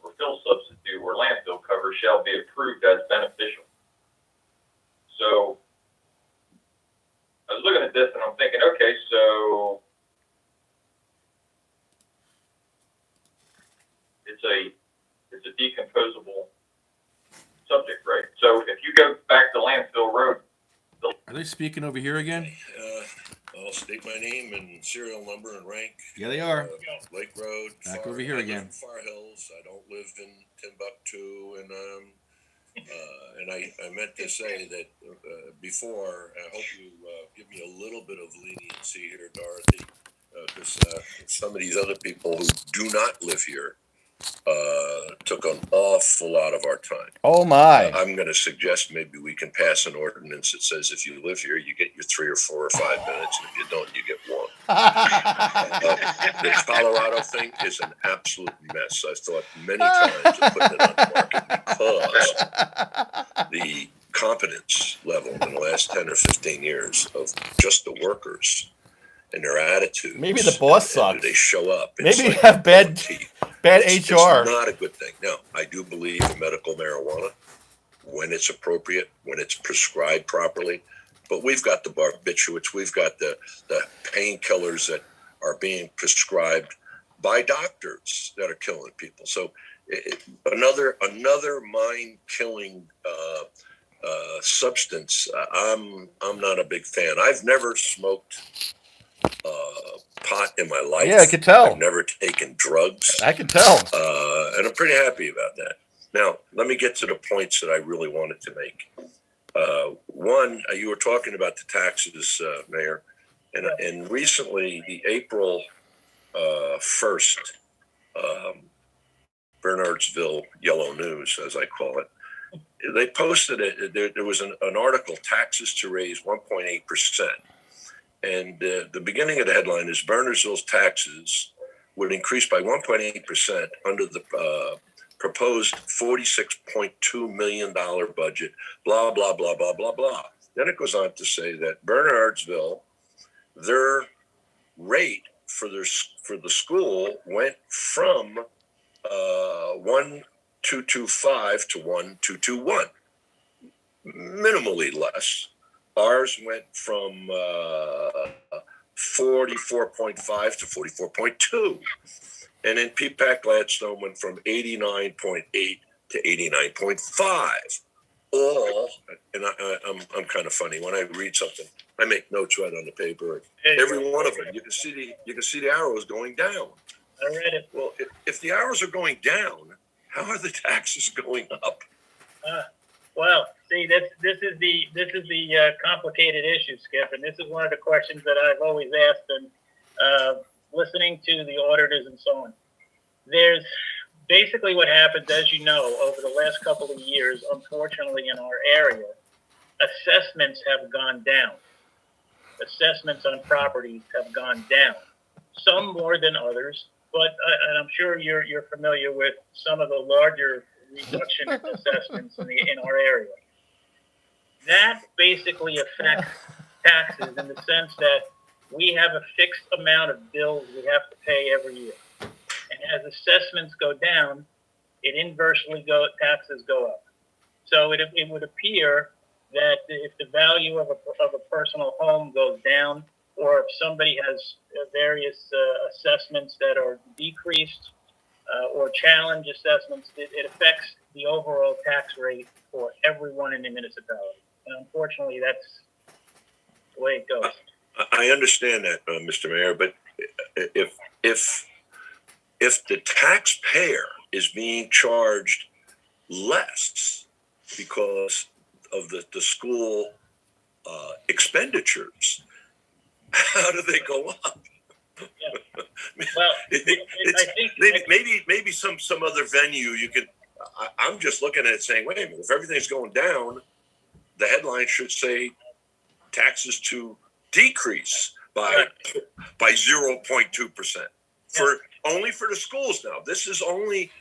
or fill substitute, or landfill cover shall be approved as beneficial. So I was looking at this and I'm thinking, okay, so it's a decomposable subject, right? So if you go back to landfill road, Are they speaking over here again? I'll state my name and serial number and rank. Yeah, they are. Lake Road. Back over here again. Far Hills. I don't live in Timbuktu, and I meant to say that before. I hope you give me a little bit of leniency here, Dorothy, because some of these other people who do not live here took an awful lot of our time. Oh my! I'm going to suggest maybe we can pass an ordinance that says if you live here, you get your 3 or 4 or 5 minutes, and if you don't, you get 1. The Colorado thing is an absolute mess. I've thought many times of putting it on the market because the competence level in the last 10 or 15 years of just the workers and their attitudes. Maybe the boss sucks. They show up. Maybe like you have bad it's HR. not a good thing. Now, I do believe in medical marijuana when it's appropriate, when it's prescribed properly. But we've got the barbiturates, we've got the painkillers that are being prescribed by doctors that are killing people. So another mind-killing substance. I'm not a big fan. I've never smoked pot in my life. Yeah, I can tell. I've never taken drugs. I can tell. And I'm pretty happy about that. Now, let me get to the points that I really wanted to make. One, you were talking about the taxes, Mayor, and recently the April 1st Bernardsville Yellow News, as I call it, they posted it. There was an article, taxes to raise 1.8%. And the beginning of the headline is Bernardsville's taxes would increase by 1.8% under the proposed $46.2 million budget, blah, blah, blah, blah, blah, blah. Then it goes on to say that Bernardsville, their rate for the school went from 1,225 to 1,221, minimally less. Ours went from 44.5 to 44.2. And then PPAC Gladstone went from 89.8 to 89.5. All, and I'm kind of funny when I read something. I make notes right on the paper. Every one of them, you can see the arrows going down. I read it. Well, if the arrows are going down, how are the taxes going up? Well, see, this is the complicated issue, Skip, and this is one of the questions that I've always asked, and listening to the auditors and so on. There's basically what happens, as you know, over the last couple of years, unfortunately, in our area, assessments have gone down. Assessments on properties have gone down. Some more than others, but and I'm sure you're familiar with some of the larger reduction in assessments in our area. That basically affects taxes in the sense that we have a fixed amount of bills we have to pay every year. And as assessments go down, taxes go up. So it would appear that if the value of a personal home goes down, or if somebody has various assessments that are decreased or challenge assessments, it affects the overall tax rate for everyone in the municipality. And unfortunately, that's the way it goes. I understand that, Mr. Mayor, but if the taxpayer is being charged less because of the school expenditures, how do they go up? Yeah. Well, maybe some other venue you could. I'm just looking at it saying, wait a minute, if everything's going down, the headline should say taxes to decrease by 0.2% only for the schools. Now, this is only,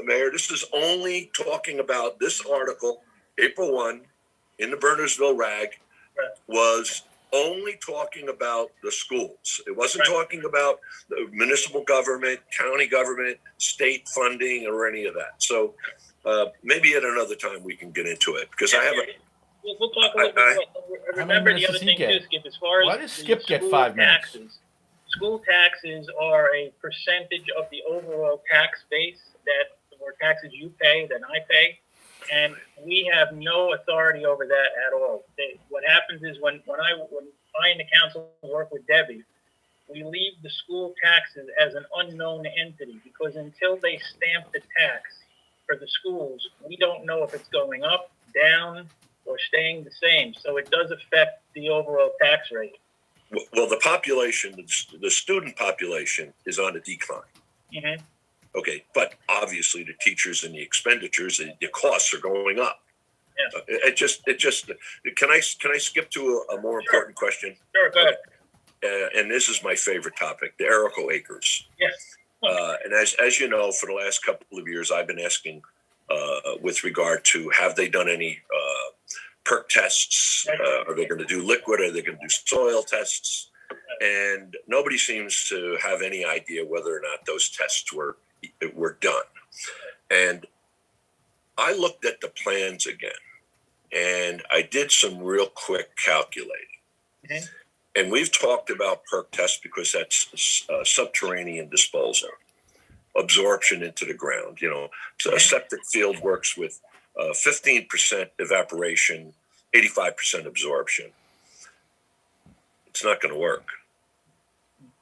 Mayor, this is only talking about this article, April 1, in the Bernardsville Rag, was only talking about the schools. It wasn't talking about the municipal government, county government, state funding, or any of that. So maybe at another time we can get into it, because I have a. We'll talk a little bit. Remember the other thing too, Skip, as far as Why does Skip get 5 minutes? School taxes are a percentage of the overall tax base or taxes you pay, that I pay, and we have no authority over that at all. What happens is when I and the council work with Debbie, we leave the school taxes as an unknown entity, because until they stamp the tax for the schools, we don't know if it's going up, down, or staying the same. So it does affect the overall tax rate. Well, the population, the student population is on a decline. Mm-hmm. Okay, but obviously the teachers and the expenditures, the costs are going up. Yeah. It just. Can I skip to a more important question? Sure, go ahead. And this is my favorite topic: the Erico Acres. Yes. And as you know, for the last couple of years, I've been asking with regard to, have they done any perk tests? Are they going to do liquid? Are they going to do soil tests? And nobody seems to have any idea whether or not those tests were done. And I looked at the plans again, and I did some real quick calculating. Mm-hmm. And we've talked about perk tests because that's subterranean disposal, absorption into the ground. So a septic field works with 15% evaporation, 85% absorption. It's not going to work.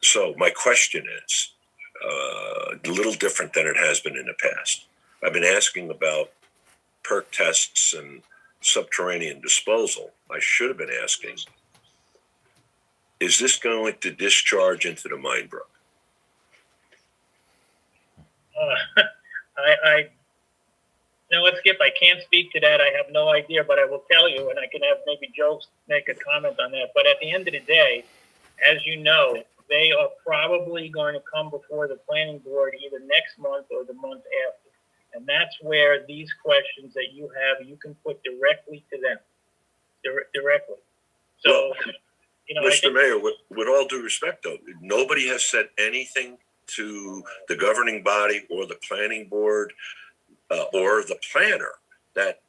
So my question is a little different than it has been in the past. I've been asking about perk tests and subterranean disposal. I should have been asking, is this going to discharge into the Mine Brook? You know what, Skip, I can't speak to that. I have no idea, but I will tell you, and I can have maybe Joe make a comment on that. But at the end of the day, as you know, they are probably going to come before the planning board either next month or the month after. And that's where these questions that you have, you can put directly to them, directly. So, you know, Mr. Mayor, with all due respect, though, nobody has said anything to the governing body or the planning board or the planner that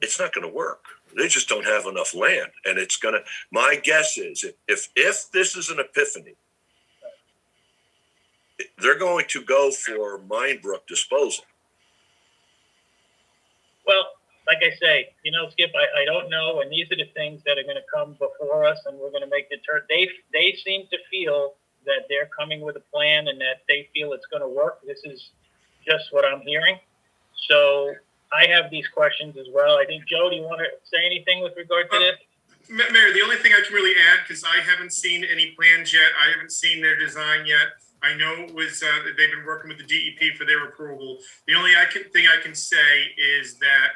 it's not going to work. They just don't have enough land, and it's going to. My guess is if this is an epiphany, they're going to go for Minebrook disposal. well, like I say, you know, Skip, I don't know, and these are the things that are going to come before us, and we're going to make the turn. They seem to feel that they're coming with a plan and that they feel it's going to work. This is just what I'm hearing. So I have these questions as well. I think, Joe, do you want to say anything with regard to this? Mayor, the only thing I can really add, because I haven't seen any plans yet, I haven't seen their design yet. I know it was that they've been working with the DEP for their approval. The only thing I can say is that,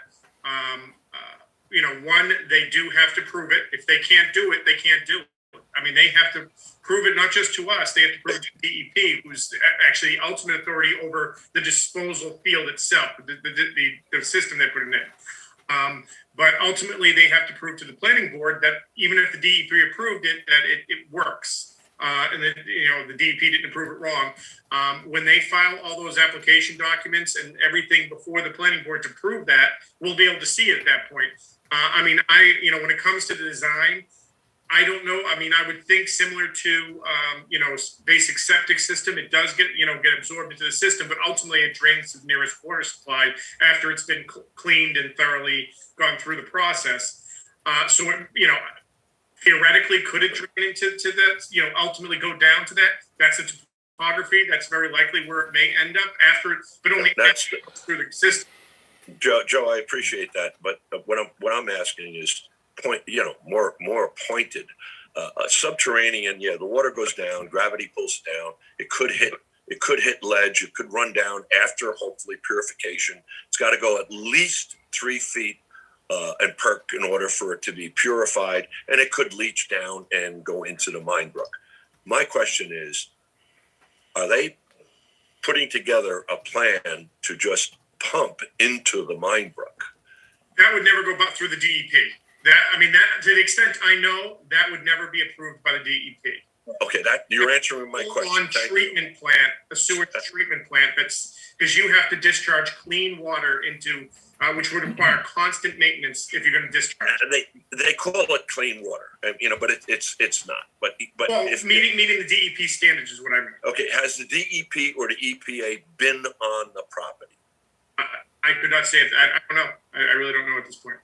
you know, one, they do have to prove it. If they can't do it, they can't do it. I mean, they have to prove it not just to us, they have to prove it to DEP, who's actually the ultimate authority over the disposal field itself, the system they put it in. But ultimately, they have to prove to the planning board that even if the DEP approved it, that it works. And that, you know, the DEP didn't approve it wrong. When they file all those application documents and everything before the planning board to prove that, we'll be able to see it at that point. I mean, you know, when it comes to the design, I don't know. I mean, I would think similar to, you know, basic septic system. It does get absorbed into the system, but ultimately it drains to the nearest water supply after it's been cleaned and thoroughly gone through the process. So, you know, theoretically, could it drain into that, you know, ultimately go down to that? That's a topography. That's very likely where it may end up after, but only through the system. Joe, I appreciate that, but what I'm asking is more pointed. Subterranean, yeah, the water goes down, gravity pulls it down. It could hit ledge. It could run down after hopefully purification. It's got to go at least 3 feet and perk in order for it to be purified, and it could leach down and go into the Minebrook. My question is, are they putting together a plan to just pump into the Minebrook? That would never go back through the DEP. That to the extent I know, that would never be approved by the DEP. Okay, that you're answering my question. Treatment plant, a sewage treatment plant. That's because you have to discharge clean water into, which would require constant maintenance if you're going to discharge. They call it clean water, you know, but it's not. But well, if meeting the DEP standards is what I mean. Okay, has the DEP or the EPA been on the property? I could not say it. I don't know. I really don't know at this point.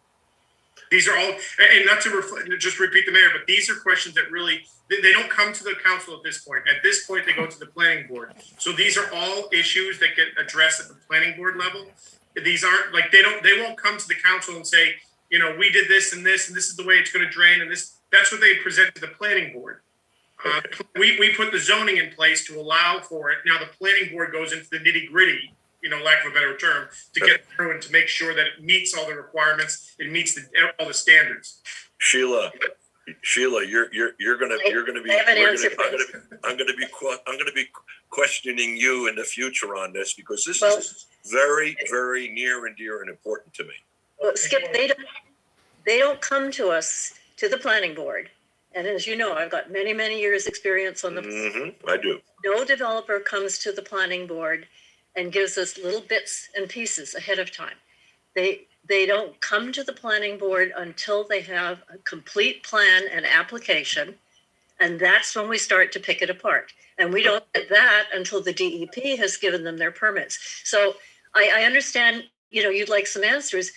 These are all, and not to just repeat the mayor, but these are questions that really, they don't come to the council at this point. At this point, they go to the planning board. So these are all issues that get addressed at the planning board level. These aren't like, they won't come to the council and say, you know, we did this, and this is the way it's going to drain. And that's what they present to the planning board. We put the zoning in place to allow for it. Now the planning board goes into the nitty gritty, you know, lack of a better term, to get through and to make sure that it meets all the requirements, it meets all the standards. Sheila, you're gonna be. I'm gonna be questioning you in the future on this because this is very, very near and dear and important to me. Well, Skip, they don't come to us, to the planning board. And as you know, I've got many, many years experience on the. Mm-hmm, I do. No developer comes to the planning board and gives us little bits and pieces ahead of time. They don't come to the planning board until they have a complete plan and application. And that's when we start to pick it apart. And we don't get that until the DEP has given them their permits. So I understand, you know, you'd like some answers,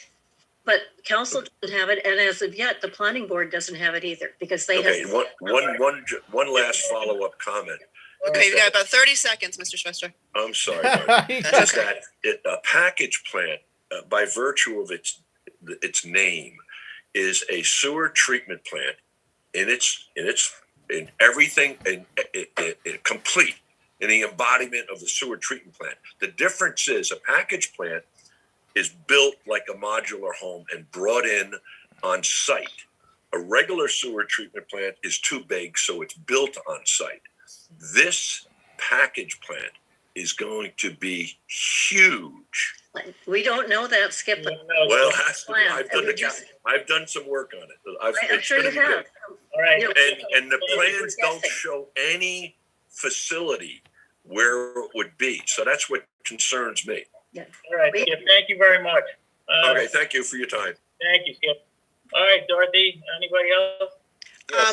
but council doesn't have it. And as of yet, the planning board doesn't have it either because they have. One last follow-up comment. Okay, you've got about 30 seconds, Mr. Schwester. I'm sorry. Is that a package plant, by virtue of its name, is a sewer treatment plant in everything complete in the embodiment of the sewer treatment plant. The difference is a package plant is built like a modular home and brought in on site. A regular sewer treatment plant is too big, so it's built on site. This package plant is going to be huge. We don't know that, Skip. Well, Plan. I've done some work on it. I'm it's sure gonna you be have. good. All right. And the plans don't show any facility where it would be. So that's what concerns me. Yeah. All right, Skip, thank you very much. Okay, thank you for your time. Thank you, Skip. All right, Dorothy, anybody else?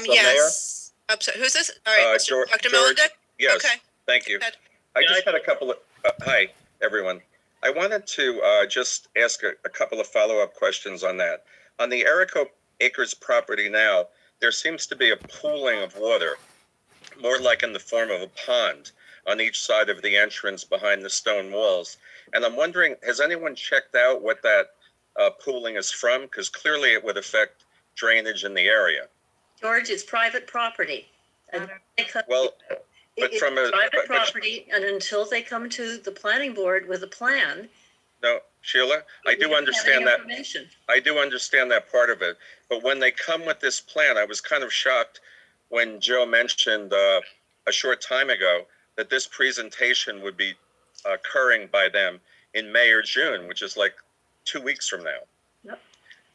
Yes. I'm sorry, who's this? All right, Dr. Melodick? Yes, Okay. thank you. Ahead. I just had a couple of, hi, everyone. I wanted to just ask a couple of follow-up questions on that. On the Erico Acres property now, there seems to be a pooling of water, more like in the form of a pond on each side of the entrance behind the stone walls. And I'm wondering, has anyone checked out what that pooling is from? Because clearly it would affect drainage in the area. George, it's private property. And Well, but it's from a private property, and until they come to the planning board with a plan. No, Sheila, I do understand that. I do understand that part of it. But when they come with this plan, I was kind of shocked when Joe mentioned a short time ago that this presentation would be occurring by them in May or June, which is like 2 weeks from now. Yep.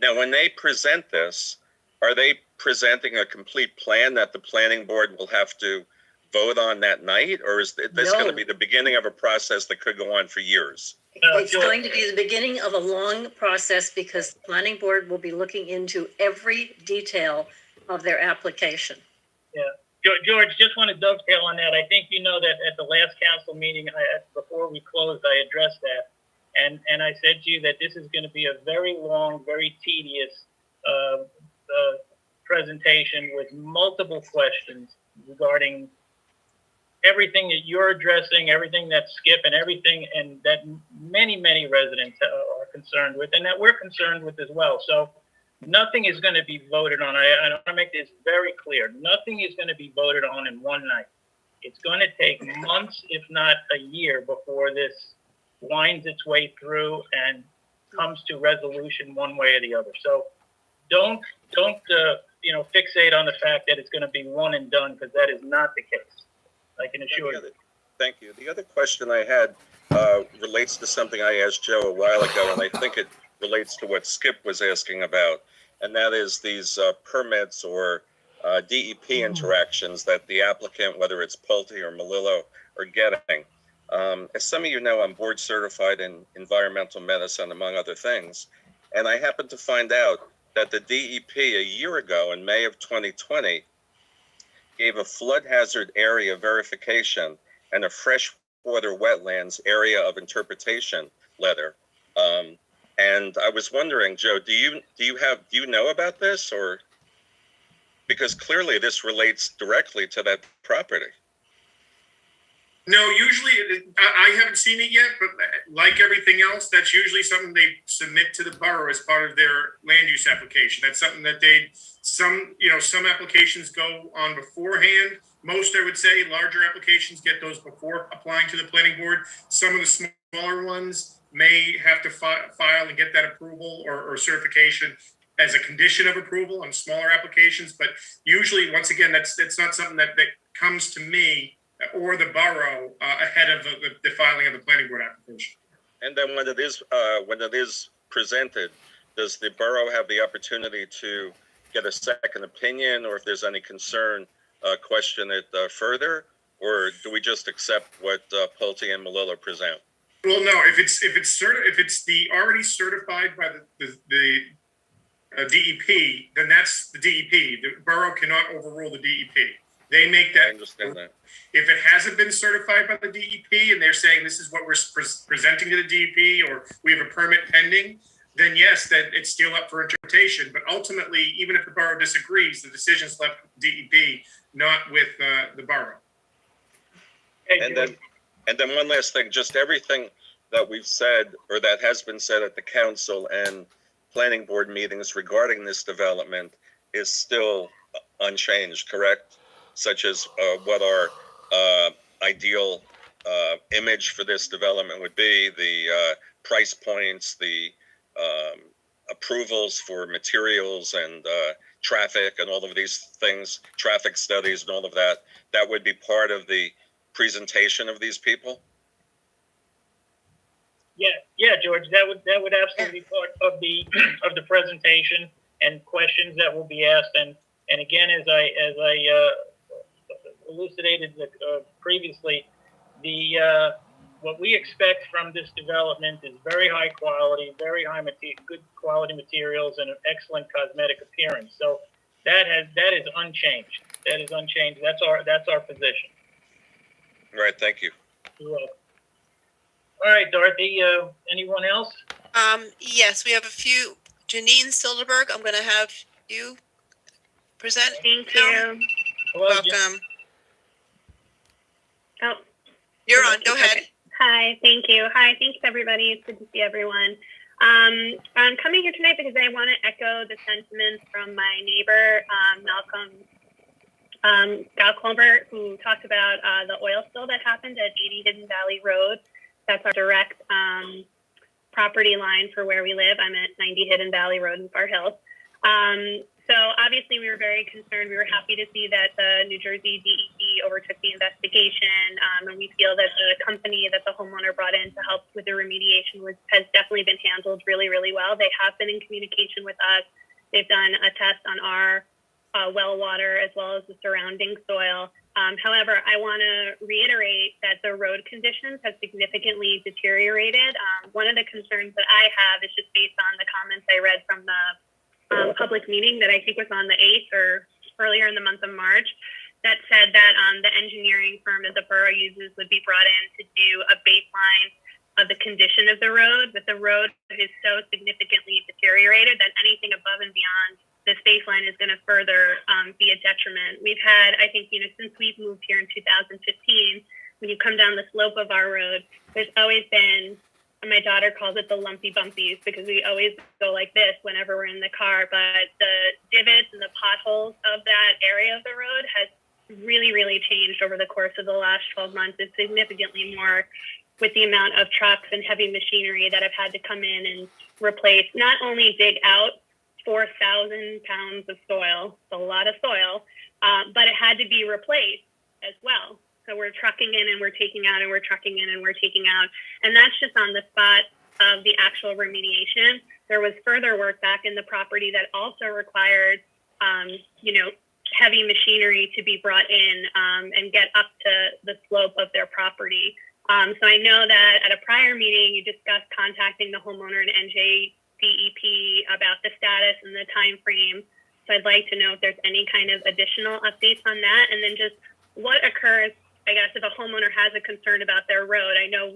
Now, when they present this, are they presenting a complete plan that the planning board will have to vote on that night? Or is this going to be the beginning of a process that could go on for years? It's going to be the beginning of a long process because the planning board will be looking into every detail of their application. Yeah. George, just want to dovetail on that. I think you know that at the last council meeting, before we closed, I addressed that. And I said to you that this is going to be a very long, very tedious presentation with multiple questions regarding everything that you're addressing, everything that Skip and everything, and that many, many residents are concerned with, and that we're concerned with as well. So nothing is going to be voted on. I want to make this very clear. Nothing is going to be voted on in one night. It's going to take months, if not a year, before this winds its way through and comes to resolution one way or the other. So don't fixate on the fact that it's going to be one and done, because that is not the case. I can assure you. Thank you. The other question I had relates to something I asked Joe a while ago, and I think it relates to what Skip was asking about, and that is these permits or DEP interactions that the applicant, whether it's Pulte or Melillo, are getting. As some of you know, I'm board certified in environmental medicine, among other things, and I happened to find out that the DEP a year ago, in May of 2020, gave a flood hazard area verification and a freshwater wetlands area of interpretation letter. And I was wondering, Joe, do you know about this, or because clearly this relates directly to that property? No, usually I haven't seen it yet, but like everything else, that's usually something they submit to the borough as part of their land use application. That's something that some applications go on beforehand. Most, I would say, larger applications get those before applying to the planning board. Some of the smaller ones may have to file and get that approval or certification as a condition of approval on smaller applications. But usually, once again, that's not something that comes to me or the borough ahead of the filing of the planning board application. And then when it is presented, does the borough have the opportunity to get a second opinion, or if there's any concern, question it further, or do we just accept what Pulte and Melillo present? Well, no. If it's the already certified by the DEP, then that's the DEP. The borough cannot overrule the DEP. They make that. I understand that. If it hasn't been certified by the DEP and they're saying this is what we're presenting to the DEP, or we have a permit pending, then yes, that it's still up for interpretation. But ultimately, even if the borough disagrees, the decision's left with DEP, not with the borough. And then one last thing, just everything that we've said or that has been said at the council and planning board meetings regarding this development is still unchanged, correct? Such as what our ideal image for this development would be, the price points, the approvals for materials and traffic and all of these things, traffic studies and all of that, that would be part of the presentation of these people? Yeah, George, that would absolutely be part of the presentation and questions that will be asked. And again, as I elucidated previously, what we expect from this development is very high quality, good quality materials, and an excellent cosmetic appearance. So that is unchanged. That is unchanged. That's our position. Right, thank you. You're welcome. All right, Dorothy. Anyone else? Yes, we have a few. Janine Silderberg, I'm going to have you present. Thank you. Hello, Welcome. Oh, You're on. Go ahead. okay. Hi, thank you. Hi, thanks everybody. It's good to see everyone. I'm coming here tonight because I want to echo the sentiments from my neighbor, Malcolm Colbert, who talked about the oil spill that happened at 80 Hidden Valley Road. That's our direct property line for where we live. I'm at 90 Hidden Valley Road in Far Hills. So obviously we were very concerned. We were happy to see that the New Jersey DEP overtook the investigation, and we feel that the company that the homeowner brought in to help with the remediation has definitely been handled really, really well. They have been in communication with us. They've done a test on our well water as well as the surrounding soil. However, I want to reiterate that the road conditions have significantly deteriorated. One of the concerns that I have is just based on the comments I read from the public meeting that I think was on the 8th or earlier in the month of March, that said that the engineering firm that the borough uses would be brought in to do a baseline of the condition of the road, but the road is so significantly deteriorated that anything above and beyond this baseline is going to further be a detriment. We've had, I think, since we've moved here in 2015, when you come down the slope of our road, there's always been, my daughter calls it the lumpy bumpies, because we always go like this whenever we're in the car, but the divots and the potholes of that area of the road has really, really changed over the course of the last 12 months. It's significantly more with the amount of trucks and heavy machinery that have had to come in and replace, not only dig out 4,000 pounds of soil, it's a lot of soil, but it had to be replaced as well. So we're trucking in and we're taking out, and we're trucking in and we're taking out. And that's just on the spot of the actual remediation. There was further work back in the property that also required, heavy machinery to be brought in and get up to the slope of their property. So I know that at a prior meeting, you discussed contacting the homeowner and NJDEP about the status and the time frame. So I'd like to know if there's any kind of additional updates on that. And then just what occurs, I guess, if a homeowner has a concern about their road. I know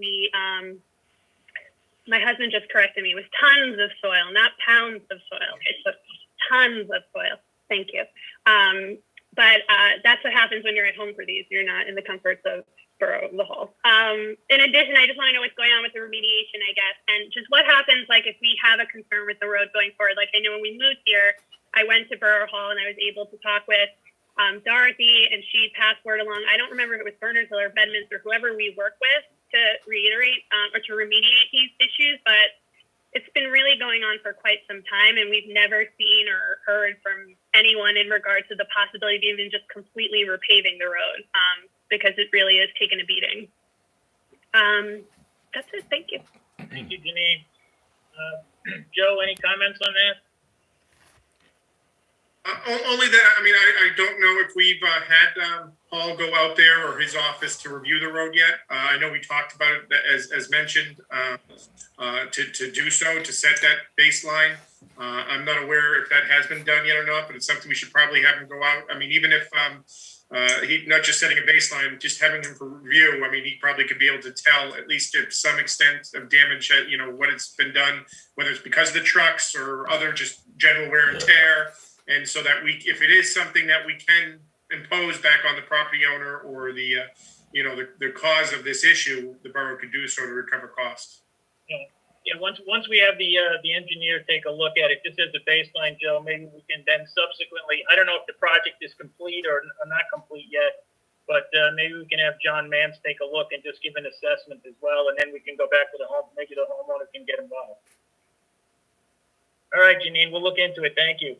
my husband just corrected me, it was tons of soil, not pounds of soil. It's tons of soil. Thank you. But that's what happens when you're at home for these. You're not in the comforts of the hall. In addition, I just want to know what's going on with the remediation, I guess, and just what happens, like, if we have a concern with the road going forward. Like, I know when we moved here, I went to Borough Hall and I was able to talk with Dorothy, and she passed word along. I don't remember if it was Berners or Bedminster, whoever we work with, to reiterate or to remediate these issues, but it's been really going on for quite some time, and we've never seen or heard from anyone in regards to the possibility of even just completely repaving the road, because it really is taking a beating. That's it. Thank you. Thank you, Janine. Joe, any comments on that? Only that, I don't know if we've had Paul go out there or his office to review the road yet. I know we talked about it, as mentioned, to do so, to set that baseline. I'm not aware if that has been done yet or not, but it's something we should probably have him go out. Even if he, not just setting a baseline, just having him for review, he probably could be able to tell, at least to some extent of damage, what it's been done, whether it's because of the trucks or other just general wear and tear. And so that if it is something that we can impose back on the property owner or the cause of this issue, the borough could do so to recover costs. Yeah. Once we have the engineer take a look at it, just as a baseline, Joe, maybe we can then subsequently. I don't know if the project is complete or not complete yet, but maybe we can have John Mance take a look and just give an assessment as well, and then we can go back to the home. Maybe the homeowner can get involved. All right, Janine, we'll look into it. Thank you.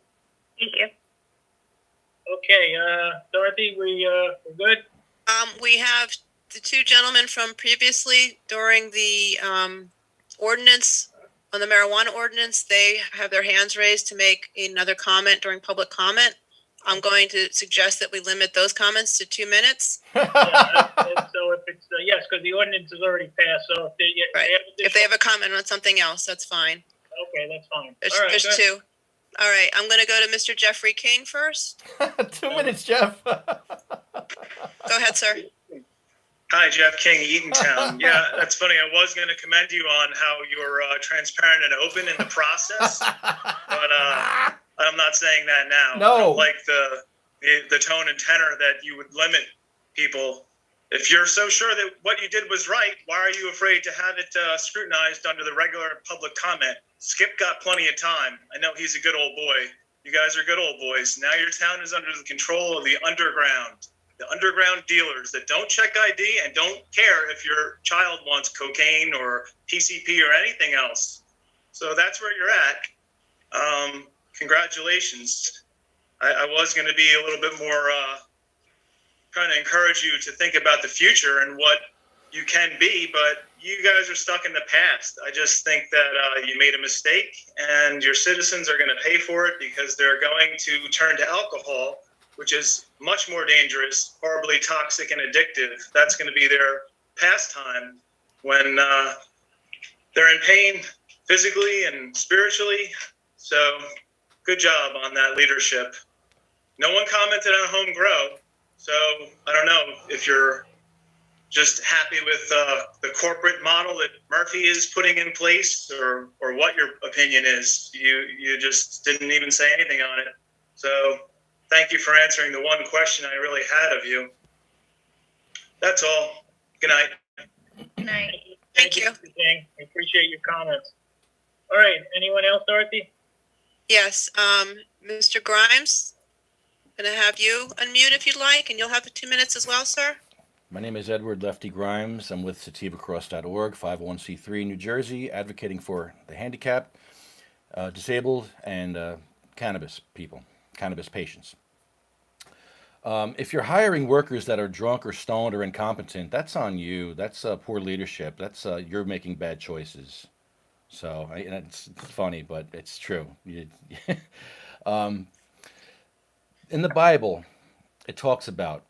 Thank you. Okay, Dorothy, we're good? We have the two gentlemen from previously during the ordinance, on the marijuana ordinance, they have their hands raised to make another comment during public comment. I'm going to suggest that we limit those comments to 2 minutes. And so if it's, yes, because the ordinance is already passed, so if they, Right. If they have a comment on something else, that's fine. okay, that's fine. There's good. 2. All right, I'm going to go to Mr. Jeffrey King first. 2 minutes, Jeff. Go ahead, sir. Hi, Jeff King, Eatontown. Yeah, that's funny. I was going to commend you on how you're transparent and open in the process, but I'm not saying that now. No. I don't like the tone and tenor that you would limit people. If you're so sure that what you did was right, why are you afraid to have it scrutinized under the regular public comment? Skip got plenty of time. I know he's a good old boy. You guys are good old boys. Now your town is under the control of the underground dealers that don't check ID and don't care if your child wants cocaine or PCP or anything else. So that's where you're at. Congratulations. I was going to be a little bit more trying to encourage you to think about the future and what you can be, but you guys are stuck in the past. I just think that you made a mistake and your citizens are going to pay for it because they're going to turn to alcohol, which is much more dangerous, horribly toxic and addictive. That's going to be their pastime when they're in pain physically and spiritually. So good job on that leadership. No one commented on home grow. So I don't know if you're just happy with the corporate model that Murphy is putting in place or what your opinion is. You just didn't even say anything on it. So thank you for answering the one question I really had of you. That's all. Good night. Good night. Thank you. Mr. King. I appreciate your comments. All right, anyone else, Dorothy? Yes, Mr. Grimes, going to have you unmute if you'd like, and you'll have the 2 minutes as well, sir. My name is Edward Lefty Grimes. I'm with sativacross.org, 501c3 New Jersey, advocating for the handicapped, disabled, and cannabis people, cannabis patients. If you're hiring workers that are drunk or stoned or incompetent, that's on you. That's poor leadership. That's you're making bad choices. So it's funny, but it's true. In the Bible, it talks about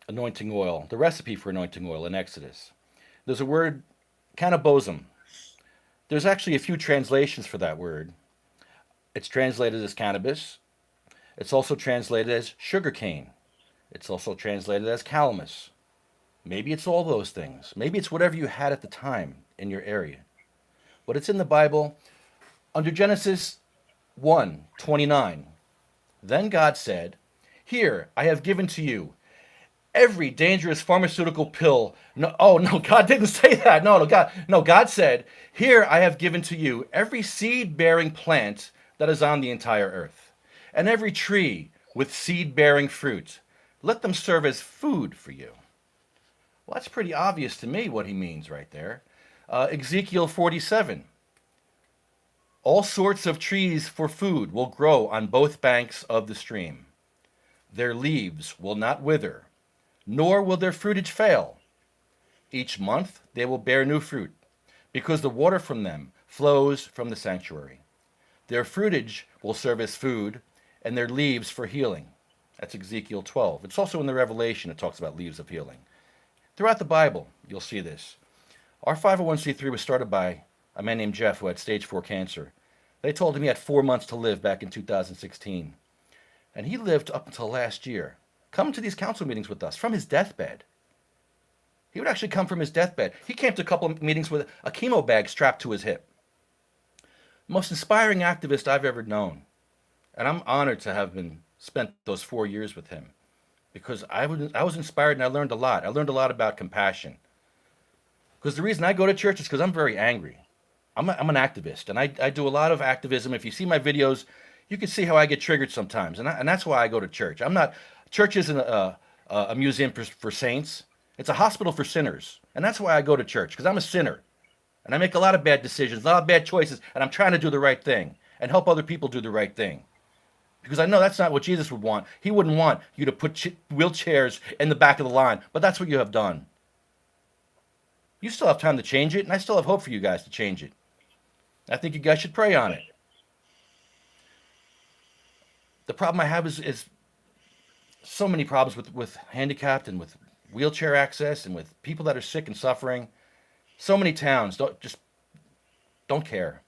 anointing oil, the recipe for anointing oil in Exodus. There's a word, cannabism. There's actually a few translations for that word. It's translated as cannabis. It's also translated as sugarcane. It's also translated as calamus. Maybe it's all those things. Maybe it's whatever you had at the time in your area. But it's in the Bible under Genesis 1:29. Then God said, "Here, I have given to you every dangerous pharmaceutical pill." No, God didn't say that. God said, "Here, I have given to you every seed-bearing plant that is on the entire earth, and every tree with seed-bearing fruit. Let them serve as food for you." Well, that's pretty obvious to me what he means right there. Ezekiel 47. All sorts of trees for food will grow on both banks of the stream. Their leaves will not wither, nor will their fruitage fail. Each month they will bear new fruit, because the water from them flows from the sanctuary. Their fruitage will serve as food, and their leaves for healing. That's Ezekiel 12. It's also in the Revelation, it talks about leaves of healing. Throughout the Bible, you'll see this. Our 501c3 was started by a man named Jeff who had stage 4 cancer. They told him he had 4 months to live back in 2016. And he lived up until last year, coming to these council meetings with us from his deathbed. He would actually come from his deathbed. He came to a couple of meetings with a chemo bag strapped to his hip. Most inspiring activist I've ever known. And I'm honored to have spent those 4 years with him, because I was inspired and I learned a lot. I learned a lot about compassion. Because the reason I go to church is because I'm very angry. I'm an activist, and I do a lot of activism. If you see my videos, you can see how I get triggered sometimes, and that's why I go to church. Church isn't a museum for saints. It's a hospital for sinners, and that's why I go to church, because I'm a sinner, and I make a lot of bad decisions, a lot of bad choices, and I'm trying to do the right thing and help other people do the right thing. Because I know that's not what Jesus would want. He wouldn't want you to put wheelchairs in the back of the line, but that's what you have done. You still have time to change it, and I still have hope for you guys to change it. I think you guys should pray on it. The problem I have is so many problems with handicapped and with wheelchair access and with people that are sick and suffering. So many towns don't care.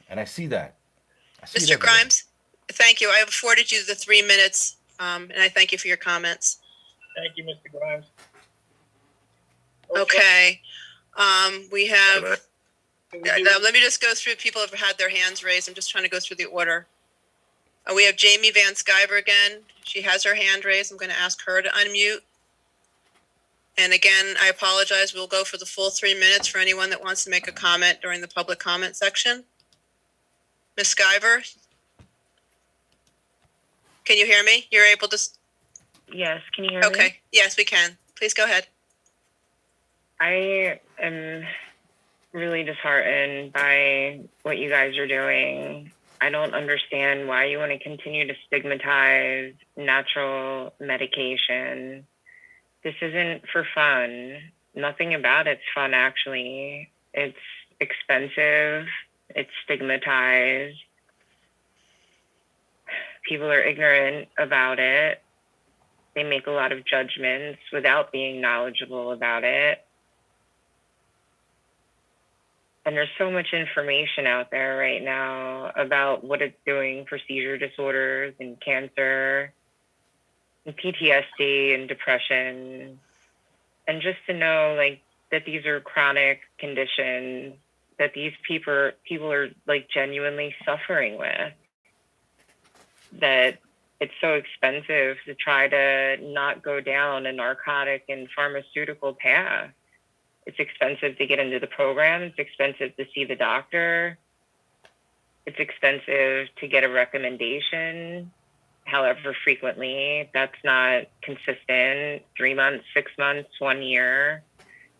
And I see that. I see it Mr. every day. Grimes, thank you. I have afforded you the 3 minutes, and I thank you for your comments. Thank you, Mr. Grimes. Okay. We have, Can we do- now let me just go through people who have had their hands raised. I'm just trying to go through the order. We have Jamie Van Sciver again. She has her hand raised. I'm going to ask her to unmute. And again, I apologize. We'll go for the full 3 minutes for anyone that wants to make a comment during the public comment section. Ms. Sciver, can you hear me? You're able to... Yes, can you hear me? Okay. Yes, we can. Please go ahead. I am really disheartened by what you guys are doing. I don't understand why you want to continue to stigmatize natural medication. This isn't for fun. Nothing about it's fun, actually. It's expensive. It's stigmatized. People are ignorant about it. They make a lot of judgments without being knowledgeable about it. And there's so much information out there right now about what it's doing for seizure disorders and cancer and PTSD and depression. And just to know like that these are chronic conditions that these people are like genuinely suffering with. That it's so expensive to try to not go down a narcotic and pharmaceutical path. It's expensive to get into the program. It's expensive to see the doctor. It's expensive to get a recommendation, however frequently. That's not consistent. 3 months, 6 months, 1 year.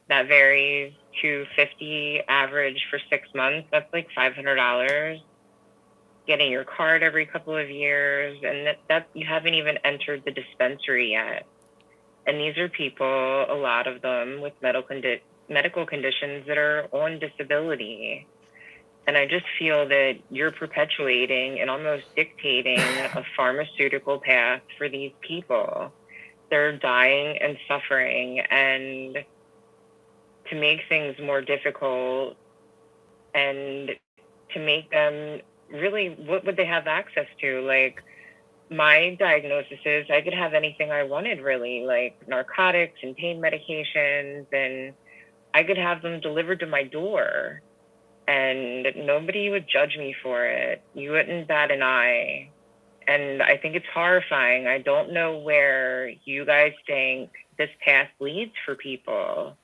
That varies. $250 average for 6 months. That's like $500. Getting your card every couple of years, and that you haven't even entered the dispensary yet. And these are people, a lot of them, with medical conditions that are on disability. And I just feel that you're perpetuating and almost dictating a pharmaceutical path for these people. They're dying and suffering, and to make things more difficult and to make them really, what would they have access to? Like, my diagnosis is I could have anything I wanted, really, like narcotics and pain medications, and I could have them delivered to my door, and nobody would judge me for it. You wouldn't bat an eye. And I think it's horrifying. I don't know where you guys think this path leads for people.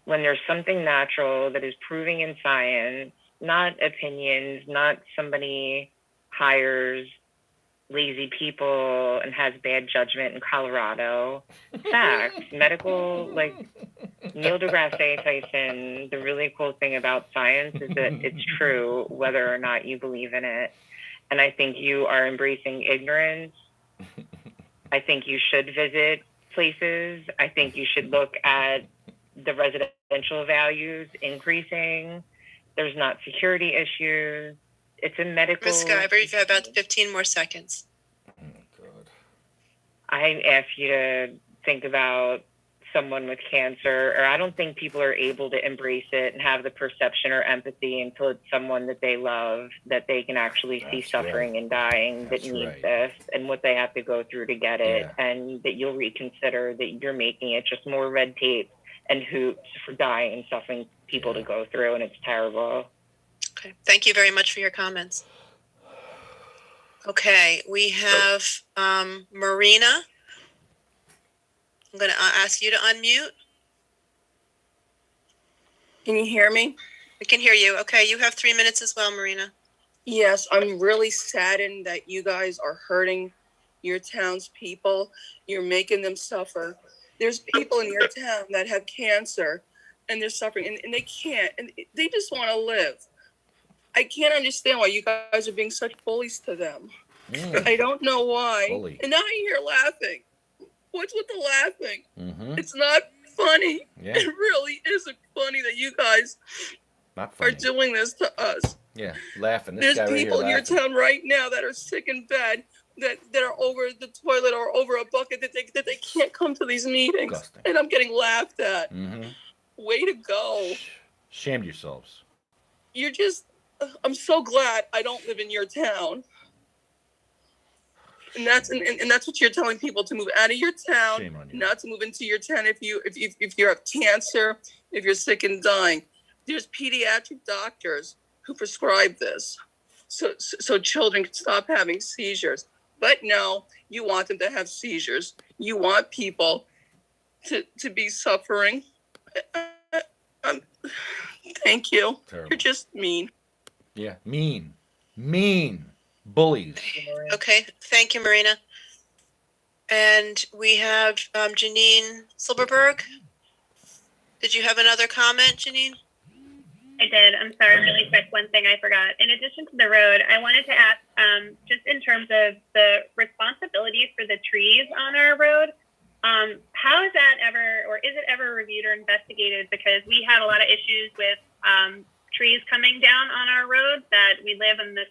When there's something natural that is proving in science, not opinions, not somebody hires lazy people and has bad judgment in Colorado. Facts, medical, like Neil deGrasse Tyson, the really cool thing about science is that it's true whether or not you believe in it. And I think you are embracing ignorance. I think you should visit places. I think you should look at the residential values increasing. There's not security issues. It's a medical... Ms. Sciver, you've got about 15 more seconds. I ask you to think about someone with cancer, or I don't think people are able to embrace it and have the perception or empathy until it's someone that they love, that they can actually see suffering and dying that needs this, and what they have to go through to get it, and that you'll reconsider that you're making it just more red tape and hoops for dying and suffering people to go through, and it's terrible. Okay. Thank you very much for your comments. Okay, we have Marina. I'm going to ask you to unmute. Can you hear me? We can hear you. Okay, you have 3 minutes as well, Marina. Yes, I'm really saddened that you guys are hurting your townspeople. You're making them suffer. There's people in your town that have cancer and they're suffering and they can't, and they just want to live. I can't understand why you guys are being such bullies to them. I don't know why. Bully. And now you're laughing. What's with the laughing? Mm-hmm. It's not funny. Yeah. It really isn't funny that you guys Not are funny. doing this to us. Yeah, laughing. This There's guy right here people in your laughing. town right now that are sick in bed, that are over the toilet or over a bucket, that they can't come to these meetings. Disgusting. And I'm getting laughed at. Mm-hmm. Way to go. Shamed yourselves. You're just, I'm so glad I don't live in your town. And that's what you're telling people, to move out of your town, Shame on you. not to move into your town if you have cancer, if you're sick and dying. There's pediatric doctors who prescribe this, so children can stop having seizures. But no, you want them to have seizures. You want people to be suffering. Thank you. Terrible. You're just mean. Yeah, mean. Bullies. Okay, thank you, Marina. And we have Janine Silberberg. Did you have another comment, Janine? I did. I'm sorry, really quick. One thing I forgot. In addition to the road, I wanted to ask, just in terms of the responsibility for the trees on our road, how is that ever, or is it ever reviewed or investigated? Because we had a lot of issues with trees coming down on our road, that we live in this,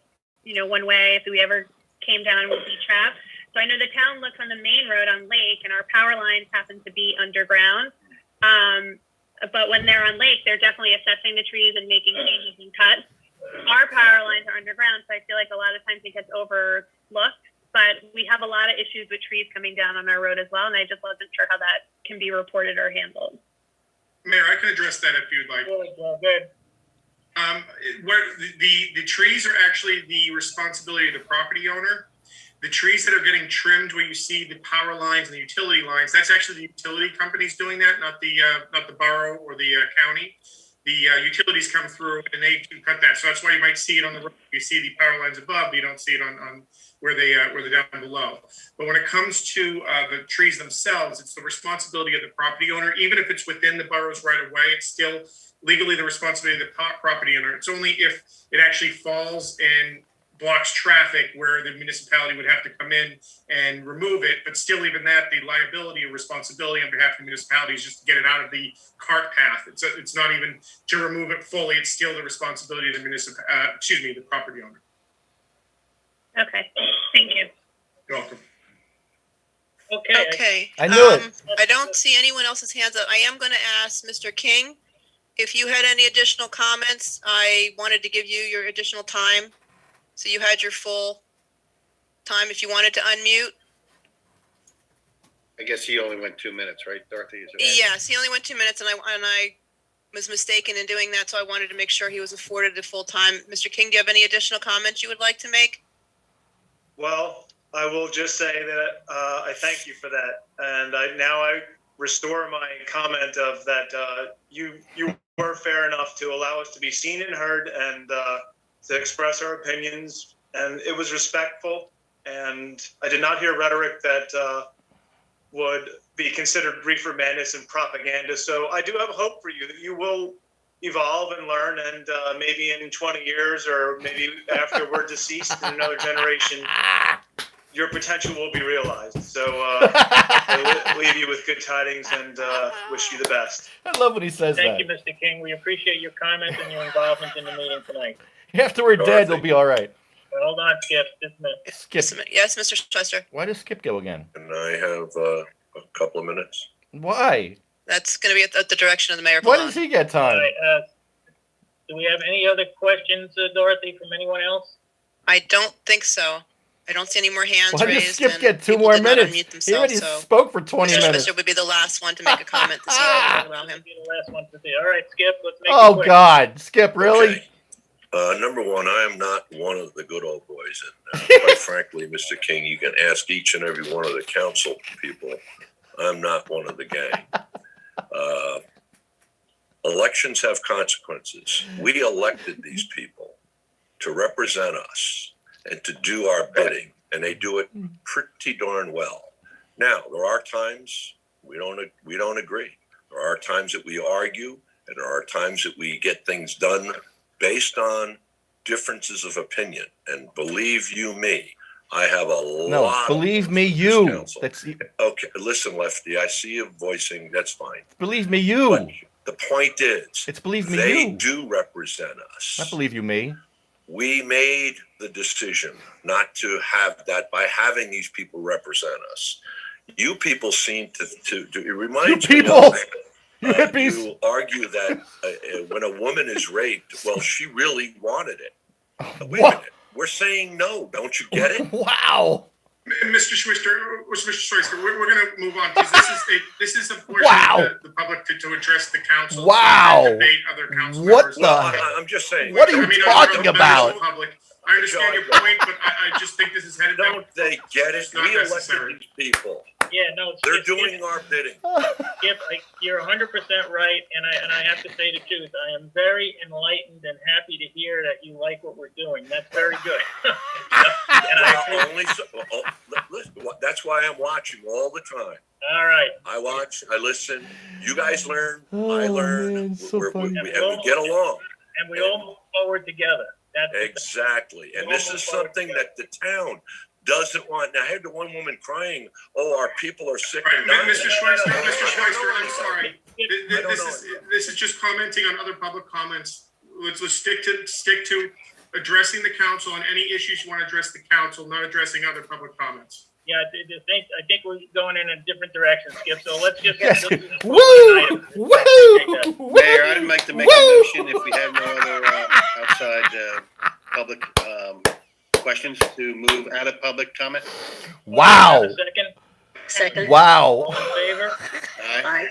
one way. If we ever came down, we'd be trapped. So I know the town looks on the main road on Lake, and our power lines happen to be underground. But when they're on Lake, they're definitely assessing the trees and making changes and cuts. Our power lines are underground, so I feel like a lot of times it gets overlooked. But we have a lot of issues with trees coming down on our road as well, and I just wasn't sure how that can be reported or handled. Mayor, I can address that if you'd like. Good. Where the trees are actually the responsibility of the property owner. The trees that are getting trimmed, where you see the power lines and the utility lines, that's actually the utility companies doing that, not the borough or the county. The utilities come through and they can cut that. So that's why you might see it on the road. You see the power lines above, but you don't see it on where they're down below. But when it comes to the trees themselves, it's the responsibility of the property owner. Even if it's within the borough's right of way, it's still legally the responsibility of the property owner. It's only if it actually falls and blocks traffic where the municipality would have to come in and remove it. But still, even that, the liability and responsibility on behalf of the municipality is just to get it out of the cart path. It's not even to remove it fully. It's still the responsibility of the property owner. Okay, thank you. You're welcome. Okay. I knew it. I don't see anyone else's hands up. I am going to ask Mr. King if you had any additional comments. I wanted to give you your additional time, so you had your full time. If you wanted to unmute. I guess he only went 2 minutes, right, Dorothy? Is it right? Yes, he only went 2 minutes, and I was mistaken in doing that, so I wanted to make sure he was afforded the full time. Mr. King, do you have any additional comments you would like to make? Well, I will just say that I thank you for that, and I restore my comment of that you were fair enough to allow us to be seen and heard, and to express our opinions, and it was respectful, and I did not hear rhetoric that would be considered reefer madness and propaganda. So I do have hope for you that you will evolve and learn, and maybe in 20 years, or maybe after we're deceased in another generation, your potential will be realized. So I leave you with good tidings and wish you the best. I love when he says Thank that. you, Mr. King. We appreciate your comments and your involvement in the meeting tonight. After we're dead, they'll be all right. Hold on, Skip. Just a minute. Skip. Yes, Mr. Chester. Why does Skip go again? Can I have a couple of minutes? Why? That's going to be at the direction of the mayor. Why does he get time? All right, do we have any other questions, Dorothy, from anyone else? I don't think so. I don't see any more hands Why does raised. Skip and get 2 people more did not minutes? unmute He already themselves, so spoke for 20 Mr. minutes. Chester would be the last one to make a comment this year. I will allow him. Be the last one to say. All right, Skip. Let's make it Oh, quick. God. Skip, really? Okay. Number one, I am not one of the good old boys. And quite frankly, Mr. King, you can ask each and every one of the council people. I'm not one of the gang. Elections have consequences. We elected these people to represent us and to do our bidding, and they do it pretty darn well. Now, there are times we don't agree. There are times that we argue, and there are times that we get things done based on differences of opinion. And believe you me, I have a lot. Believe me, you. That's okay. Listen, Lefty, I see you voicing. That's fine. Believe me, you. The point is, It's believe me, they you. do represent us. I believe you, me. We made the decision not to have that by having these people represent us. You people seem to it reminds You me people, of, you hippies. you argue that when a woman is raped, well, she really wanted it. Wait a minute. We're saying no. Don't you get it? Wow. Mr. Schweister, we're going to move on because this is a portion Wow. of the public to address the council. Wow. To debate other council What members. the? Well, I'm just saying. What are you other talking members of about? the public. I understand your point, but I just think this is headed down. Don't they get it? It's not We elected necessary. these people. Yeah, no, They're doing our bidding. Skip, you're 100% right, and I have to say the truth. I am very enlightened and happy to hear that you like what we're doing. That's very good. That's why I'm watching all the time. All right. I watch, I listen. You guys learn, Oh, I learn, man, so funny. and we get along. And we all move forward together. That's Exactly. And this is something that the town doesn't want. Now, I had the one woman crying, "Oh, our people are sick and dying." Mr. Schweister, I'm sorry. This is just commenting on other public comments. Let's stick to addressing the council on any issues you want to address the council, not addressing other public comments. Yeah, I think we're going in a different direction, Skip. So let's just Woo! Woo! Mayor, I'd like to make a motion if we have no other outside public questions to move out of public comment. Wow. Second. Wow. All in favor? Aye.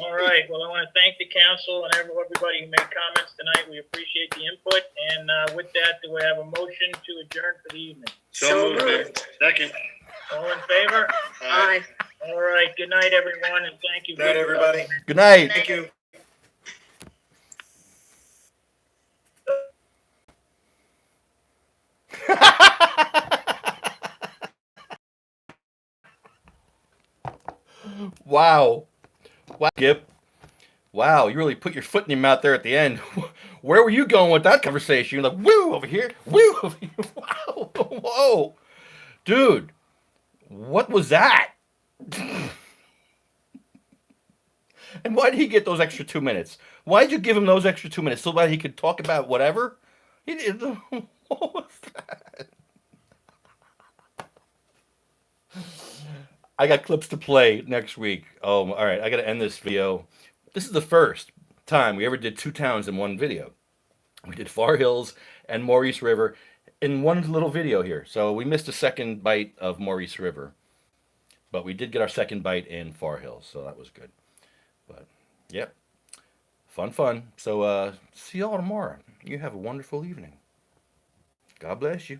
All right. Well, I want to thank the council and everybody who made comments tonight. We appreciate the input. And with that, do we have a motion to adjourn for the evening? So moved. Second. All in favor? Aye. All right. Good night, everyone, and thank you. Good night, everybody. Good night. Thank you. Wow. Wow, Skip. Wow, you really put your foot in your mouth there at the end. Where were you going with that conversation? You're like, woo, over here, woo, over here. Wow. Whoa. Dude, what was that? And why did he get those extra 2 minutes? Why did you give him those extra 2 minutes? So that he could talk about whatever? He did. What was that? I got clips to play next week. Oh, all right. I got to end this video. This is the first time we ever did two towns in one video. We did Far Hills and Maurice River in one little video here. So we missed a second bite of Maurice River. But we did get our second bite in Far Hills. So that was good. But, yep. Fun. So, see y'all tomorrow. You have a wonderful evening. God bless you.